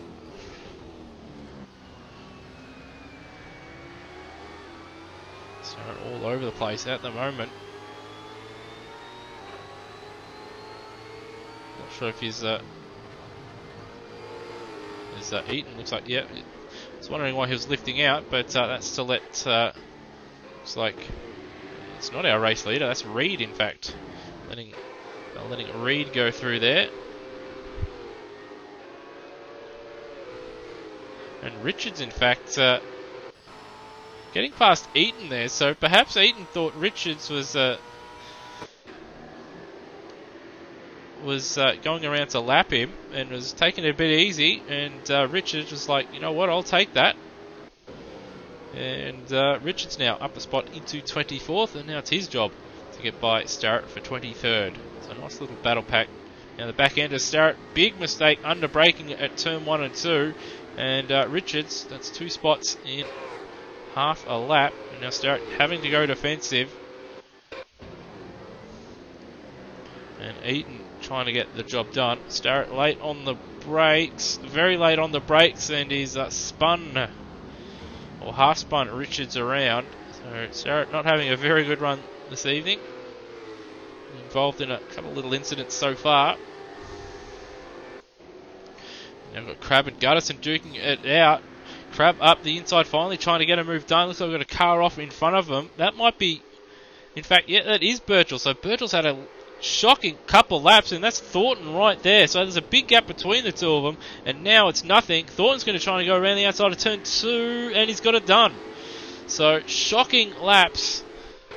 Starrett all over the place at the moment. Not sure if he's Eaton, looks like, yeah. I was wondering why he was lifting out, but that's to let, looks like it's not our race leader, that's Reed, in fact. Letting Reed go through there. And Richards, in fact, getting past Eaton there, so perhaps Eaton thought Richards was was going around to lap him and was taking it a bit easy, and Richards was like, you know what, I'll take that. And Richards now up a spot into 24th, and now it's his job to get by Starrett for 23rd. So a nice little battle pack. Now the back end of Starrett, big mistake under braking at turn 1 and 2, and Richards, that's 2 spots in half a lap, and now Starrett having to go defensive. And Eaton trying to get the job done. Starrett late on the brakes, very late on the brakes, and he's spun, or half spun Richards around. So Starrett not having a very good run this evening. Involved in a couple of little incidents so far. Now we've got Crabb and Guttison duking it out. Crabb up the inside finally, trying to get a move done. Looks like we've got a car off in front of him. That might be, in fact, yeah, that is Birchall. So Birchall's had a shocking couple laps, and that's Thornton right there. So there's a big gap between the two of them, and now it's nothing. Thornton's going to try and go around the outside of turn 2, and he's got it done. So shocking laps.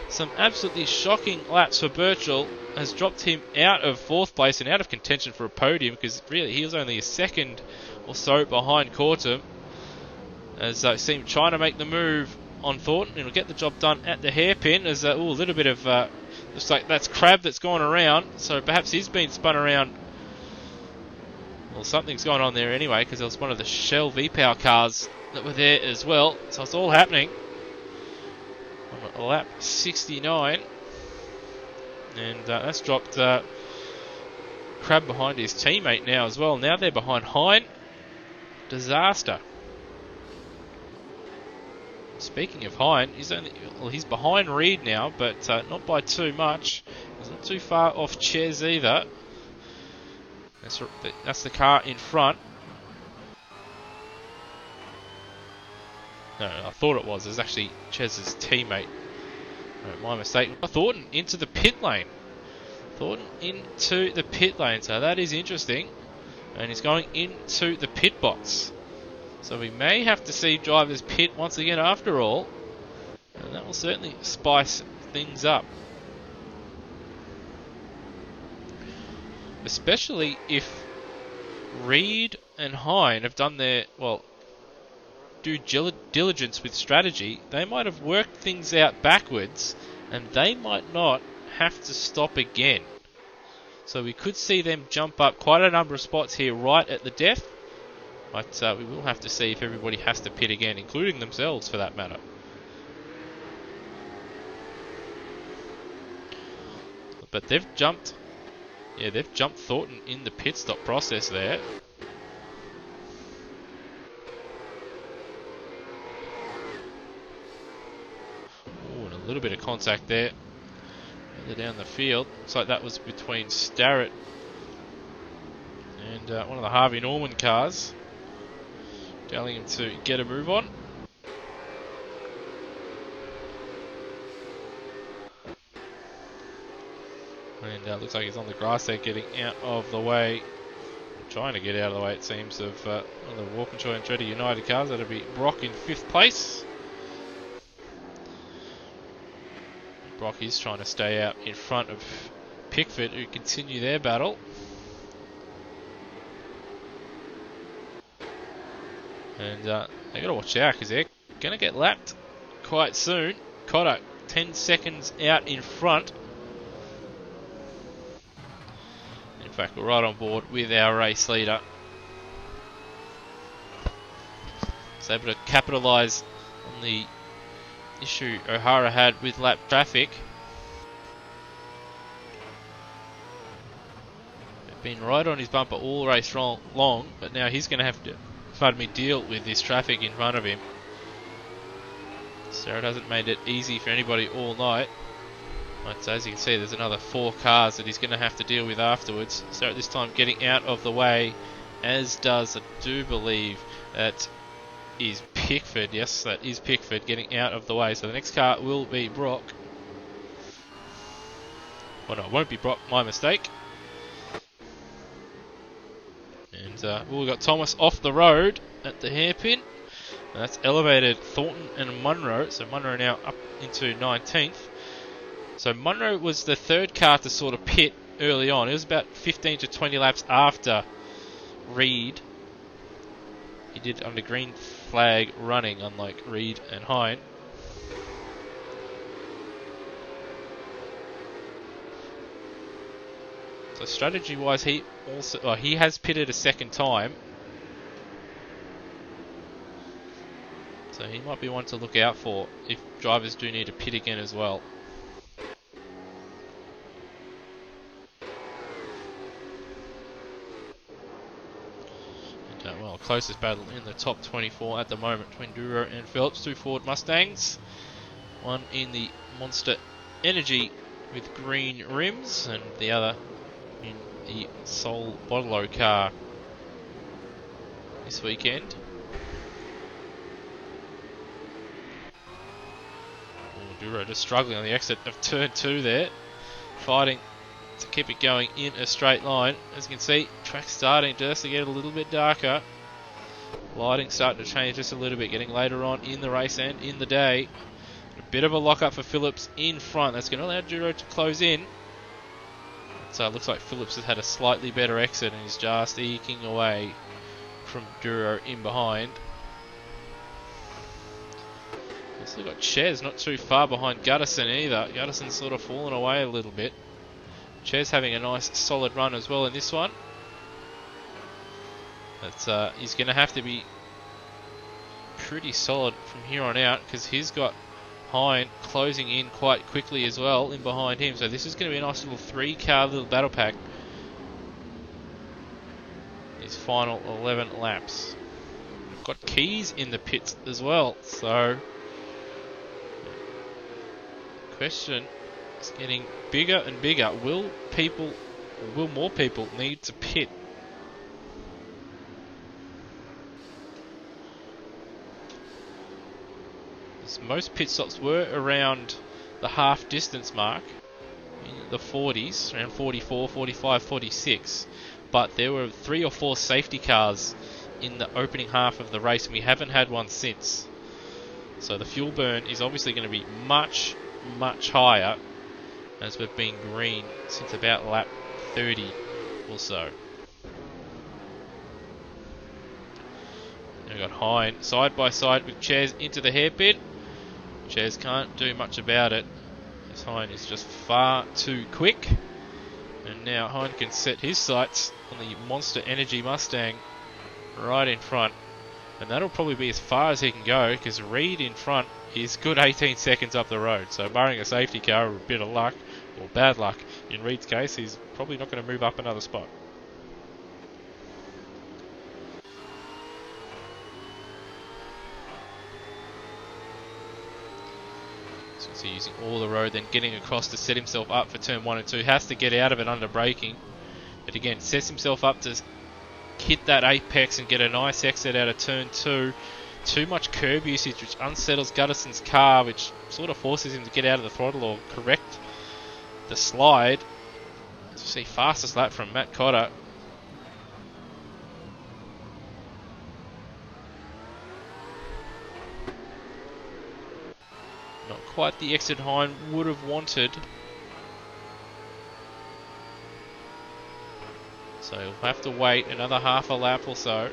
Some absolutely shocking laps for Birchall. Has dropped him out of 4th place and out of contention for a podium, because really he was only a second or so behind Cortum, as I see him trying to make the move on Thornton, and will get the job done at the hairpin. As a little bit of looks like that's Crabb that's gone around, so perhaps he's been spun around. Well, something's gone on there anyway, because it was one of the Shell V-Power cars that were there as well. So it's all happening on lap 69. And that's dropped Crabb behind his teammate now as well. Now they're behind Hine. Disaster. Speaking of Hine, he's behind Reed now, but not by too much. He's not too far off Ches either. That's the car in front. No, I thought it was. It's actually Ches's teammate. No, my mistake. Thornton into the pit lane. Thornton into the pit lane. So that is interesting. And he's going into the pit box. So we may have to see drivers pit once again after all. And that will certainly spice things up. Especially if Reed and Hine have done their, due diligence with strategy. They might have worked things out backwards, and they might not have to stop again. So we could see them jump up quite a number of spots here right at the death. But we will have to see if everybody has to pit again, including themselves for that matter. But they've jumped Thornton in the pit stop process there. And a little bit of contact there. Further down the field. Looks like that was between Starrett and one of the Harvey Norman cars. Telling him to get a move on. And looks like he's on the grass there, getting out of the way. Trying to get out of the way, it seems, of one of the Walkinshaw and Andretti United cars. That'll be Brock in 5th place. Brock is trying to stay out in front of Pickford, who continue their battle. And they got to watch out, because they're going to get lapped quite soon. Cotter 10 seconds out in front. In fact, we're right on board with our race leader. He's able to capitalise on the issue O'Hara had with lap traffic. Been right on his bumper all race long, but now he's going to have to deal with this traffic in front of him. Starrett hasn't made it easy for anybody all night. But as you can see, there's another 4 cars that he's going to have to deal with afterwards. Starrett this time getting out of the way, as does, I do believe, that is Pickford. Yes, that is Pickford getting out of the way. So the next car will be Brock. Well, no, it won't be Brock, my mistake. And we've got Thomas off the road at the hairpin. And that's elevated Thornton and Munro. So Munro now up into 19th. So Munro was the 3rd car to sort of pit early on. It was about 15 to 20 laps after Reed. He did under green flag running, unlike Reed and Hine. So strategy-wise, he has pitted a second time. So he might be one to look out for if drivers do need to pit again as well. And well, closest battle in the top 24 at the moment between Duro and Phillips, 2 Ford Mustangs. One in the Monster Energy with green rims, and the other in the Sol Bodlo car this weekend. Duro just struggling on the exit of turn 2 there, fighting to keep it going in a straight line. As you can see, track starting just to get a little bit darker. Lighting starting to change just a little bit, getting later on in the race and in the day. A bit of a lock-up for Phillips in front. That's going to allow Duro to close in. So it looks like Phillips has had a slightly better exit and is just eking away from Duro in behind. Still got Ches not too far behind Gutterson either. Gutterson's sort of fallen away a little bit. Ches having a nice solid run as well in this one. But he's going to have to be pretty solid from here on out, because he's got Hine closing in quite quickly as well in behind him. So this is going to be a nice little 3-car little battle pack. These final 11 laps. We've got Keys in the pits as well, so question is getting bigger and bigger. Will more people need to pit? As most pit stops were around the half distance mark, in the 40s, around 44, 45, 46, but there were 3 or 4 safety cars in the opening half of the race, and we haven't had one since. So the fuel burn is obviously going to be much higher, as we've been green since about lap 30 or so. We've got Hine side by side with Ches into the hairpin. Ches can't do much about it, as Hine is just far too quick. And now Hine can set his sights on the Monster Energy Mustang right in front. And that'll probably be as far as he can go, because Reed in front is good 18 seconds up the road. So barring a safety car or a bit of luck, or bad luck in Reed's case, he's probably not going to move up another spot. So he's using all the road, then getting across to set himself up for turn 1 and 2. Has to get out of it under braking. But again, sets himself up to hit that apex and get a nice exit out of turn 2. Too much curb usage, which unsettles Gutterson's car, which sort of forces him to get out of the throttle or correct the slide. As you see, fastest lap from Matt Cotter. Not quite the exit Hine would have wanted. So he'll have to wait another half a lap or so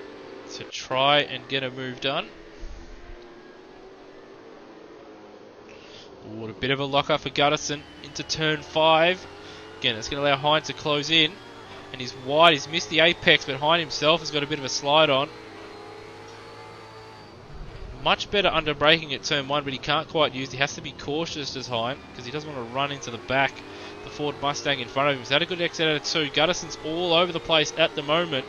to try and get a move done. Ooh, a bit of a lock-up for Gutterson into turn 5. Again, it's going to allow Hine to close in. And he's wide, he's missed the apex, but Hine himself has got a bit of a slide on. Much better under braking at turn 1, but he can't quite use it. He has to be cautious as Hine, because he doesn't want to run into the back. The Ford Mustang in front of him. He's had a good exit out of 2. Gutterson's all over the place at the moment,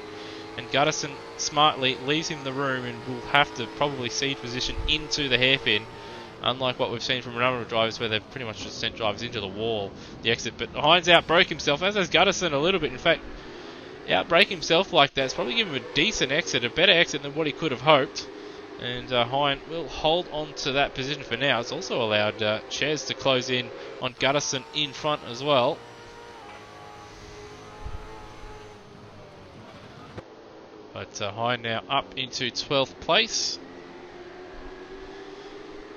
and Gutterson smartly leaves him the room and will have to probably cede position into the hairpin, unlike what we've seen from a number of drivers where they've pretty much just sent drivers into the wall, the exit. But Hine's outbroke himself, as has Gutterson a little bit. In fact, outbrake himself like that, it's probably given him a decent exit, a better exit than what he could have hoped. And Hine will hold on to that position for now. It's also allowed Ches to close in on Gutterson in front as well. But Hine now up into 12th place.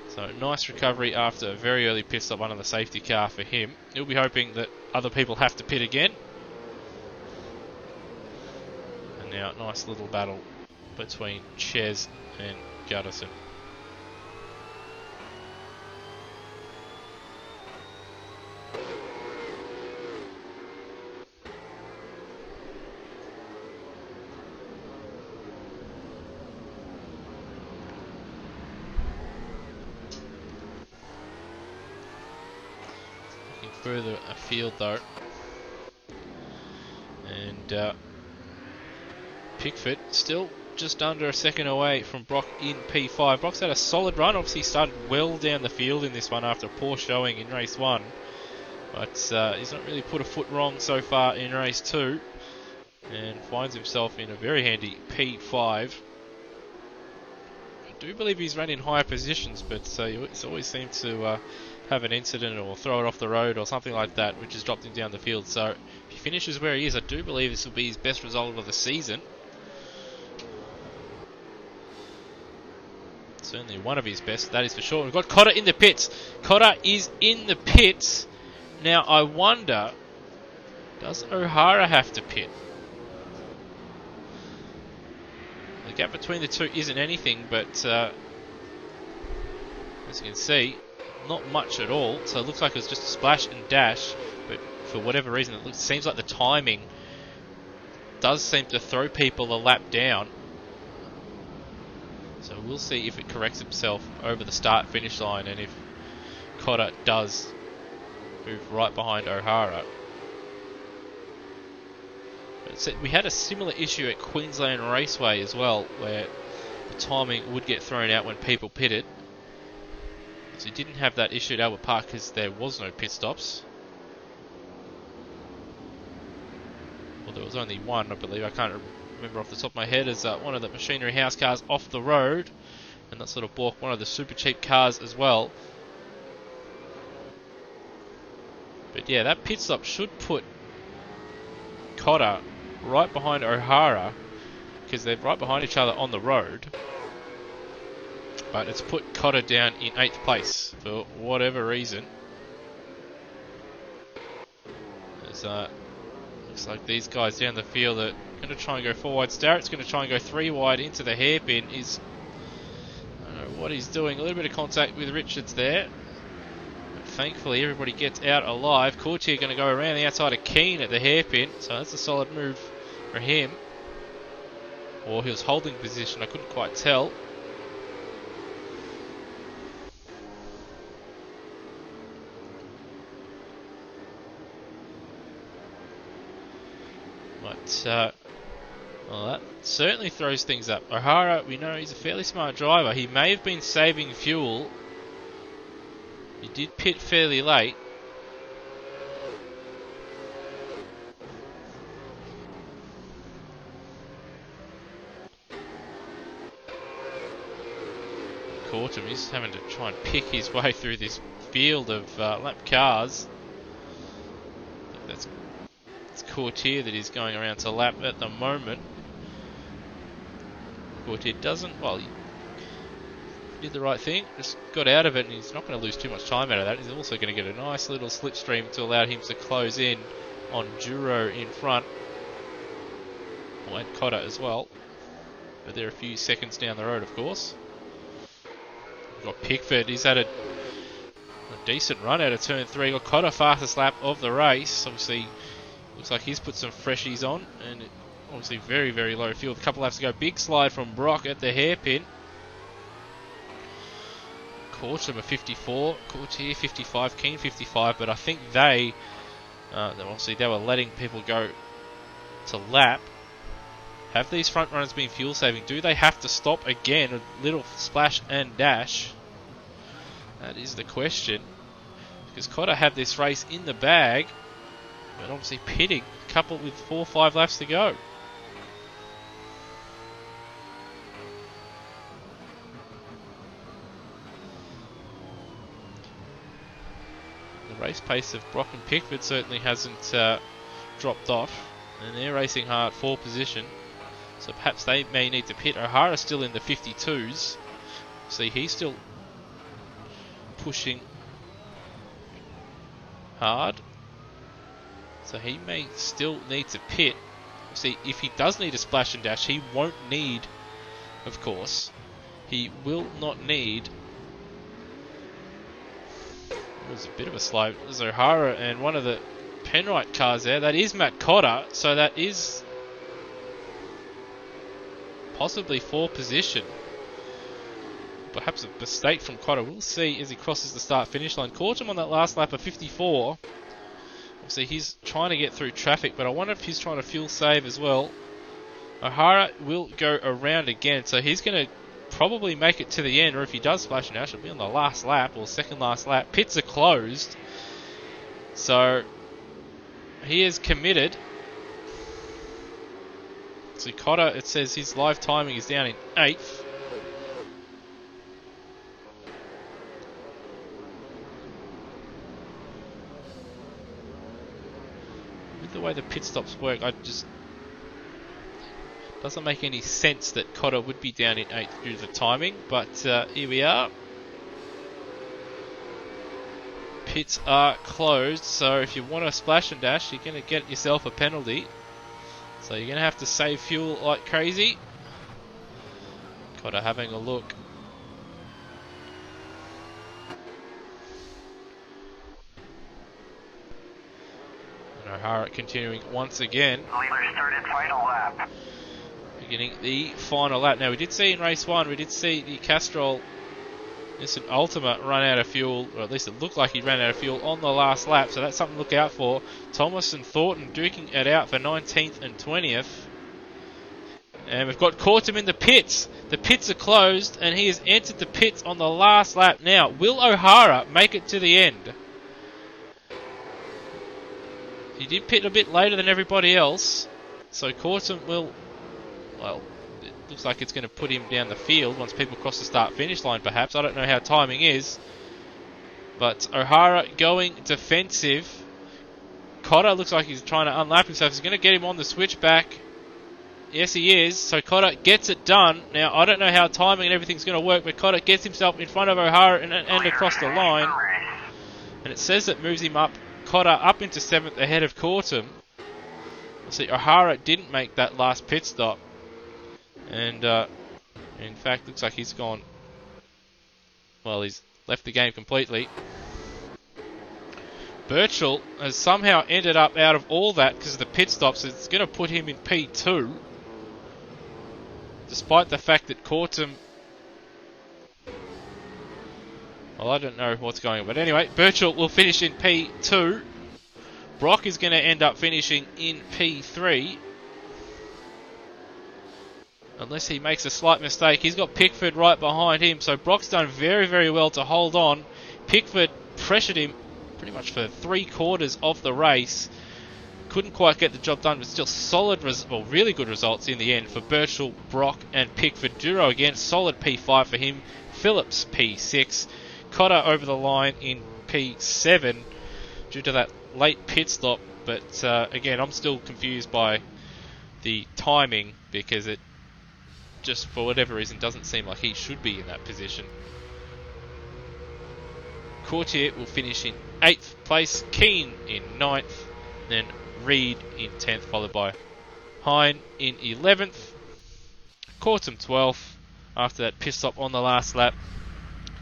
So nice recovery after a very early pit stop under the safety car for him. He'll be hoping that other people have to pit again, Now, nice little battle between Ches and Gutterson. Looking further afield though. And Pickford still just under a second away from Brock in P5. Brock's had a solid run. Obviously started well down the field in this one after a poor showing in race 1. But he's not really put a foot wrong so far in race 2. And finds himself in a very handy P5. I do believe he's run in higher positions, but he's always seemed to have an incident or throw it off the road or something like that, which has dropped him down the field. So if he finishes where he is, I do believe this will be his best result of the season. Certainly one of his best, that is for sure. We've got Cotter in the pits. Cotter is in the pits. Now I wonder, does O'Hara have to pit? The gap between the two isn't anything, but as you can see, not much at all. So it looks like it was just a splash and dash, but for whatever reason, it seems like the timing does seem to throw people a lap down. So we'll see if it corrects itself over the start-finish line, and if Cotter does move right behind O'Hara. We had a similar issue at Queensland Raceway as well, where the timing would get thrown out when people pitted. So you didn't have that issue at Albert Park because there was no pit stops. Well, there was only one, I believe. I can't remember off the top of my head, as one of the Machinery House cars off the road, and that sort of balked one of the super cheap cars as well. But yeah, that pit stop should put Cotter right behind O'Hara, because they're right behind each other on the road. But it's put Cotter down in 8th place for whatever reason. There's, looks like these guys down the field are going to try and go 4 wide. Starrett's going to try and go 3 wide into the hairpin. I don't know what he's doing. A little bit of contact with Richards there. But thankfully, everybody gets out alive. Courtier going to go around the outside of Keane at the hairpin. So that's a solid move for him. Or he was holding position. I couldn't quite tell. But, well, that certainly throws things up. O'Hara, we know he's a fairly smart driver. He may have been saving fuel. He did pit fairly late. Caught him. He's having to try and pick his way through this field of lap cars. That's Courtier that is going around to lap at the moment. Courtier doesn't, well, he did the right thing, just got out of it, and he's not going to lose too much time out of that. He's also going to get a nice little slipstream to allow him to close in on Duro in front, and Cotter as well. But they're a few seconds down the road, of course. We've got Pickford. He's had a decent run out of turn 3. Got Cotter fastest lap of the race. Obviously, looks like he's put some freshies on, and obviously very, very low field. A couple laps to go. Big slide from Brock at the hairpin. Caught a 54. Courtier 55. Keane 55. But I think they were letting people go to lap. Have these front runners been fuel saving? Do they have to stop again? A little splash and dash. That is the question. Because Cotter had this race in the bag, but obviously pitting, coupled with 4 or 5 laps to go. The race pace of Brock and Pickford certainly hasn't dropped off, and they're racing hard for position. So perhaps they may need to pit. O'Hara's still in the 52s. See, he's still pushing hard. So he may still need to pit. See, if he does need a splash and dash, he won't need, of course, he will not need. It was a bit of a slow. There's O'Hara and one of the Penrite cars there. That is Matt Cotter, so that is possibly for position. Perhaps a mistake from Cotter. We'll see as he crosses the start-finish line. Caught him on that last lap of 54. Obviously, he's trying to get through traffic, but I wonder if he's trying to fuel save as well. O'Hara will go around again, so he's going to probably make it to the end, or if he does splash and dash, it'll be on the last lap, or second last lap. Pits are closed, so he is committed. So Cotter, it says his live timing is down in 8th. With the way the pit stops work, doesn't make any sense that Cotter would be down in 8th due to the timing, but here we are. Pits are closed, so if you want to splash and dash, you're going to get yourself a penalty. So you're going to have to save fuel like crazy. Cotter having a look. And O'Hara continuing once again. Leader started final lap. Beginning the final lap. Now, we did see in race 1, we did see the Castrol Nissan Ultima run out of fuel, or at least it looked like he ran out of fuel on the last lap, so that's something to look out for. Thomas and Thornton duking it out for 19th and 20th. And we've got Courtum in the pits. The pits are closed, and he has entered the pits on the last lap. Now, will O'Hara make it to the end? He did pit a bit later than everybody else, so Courtum will... Well, it looks like it's going to put him down the field once people cross the start-finish line, perhaps. I don't know how timing is. But O'Hara going defensive. Cotter looks like he's trying to unlap himself. He's going to get him on the switchback. Yes, he is. So Cotter gets it done. Now, I don't know how timing and everything's going to work, but Cotter gets himself in front of O'Hara and across the line. And it says it moves him up, Cotter up into 7th ahead of Courtum. See, O'Hara didn't make that last pit stop. And, in fact, looks like he's gone... Well, he's left the game completely. Birchall has somehow ended up out of all that because of the pit stops. It's going to put him in P2. Despite the fact that Courtum... Well, I don't know what's going on. But anyway, Birchall will finish in P2. Brock is going to end up finishing in P3. Unless he makes a slight mistake. He's got Pickford right behind him. So Brock's done very, very well to hold on. Pickford pressured him pretty much for 3/4 of the race. Couldn't quite get the job done, but still solid, really good results in the end for Birchall, Brock and Pickford. Duro again, solid P5 for him. Phillips P6. Cotter over the line in P7 due to that late pit stop. But again, I'm still confused by the timing because it just for whatever reason doesn't seem like he should be in that position. Courtier will finish in 8th place, Keane in 9th, then Reed in 10th, followed by Hine in 11th, Courtum 12th after that pit stop on the last lap,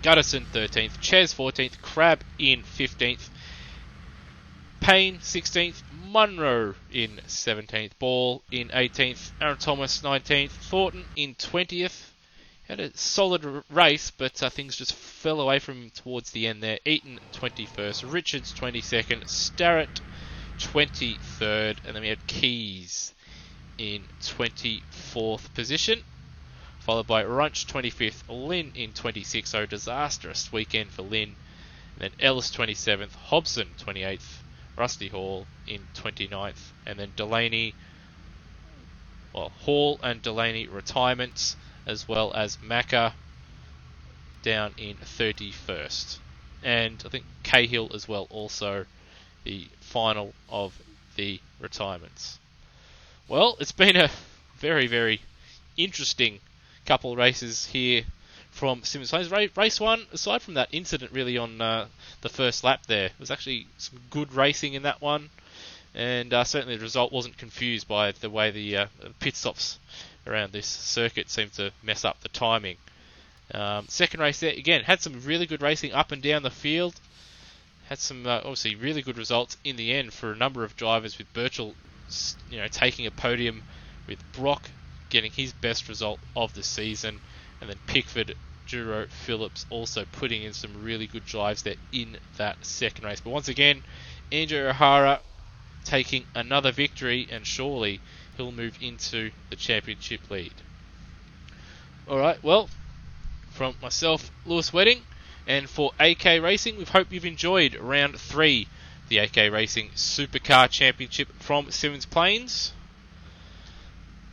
Guttison 13th, Ches 14th, Crab in 15th, Payne 16th, Munro in 17th, Ball in 18th, Aaron Thomas 19th, Thornton in 20th. Had a solid race, but things just fell away from him towards the end there. Eaton 21st, Richards 22nd, Starrett 23rd, and then we had Keys in 24th position, followed by Runch 25th, Lynn in 26th, so disastrous weekend for Lynn, and then Ellis 27th, Hobson 28th, Rusty Hall in 29th, and then Delaney, Hall and Delaney retirements, as well as Macca down in 31st. And I think Cahill as well, also the final of the retirements. Well, it's been a very, very interesting couple of races here from Symmons Plains. Race 1, aside from that incident really on the first lap there, was actually some good racing in that one. and certainly the result wasn't confused by the way the pit stops around this circuit seemed to mess up the timing. Second race there, again, had some really good racing up and down the field. Had some obviously really good results in the end for a number of drivers, with Birchall, taking a podium, with Brock getting his best result of the season, and then Pickford, Duro, Phillips also putting in some really good drives there in that second race. But once again, Andrew O'Hara taking another victory, and surely he'll move into the championship lead. Alright, well, from myself, Lewis Wedding, and for AK Racing, we hope you've enjoyed round 3, the AK Racing Supercar Championship from Symmons Plains.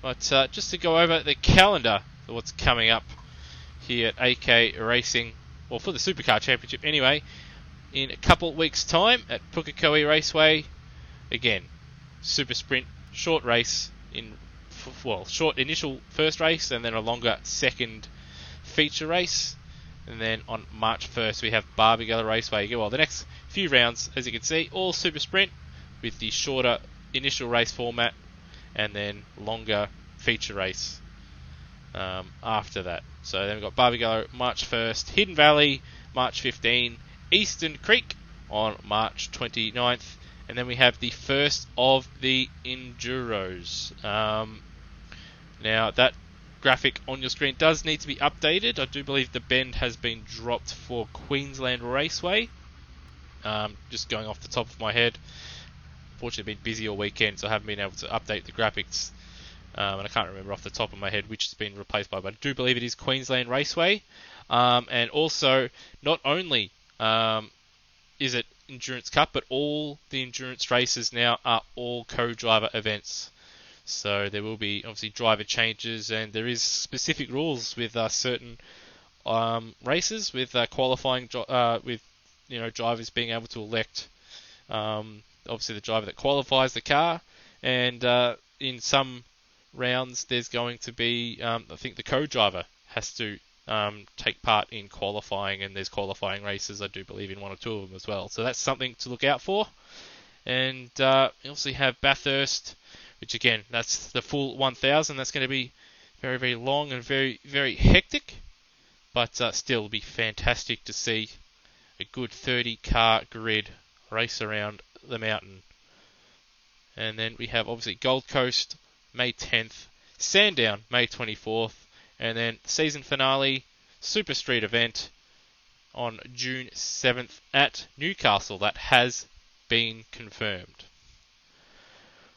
But just to go over the calendar of what's coming up here at AK Racing, well, for the Supercar Championship anyway, in a couple of weeks' time at Pukekohe Raceway. Again, Super Sprint, short race, short initial first race, and then a longer second feature race. And then on March 1st, we have Barbagallo Raceway. Well, the next few rounds, as you can see, all Super Sprint with the shorter initial race format, and then longer feature race after that. So then we've got Barbagallo March 1st, Hidden Valley March 15, Eastern Creek on March 29th, and then we have the first of the Enduros. Now that graphic on your screen does need to be updated. I do believe the bend has been dropped for Queensland Raceway. Just going off the top of my head. Fortunately, been busy all weekend, so I haven't been able to update the graphics. And I can't remember off the top of my head which has been replaced by, but I do believe it is Queensland Raceway. And also, not only is it Endurance Cup, but all the endurance races now are all co-driver events. So there will be obviously driver changes, and there is specific rules with certain races, with qualifying, with drivers being able to elect obviously the driver that qualifies the car, and in some rounds there's going to be I think the co-driver has to take part in qualifying, and there's qualifying races, I do believe, in one or two of them as well. So that's something to look out for. And you also have Bathurst, which again, that's the full 1,000. That's going to be very, very long and very, very hectic, but still be fantastic to see a good 30-car grid race around the mountain. And then we have obviously Gold Coast May 10th, Sandown May 24th, and then season finale Super Street event on June 7th at Newcastle. That has been confirmed.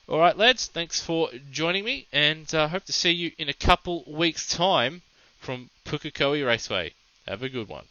Alright lads, thanks for joining me, and hope to see you in a couple weeks' time from Pukekohe Raceway. Have a good one.